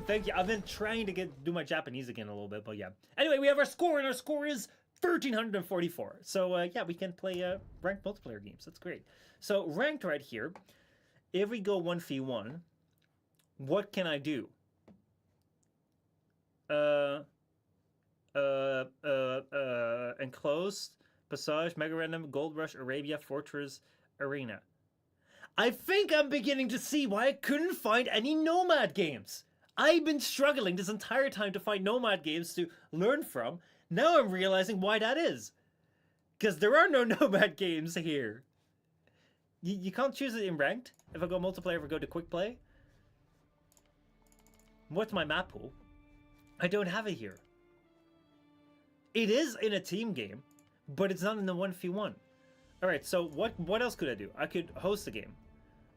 Thank you. I've been trying to do my Japanese again a little bit, but yeah. Anyway, we have our score, and our score is 1,344. So yeah, we can play ranked multiplayer games. That's great. So ranked right here. If we go 1v1, what can I do? Enclosed, Passage, Mega Random, Gold Rush, Arabia, Fortress, Arena. I think I'm beginning to see why I couldn't find any Nomad games. I've been struggling this entire time to find Nomad games to learn from. Now I'm realizing why that is. Because there are no Nomad games here. You can't choose it in ranked. If I go multiplayer, if I go to quick play. What's my map pool? I don't have it here. It is in a team game, but it's not in the 1v1. Alright, so what else could I do? I could host a game.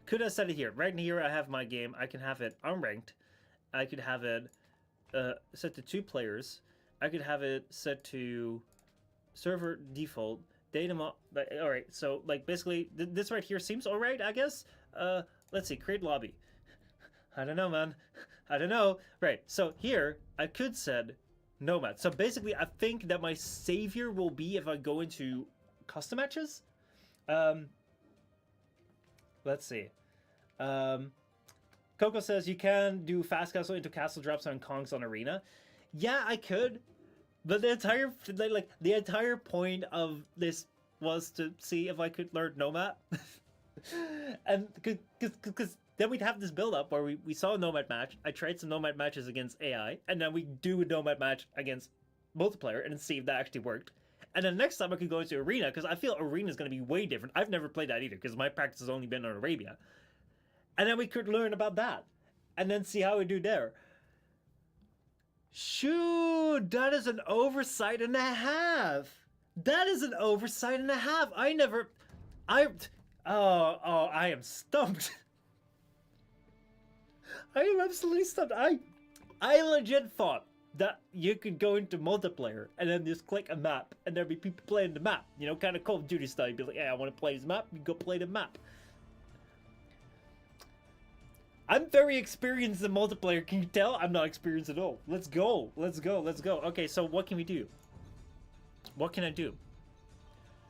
Could I set it here? Right here I have my game. I can have it unranked. I could have it set to 2 players. I could have it set to server default. Data alright, so like basically this right here seems alright, I guess. Let's see, create lobby. I don't know, man. I don't know. Right, so here I could set Nomad. So basically I think that my savior will be if I go into custom matches. Let's see. Coco says you can do fast castle into castle drops on Kongs on Arena. Yeah, I could. But the entire point of this was to see if I could learn Nomad. And because then we'd have this build up where we saw a Nomad match. I tried some Nomad matches against AI, and then we do a Nomad match against multiplayer and see if that actually worked. And then next time I could go into Arena, because I feel Arena is going to be way different. I've never played that either, because my practice has only been on Arabia. And then we could learn about that, and then see how we do there. Shoot, that is an oversight and a half. That is an oversight and a half. I am stumped. I am absolutely stumped. I legit thought that you could go into multiplayer and then just click a map and there'd be people playing the map. You know, kind of Call of Duty style. You'd be like, hey, I want to play this map. You go play the map. I'm very experienced in multiplayer. Can you tell? I'm not experienced at all. Let's go. Let's go. Let's go. Okay, so what can we do? What can I do?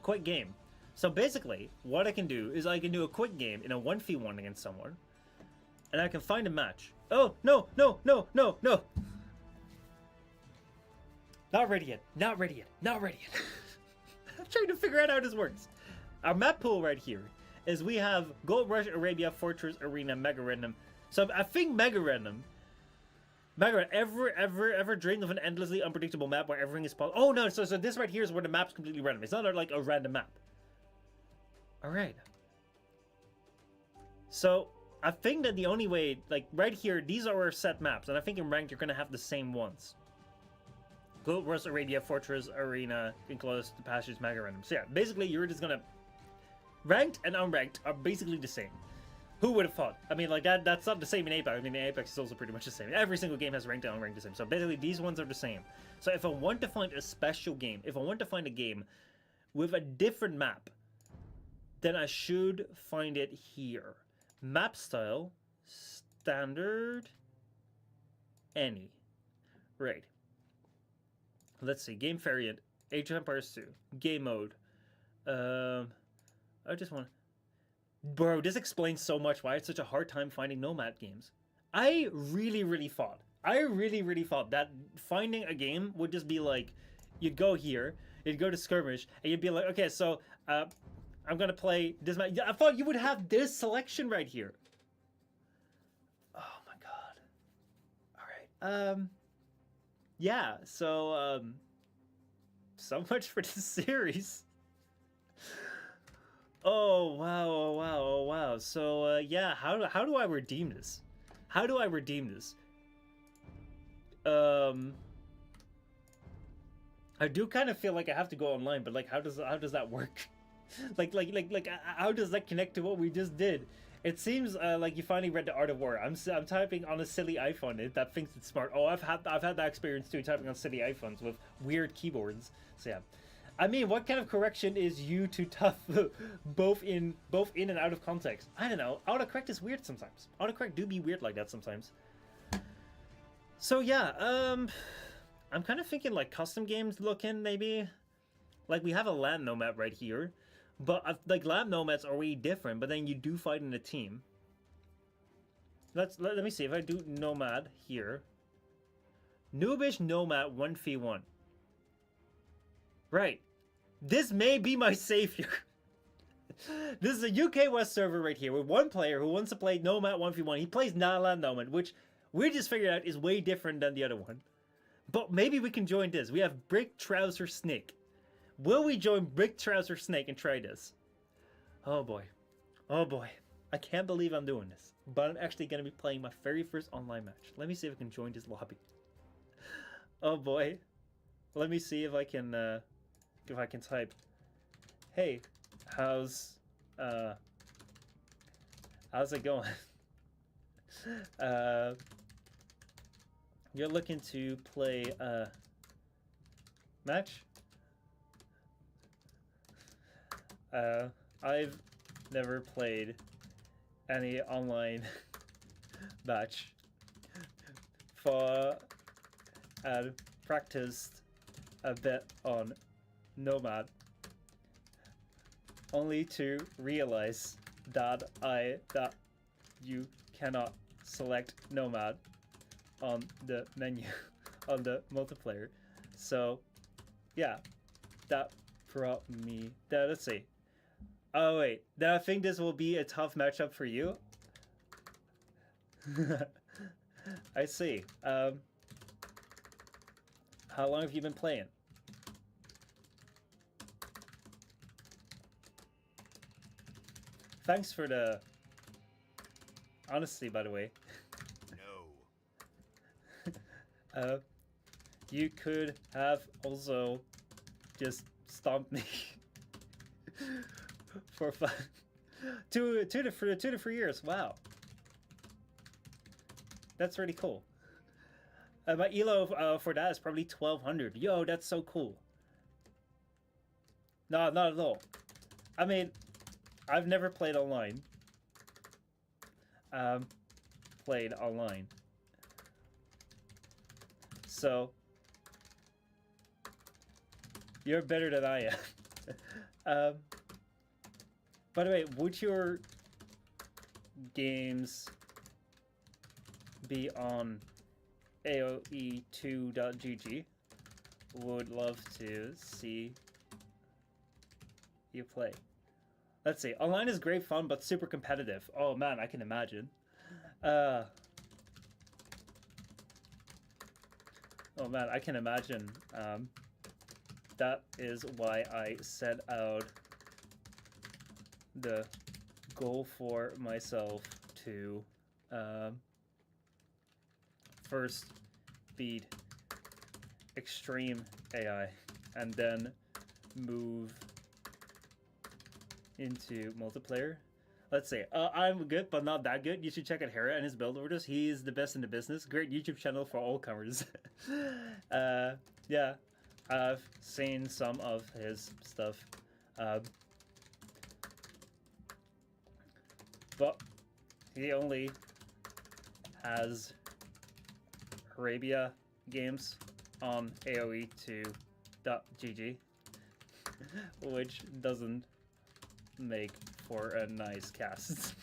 Quick game. So basically, what I can do is I can do a quick game in a 1v1 against someone. And I can find a match. Oh, no, no, no, no, no. Not ready yet. Not ready yet. Not ready yet. I'm trying to figure out how this works. Our map pool right here is we have Gold Rush, Arabia, Fortress, Arena, Mega Random. So I think Mega Random. Ever dreamed of an endlessly unpredictable map where everything is possible? Oh no, so this right here is where the map's completely random. It's not like a random map. Alright. So I think that the only way, like right here, these are our set maps, and I think in ranked you're gonna have the same ones. Gold Rush, Arabia, Fortress, Arena, Enclosed, the Passage, Mega Random. So yeah, basically you're just gonna ranked and unranked are basically the same. Who would have thought? I mean, like that's not the same in Apex. I mean, Apex is also pretty much the same. Every single game has ranked and unranked the same. So basically, these ones are the same. So if I want to find a special game, if I want to find a game with a different map, then I should find it here. Map style, standard, any. Right. Let's see. Game variant, Age of Empires 2. Game mode. I just want... Bro, this explains so much why it's such a hard time finding Nomad games. I really thought that finding a game would just be like, you'd go here, you'd go to skirmish, and you'd be like, okay, so, I'm gonna play this match. I thought you would have this selection right here. Oh my god. Alright. Yeah, so so much for this series. Oh wow, oh wow, oh wow. So yeah, how do I redeem this? How do I redeem this? I do kind of feel like I have to go online, but like how does that work? like how does that connect to what we just did? It seems like you finally read The Art of War. I'm typing on a silly iPhone that thinks it's smart. Oh, I've had that experience too, typing on silly iPhones with weird keyboards. So yeah, I mean, what kind of correction is you too tough? both in and out of context. I don't know. Autocorrect is weird sometimes. Autocorrect do be weird like that sometimes. So yeah, I'm kind of thinking like custom games looking maybe. Like we have a land nomad right here. But like lab nomads are way different, but then you do fight in a team. Let me see if I do nomad here. Noobish nomad 1v1. Right. This may be my savior. This is a UK West server right here with one player who wants to play nomad 1v1. He plays non-land nomad, which we just figured out is way different than the other one. But maybe we can join this. We have Brick Trouser Snake. Will we join Brick Trouser Snake and try this? Oh boy. Oh boy. I can't believe I'm doing this. But I'm actually going to be playing my very first online match. Let me see if I can join this lobby. Oh boy. Let me see if I can type, hey, how's it going? You're looking to play a match? I've never played any online match and practiced a bit on Nomad, only to realize that you cannot select Nomad on the menu on the multiplayer. So yeah, that brought me let's see. Oh wait, then I think this will be a tough matchup for you. I see. How long have you been playing? Thanks for the honesty, by the way. No. You could have also just stomped me for fun. two to 3 years. Wow, that's really cool. My elo for that is probably 1200. Yo, that's so cool. No, not at all. I mean, I've never played online. So you're better than I am. By the way, would your games be on AOE2.gg? Would love to see you play. Let's see. Online is great fun, but super competitive. Oh man, I can imagine. Oh man, I can imagine. That is why I set out the goal for myself to first beat extreme AI and then move into multiplayer. Let's see. I'm good, but not that good. You should check out Hera and his build orders. He's the best in the business. Great YouTube channel for all comers. Yeah, I've seen some of his stuff. But he only has Arabia games on AOE2.gg, which doesn't make for a nice cast.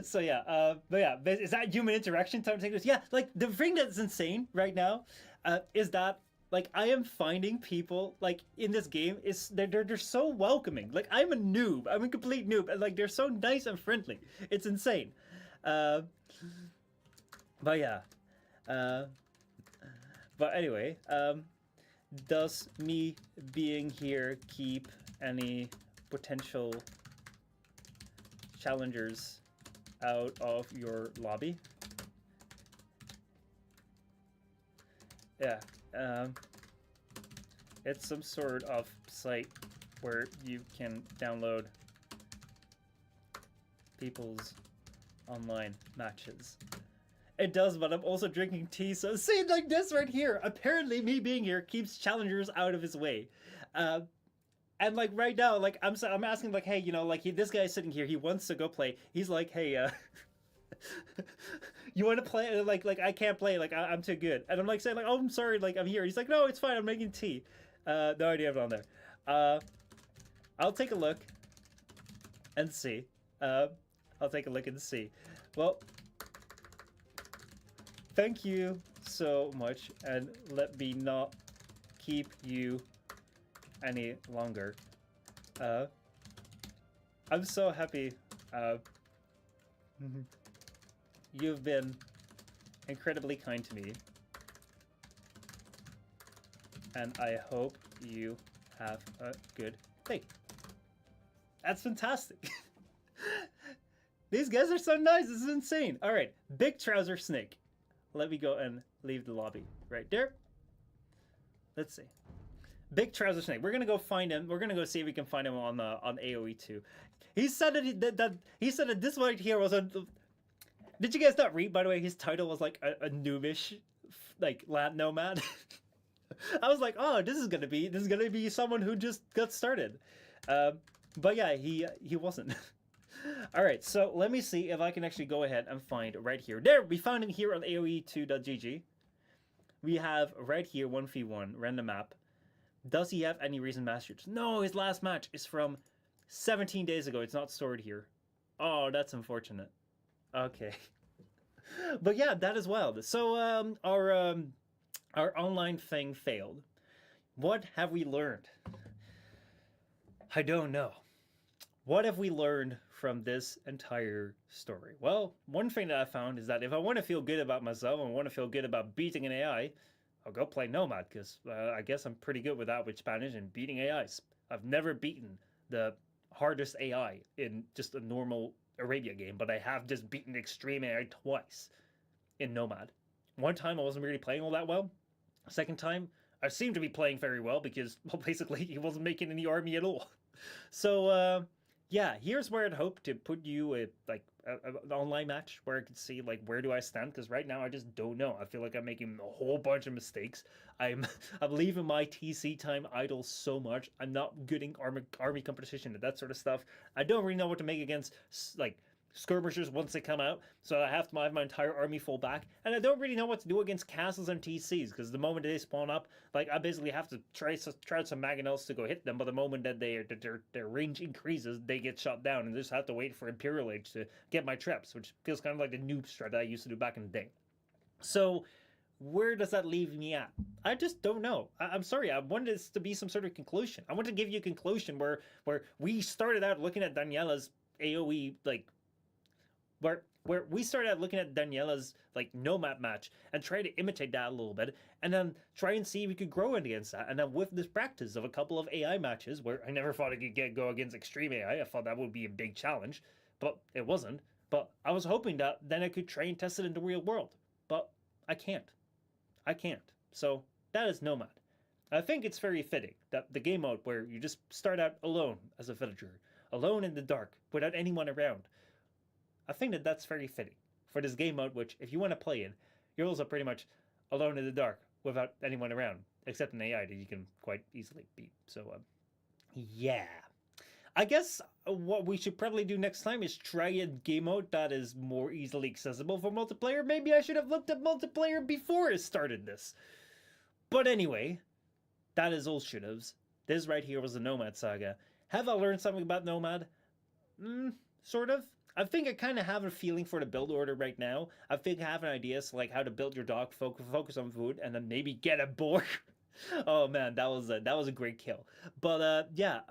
So yeah, but yeah, is that human interaction time to take this? Yeah, like the thing that's insane right now is that like I am finding people like in this game is they're so welcoming. Like I'm a noob. I'm a complete noob, and like they're so nice and friendly. It's insane. Uh, but yeah. Uh, but anyway, does me being here keep any potential challengers out of your lobby? Yeah. It's some sort of site where you can download people's online matches. It does, but I'm also drinking tea, so see, like this right here. Apparently, me being here keeps challengers out of his way. Uh, and like right now, like I'm asking like, hey, you know, like this guy's sitting here. He wants to go play. He's like, hey, you want to play? Like I can't play. Like I'm too good. And I'm like saying like, oh, I'm sorry. Like I'm here. He's like, no, it's fine. I'm making tea. No idea if I'm on there. I'll take a look and see. I'll take a look and see. Well, thank you so much, and let me not keep you any longer. I'm so happy. You've been incredibly kind to me, and I hope you have a good day. That's fantastic. These guys are so nice. This is insane. All right, Big Trouser Snake. Let me go and leave the lobby right there. Let's see. Big Trouser Snake. We're gonna go find him. We're gonna go see if we can find him on AOE 2. He said that he said that this right here was a. Did you guys not read? By the way, his title was like a noobish, like Nomad. I was like, oh, this is gonna be someone who just got started. But yeah, he wasn't. All right, so let me see if I can actually go ahead and find right here. There, we found him here on AOE2.gg. We have right here 1v1 random map. Does he have any recent masters? No, his last match is from 17 days ago. It's not stored here. Oh, that's unfortunate. Okay. But yeah, that is wild. So our online thing failed. What have we learned? I don't know. What have we learned from this entire story? Well, one thing that I found is that if I want to feel good about myself and want to feel good about beating an AI, I'll go play Nomad, because I guess I'm pretty good with that with Spanish and beating AIs. I've never beaten the hardest AI in just a normal Arabia game, but I have just beaten extreme AI twice in Nomad. One time I wasn't really playing all that well. Second time, I seemed to be playing very well because, well, basically he wasn't making any army at all. So, yeah, here's where I'd hope to put you an online match where I could see like where do I stand, because right now I just don't know. I feel like I'm making a whole bunch of mistakes. I'm leaving my TC time idle so much. I'm not good in army competition and that sort of stuff. I don't really know what to make against like skirmishers once they come out, so I have to have my entire army full back, and I don't really know what to do against castles and TCs, because the moment they spawn up, like I basically have to try some mangonels to go hit them, but the moment that their range increases, they get shot down, and just have to wait for Imperial Age to get my traps, which feels kind of like the noob strat that I used to do back in the day. So where does that leave me at? I just don't know. I'm sorry. I wanted this to be some sort of conclusion. I want to give you a conclusion where we started out looking at Daniela's AOE like where we started out looking at Daniela's like Nomad match and try to imitate that a little bit, and then try and see if we could grow against that. And then with this practice of a couple of AI matches, where I never thought I could go against extreme AI, I thought that would be a big challenge, but it wasn't. But I was hoping that then I could try and test it in the real world, but I can't. So that is Nomad. I think it's very fitting that the game mode where you just start out alone as a villager, alone in the dark, without anyone around. I think that that's very fitting for this game mode, which, if you want to play in, you're also pretty much alone in the dark without anyone around, except an AI that you can quite easily beat. So, yeah. I guess what we should probably do next time is try a game mode that is more easily accessible for multiplayer. Maybe I should have looked at multiplayer before I started this. But anyway, that is all should-haves. This right here was the Nomad Saga. Have I learned something about Nomad? Sort of. I think I kind of have a feeling for the build order right now. I think I have an idea, so like how to build your dog, focus on food, and then maybe get a boar. Oh man, that was a great kill. But yeah,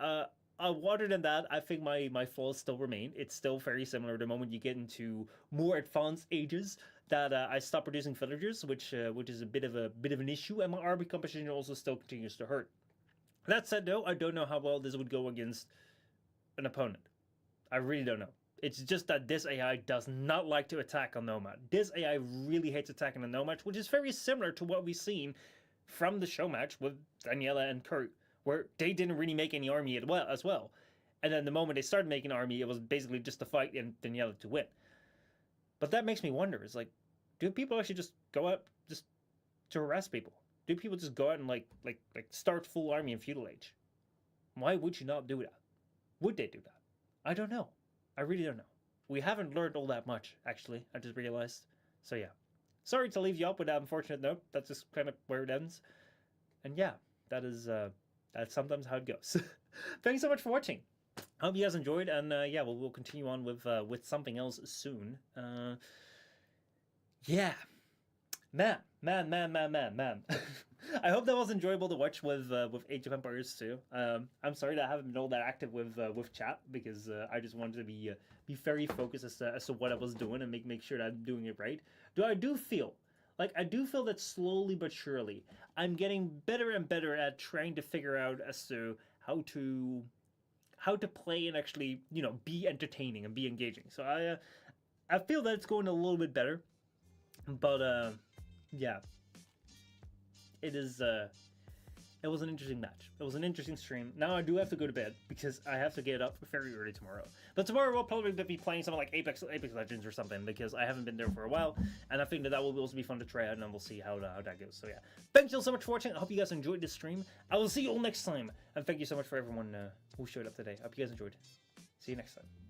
other than that, I think my flaws still remain. It's still very similar. The moment you get into more advanced ages, that I stop producing villagers, which is a bit of an issue, and my army composition also still continues to hurt. That said, though, I don't know how well this would go against an opponent. I really don't know. It's just that this AI does not like to attack on Nomad. This AI really hates attacking on Nomad, which is very similar to what we've seen from the show match with Daniela and Kurt, where they didn't really make any army as well. And then the moment they started making army, it was basically just to fight and Daniela to win. But that makes me wonder: is like, do people actually just go out just to harass people? Do people just go out and like start full army in feudal age? Why would you not do that? Would they do that? I don't know. I really don't know. We haven't learned all that much, actually. I just realized. So yeah, sorry to leave you up with that unfortunate note. That's just kind of where it ends. And yeah, that's sometimes how it goes. Thanks so much for watching. I hope you guys enjoyed, and yeah, we'll continue on with something else soon. Yeah, man. I hope that was enjoyable to watch with Age of Empires 2. I'm sorry that I haven't been all that active with chat, because I just wanted to be very focused as to what I was doing and make sure that I'm doing it right. I do feel that slowly but surely I'm getting better and better at trying to figure out as to how to play and actually, you know, be entertaining and be engaging. So I feel that it's going a little bit better, but yeah, it is. It was an interesting match. It was an interesting stream. Now I do have to go to bed because I have to get up very early tomorrow. But tomorrow we'll probably be playing something like Apex Legends or something, because I haven't been there for a while, and I think that will also be fun to try out, and then we'll see how that goes. So yeah, thank you all so much for watching. I hope you guys enjoyed this stream. I will see you all next time, and thank you so much for everyone who showed up today. I hope you guys enjoyed. See you next time.